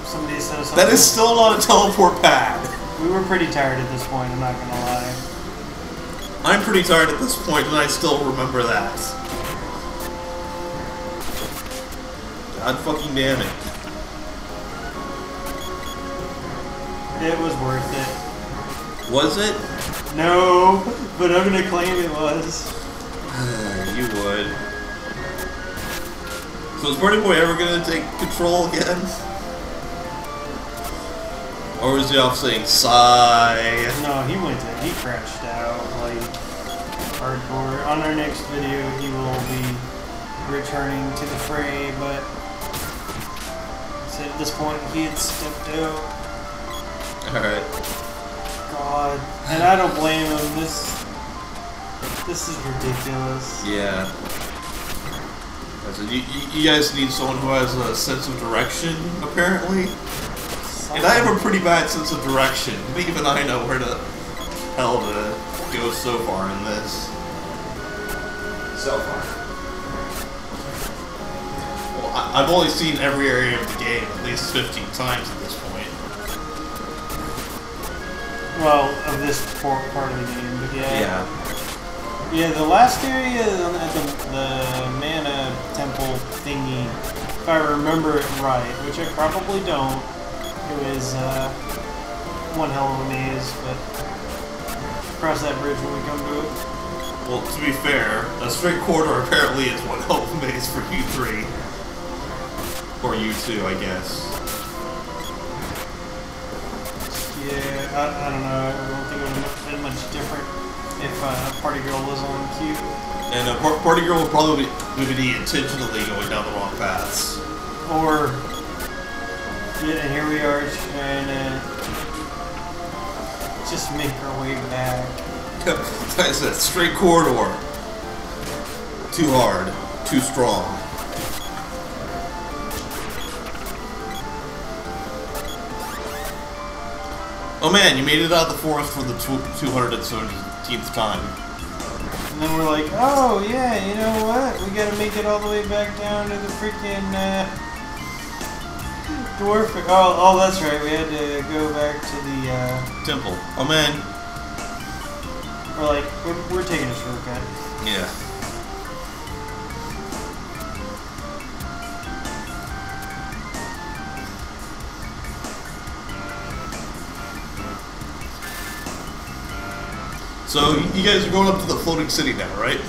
Somebody said something. That is still not a teleport pad. We were pretty tired at this point, I'm not gonna lie. I'm pretty tired at this point, and I still remember that. God fucking damn it. It was worth it. Was it? No, but I'm gonna claim it was. You would. So is Partyboy ever gonna take control again? Or was he off saying sigh? No, he crashed out like hardcore. On our next video, he will be returning to the fray, but so at this point, he had stepped out. Alright. God, and I don't blame him. This is ridiculous. Yeah. So you guys need someone who has a sense of direction, apparently. And I have a pretty bad sense of direction. Even I know where the hell to go so far in this. So far. Well, I've only seen every area of the game at least 15 times at this point. Well, of this part of the game, but yeah. Yeah. Yeah, the last area at the mana temple thingy, if I remember it right, which I probably don't, it was one hell of a maze, but cross that bridge when we come to it. Well, to be fair, a straight corridor apparently is one hell of a maze for you 3. Or you 2, I guess. Yeah, I don't know. I don't think it would have been much different if Party Girl was on cue. And Party Girl would probably be intentionally going down the wrong paths. Or, yeah, and here we are trying to just make our way back. Like I said, straight corridor. Too hard. Too strong. Oh man, you made it out of the forest for the 217th time. And then we're like, oh yeah, you know what? We gotta make it all the way back down to the freaking dwarf. Oh, that's right. We had to go back to the Temple. Oh man. We're like, we're taking a shortcut. Yeah. So, you guys are going up to the floating city now, right?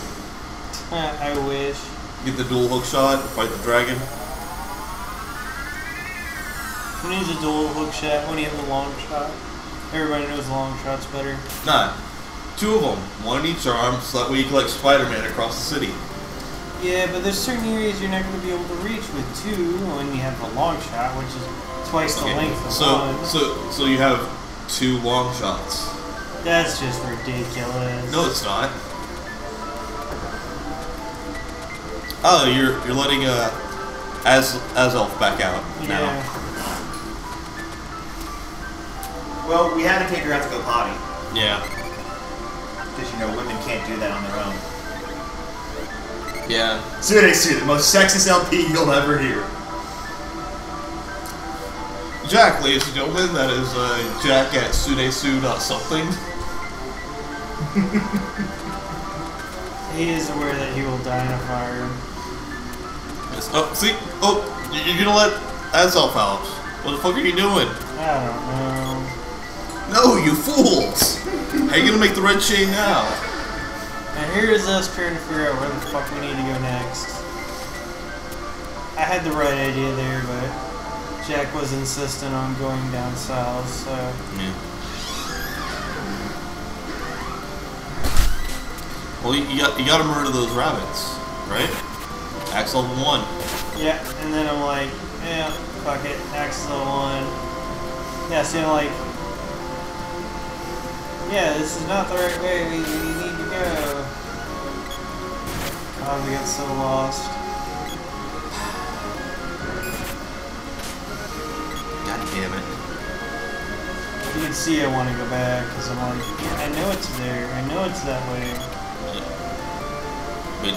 I wish. Get the dual hook shot, fight the dragon. Who needs a dual hook shot when you have the long shot? Everybody knows the long shot's better. Nah, 2 of them. One in each arm, so that way you can like Spider-Man across the city. Yeah, but there's certain areas you're not going to be able to reach with 2 when you have the long shot, which is twice the length of one. So you have 2 long shots. That's just ridiculous. No, it's not. Oh, you're letting Azelf back out now. Yeah. Well, we had to take her out to go potty. Yeah. Because, you know, women can't do that on their own. Yeah. Sude, the most sexist LP you'll ever hear. Jack, ladies and gentlemen, that is Jack at sudesu.something. He is aware that he will die in a fire. Oh, see? Oh, you're gonna let Azov out. What the fuck are you doing? I don't know. No, you fools! How are you gonna make the red chain now? And here's us trying to figure out where the fuck we need to go next. I had the right idea there, but Jack was insistent on going down south, so... Yeah. Well, you gotta murder those rabbits, right? Axe level 1. Yeah, and then I'm like, yeah, fuck it, axe level 1. Yeah, so I'm like, yeah, this is not the right way, we need to go. God, we got so lost. God damn it. You can see I want to go back, because I'm like, yeah, I know it's there, I know it's that way. But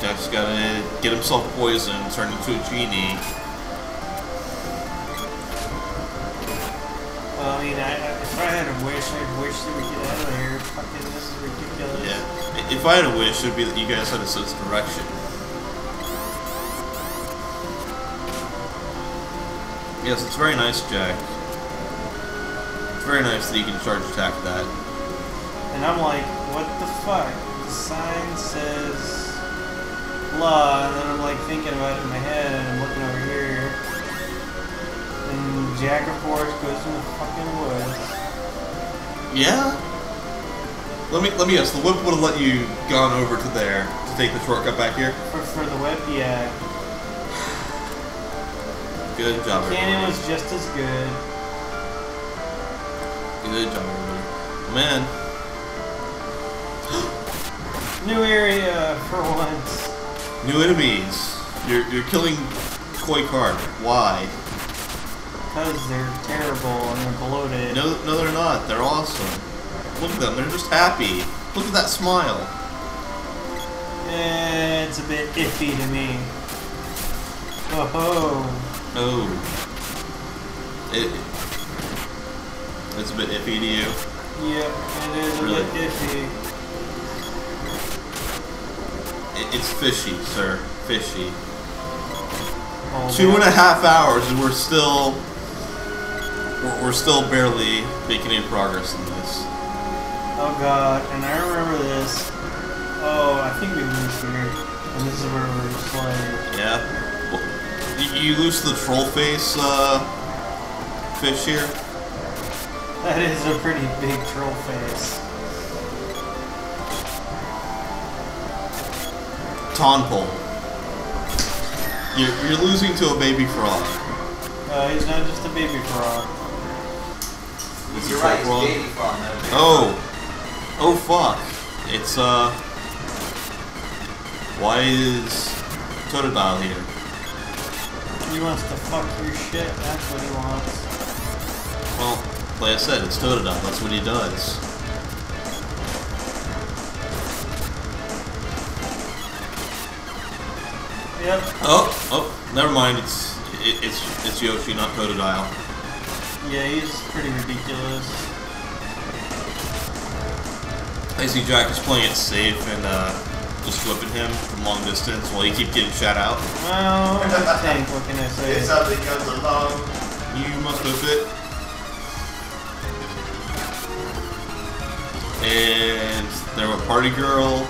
Jack's gotta get himself poisoned, turn into a genie. Well, I mean, if I had a wish, I'd wish that we get out of here. Fucking, this is ridiculous. Yeah. If I had a wish, it would be that you guys had a sense of direction. Yes, it's very nice, Jack. It's very nice that you can charge attack that. And I'm like, what the fuck? The sign says blah, and then I'm like thinking about it in my head, and I'm looking over here. And Jack, of course, goes in the fucking woods. Yeah? Let me guess, the whip would have let you gone over to there to take the shortcut back here? For the whip, yeah. Good job, Cannon everybody. was just as good. Good job, everybody. Man. New area for once. New enemies. You're killing Koi Card. Why? Because they're terrible and they're bloated. No, they're not. They're awesome. Look at them. They're just happy. Look at that smile. It's a bit iffy to me. Oh. Oh. It's a bit iffy to you. Yep, it is Really? a bit iffy. It's fishy, sir. Fishy. Oh, 2.5 hours and we're still barely making any progress in this. Oh god, and I remember this. Oh, I think we moved here. And this is where we're just like... Yeah. Well, you lose the troll face fish here. That is a pretty big troll face. Tonpole. You're losing to a baby frog. He's not just a baby frog. It's You're a right, frog. it's baby frog, not a big Oh fuck. It's why is Totodile here? He wants to fuck your shit, that's what he wants. Well, like I said, it's Totodile, that's what he does. Yep. Oh, never mind, it's Yoshi, not Totodile. Yeah, he's pretty ridiculous. I see Jack is playing it safe and just flipping him from long distance while you keep getting shot out. Well, tank, what can I say? If something comes along, You must whip it. And there were Party Girl.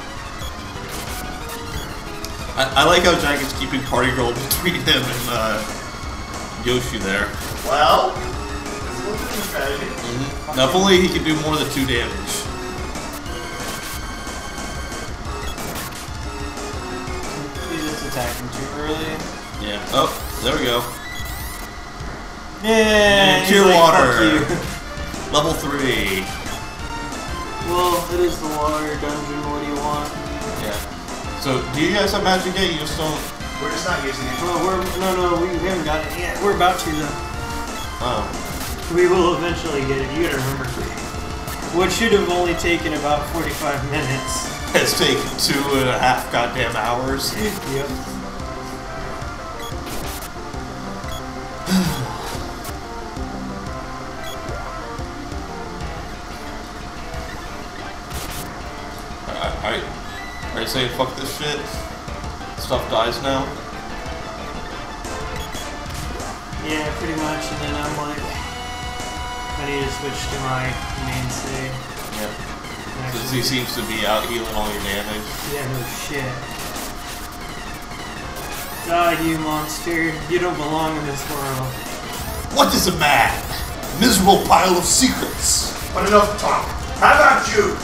I like how Jack is keeping Party Girl between him and Yoshi there. well, this is a little strategy. Mm-hmm. Now, if only he could do more than 2 damage. He's just attacking too early. Yeah. Oh, there we go. Yeah, And he's Cure like, Water. "Fuck you." Level 3. Well, it is the water dungeon, what do you want? Yeah. So, do you guys have magic yet? You just don't... We're just not using it. Well, we haven't got it yet. We're about to, though. Oh. We will eventually get it, you gotta remember. What should have only taken about 45 minutes. It's taken 2.5 goddamn hours. Yep. Are you saying fuck this shit? Stuff dies now? Yeah, pretty much. And then I'm like, I need to switch to my mainstay. Yeah. Actually, Since he seems to be out healing all your damage. yeah, no shit. Die, you monster. You don't belong in this world. What is a man? Miserable pile of secrets. But enough talk. How about you?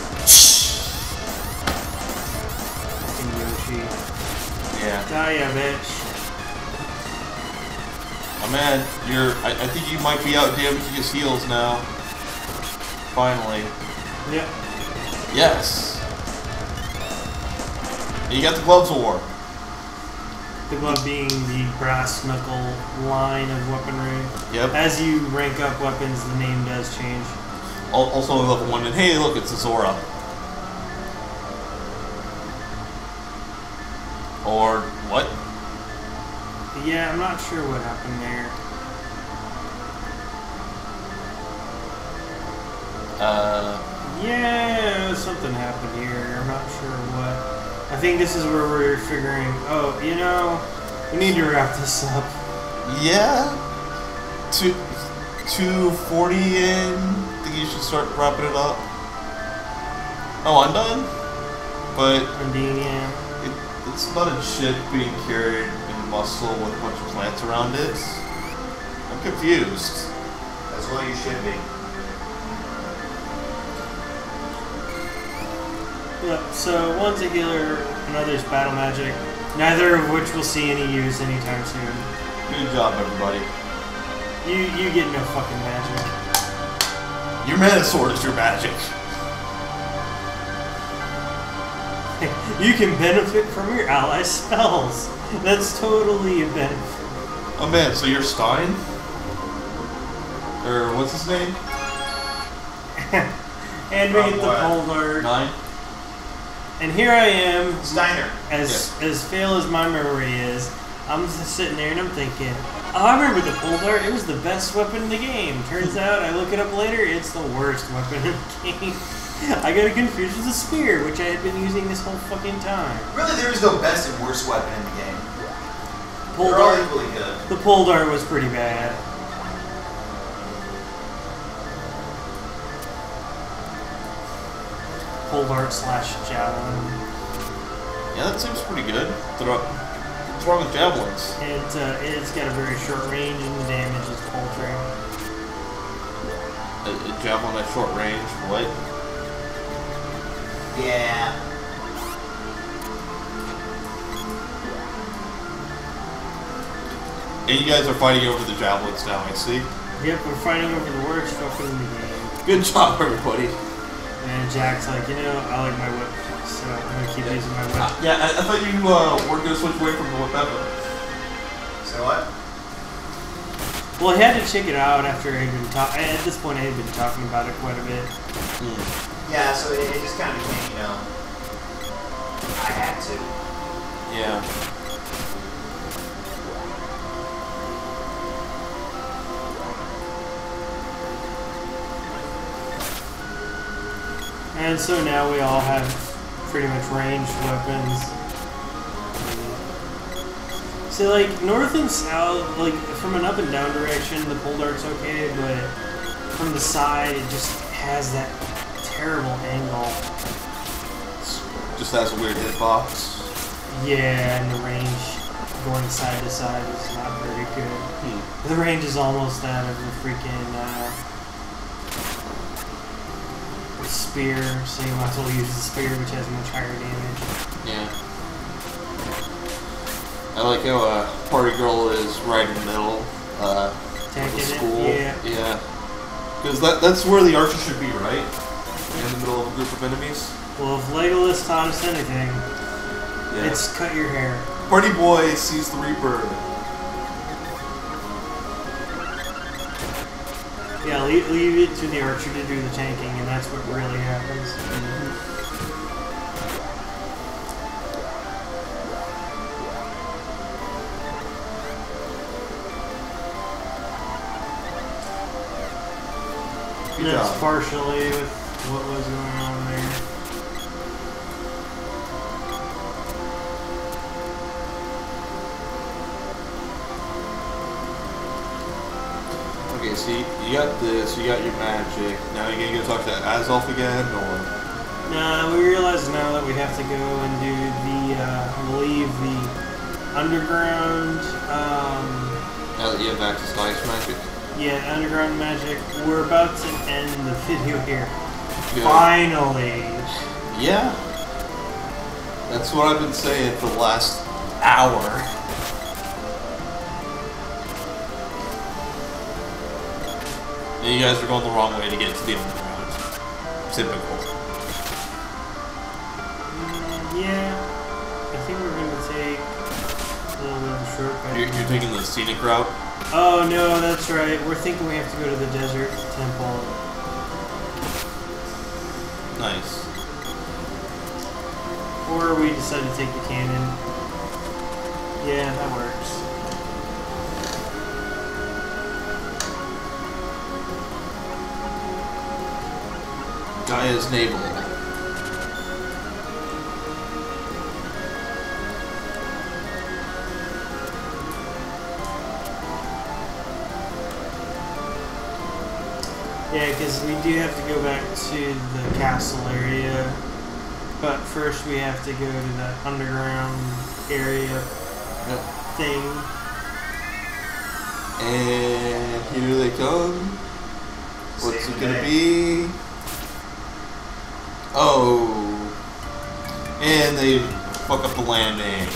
Fucking Yoshi. Yeah. Die, ya bitch. Oh man, I think you might be out damaging his heals now. Finally. Yep. Yes. And you got the gloves award. The glove being the brass knuckle line of weaponry. Yep. As you rank up weapons, the name does change. Also level 1, and hey, look, it's a Zora. Or what? Yeah, I'm not sure what happened there. Yeah, something happened here. I'm not sure what. I think this is where we're figuring, oh, you know, we need to wrap this up. Yeah. 240 in. Think you should start wrapping it up. Oh, I'm done. But Undine, yeah. it's not a shit being carried in muscle with a bunch of plants around it. I'm confused. That's what you should be. Yep, so one's a healer, another's battle magic, neither of which will see any use anytime soon. Good job, everybody. You get no fucking magic. Your mana sword is your magic. You can benefit from your ally spells. That's totally a benefit. Oh man, so you're Stein? Or what's his name? And we get the pole dart. 9? And here I am, Steiner. as fail as my memory is, I'm just sitting there and I'm thinking, oh, I remember the pole dart, it was the best weapon in the game. Turns out, I look it up later, it's the worst weapon in the game. I got it confused with the spear, which I had been using this whole fucking time. Really, there is no best and worst weapon in the game. Pole They're all dart, equally good. the pole dart was pretty bad. Pole dart slash javelin. Yeah, that seems pretty good. What's wrong with javelins? It's got a very short range and the damage is paltry. A javelin at short range? What? Yeah. And you guys are fighting over the javelins now, I see. Yep, we're fighting over the worst weapon in the game. Good job, everybody. And Jack's like, you know, I like my whip, so I'm gonna keep using my whip. Yeah, I thought you weren't going to switch away from the whip ever. So what? Well, I had to check it out after I had been at this point, I had been talking about it quite a bit. Yeah, so it just kind of became, you know, I had to. Yeah. And so now we all have pretty much ranged weapons. So like north and south, like from an up and down direction, the pole dart's okay, but from the side, it just has that terrible angle. Just has a weird hitbox. Yeah, and the range going side to side is not very good. The range is almost that of the freaking spear, so you might as well use the spear, which has much higher damage. Yeah. I like how Party Girl is right in the middle of Tanking the it, school. yeah. Because that's where the archer should be, right? In the middle of a group of enemies. Well, if Legolas taught us anything, Yeah. it's cut your hair. Party Boy sees the Reaper. Yeah, leave it to the archer to do the tanking, and that's what really happens. Good That's job. partially with what was going on there. Okay, so you got this, you got your magic. Now you're gonna go talk to Azolf again, or? Nah, we realize now that we have to go and do the, I believe the underground, Now that you have access to ice magic? yeah, underground magic. We're about to end the video here. Good. Finally! Yeah. That's what I've been saying for the last hour. And you guys are going the wrong way to get to the underground. Typical. Yeah, I think we're going to take a little bit of a shortcut. You're taking the scenic route? Oh no, that's right. We're thinking we have to go to the desert temple. Nice. Or we decide to take the cannon. Yeah, that works. Gaia's navel. Yeah, because we do have to go back to the castle area. But first we have to go to that underground area thing. And here they come. What's it gonna be? Oh. And they fuck up the landing.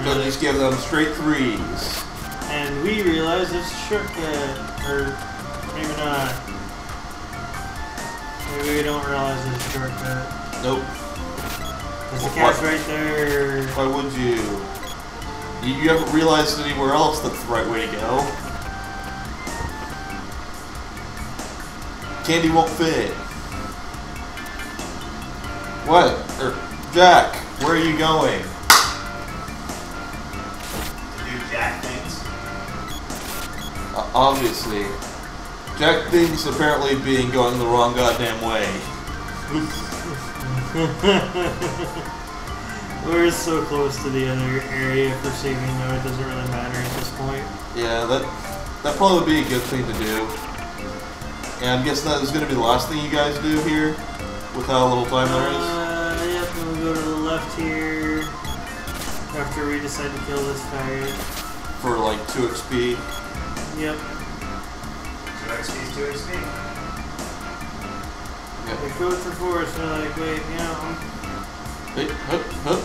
So just give them straight threes. And we realize it's a shortcut. Or maybe not. Maybe we don't realize it's a shortcut. Nope. There's the cat's right there. Why would you? You haven't realized anywhere else that's the right way to go. Candy won't fit. What? Jack, where are you going? To do Jack things. Obviously. Jack thinks apparently being going the wrong goddamn way. We're so close to the other area for saving though, it doesn't really matter at this point. Yeah, that probably would be a good thing to do. And I'm guessing that is going to be the last thing you guys do here, with how little time there is. Yep, and we'll go to the left here after we decide to kill this faggot. For like 2 XP. Yep. 2 XP is 2 XP. Yep. We go through forest and we're like, wait, you know. Hey, hup, hup.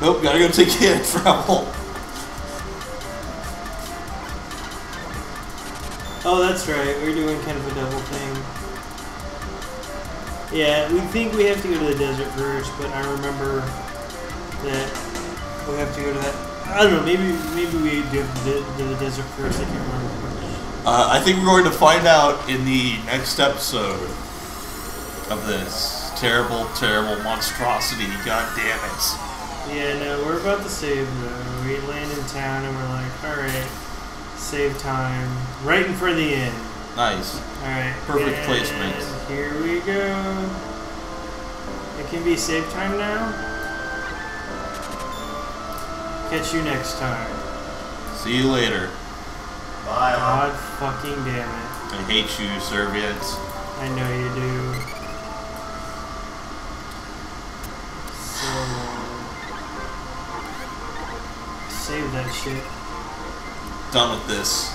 Nope, gotta go take care of travel. Oh, that's right. We're doing kind of a double thing. Yeah, we think we have to go to the desert first, but I remember that we have to go to that. I don't know. Maybe we do have to do the desert first. I can't remember. I think we're going to find out in the next episode of this terrible, terrible monstrosity. God damn it. Yeah, no, we're about to save though. We land in town and we're like, all right, save time right in front of the inn. Nice. All right. Perfect and placement. Here we go. It can be save time now. Catch you next time. See you later. Bye. God fucking damn it. I hate you, Survient. I know you do. So, save that shit. Done with this.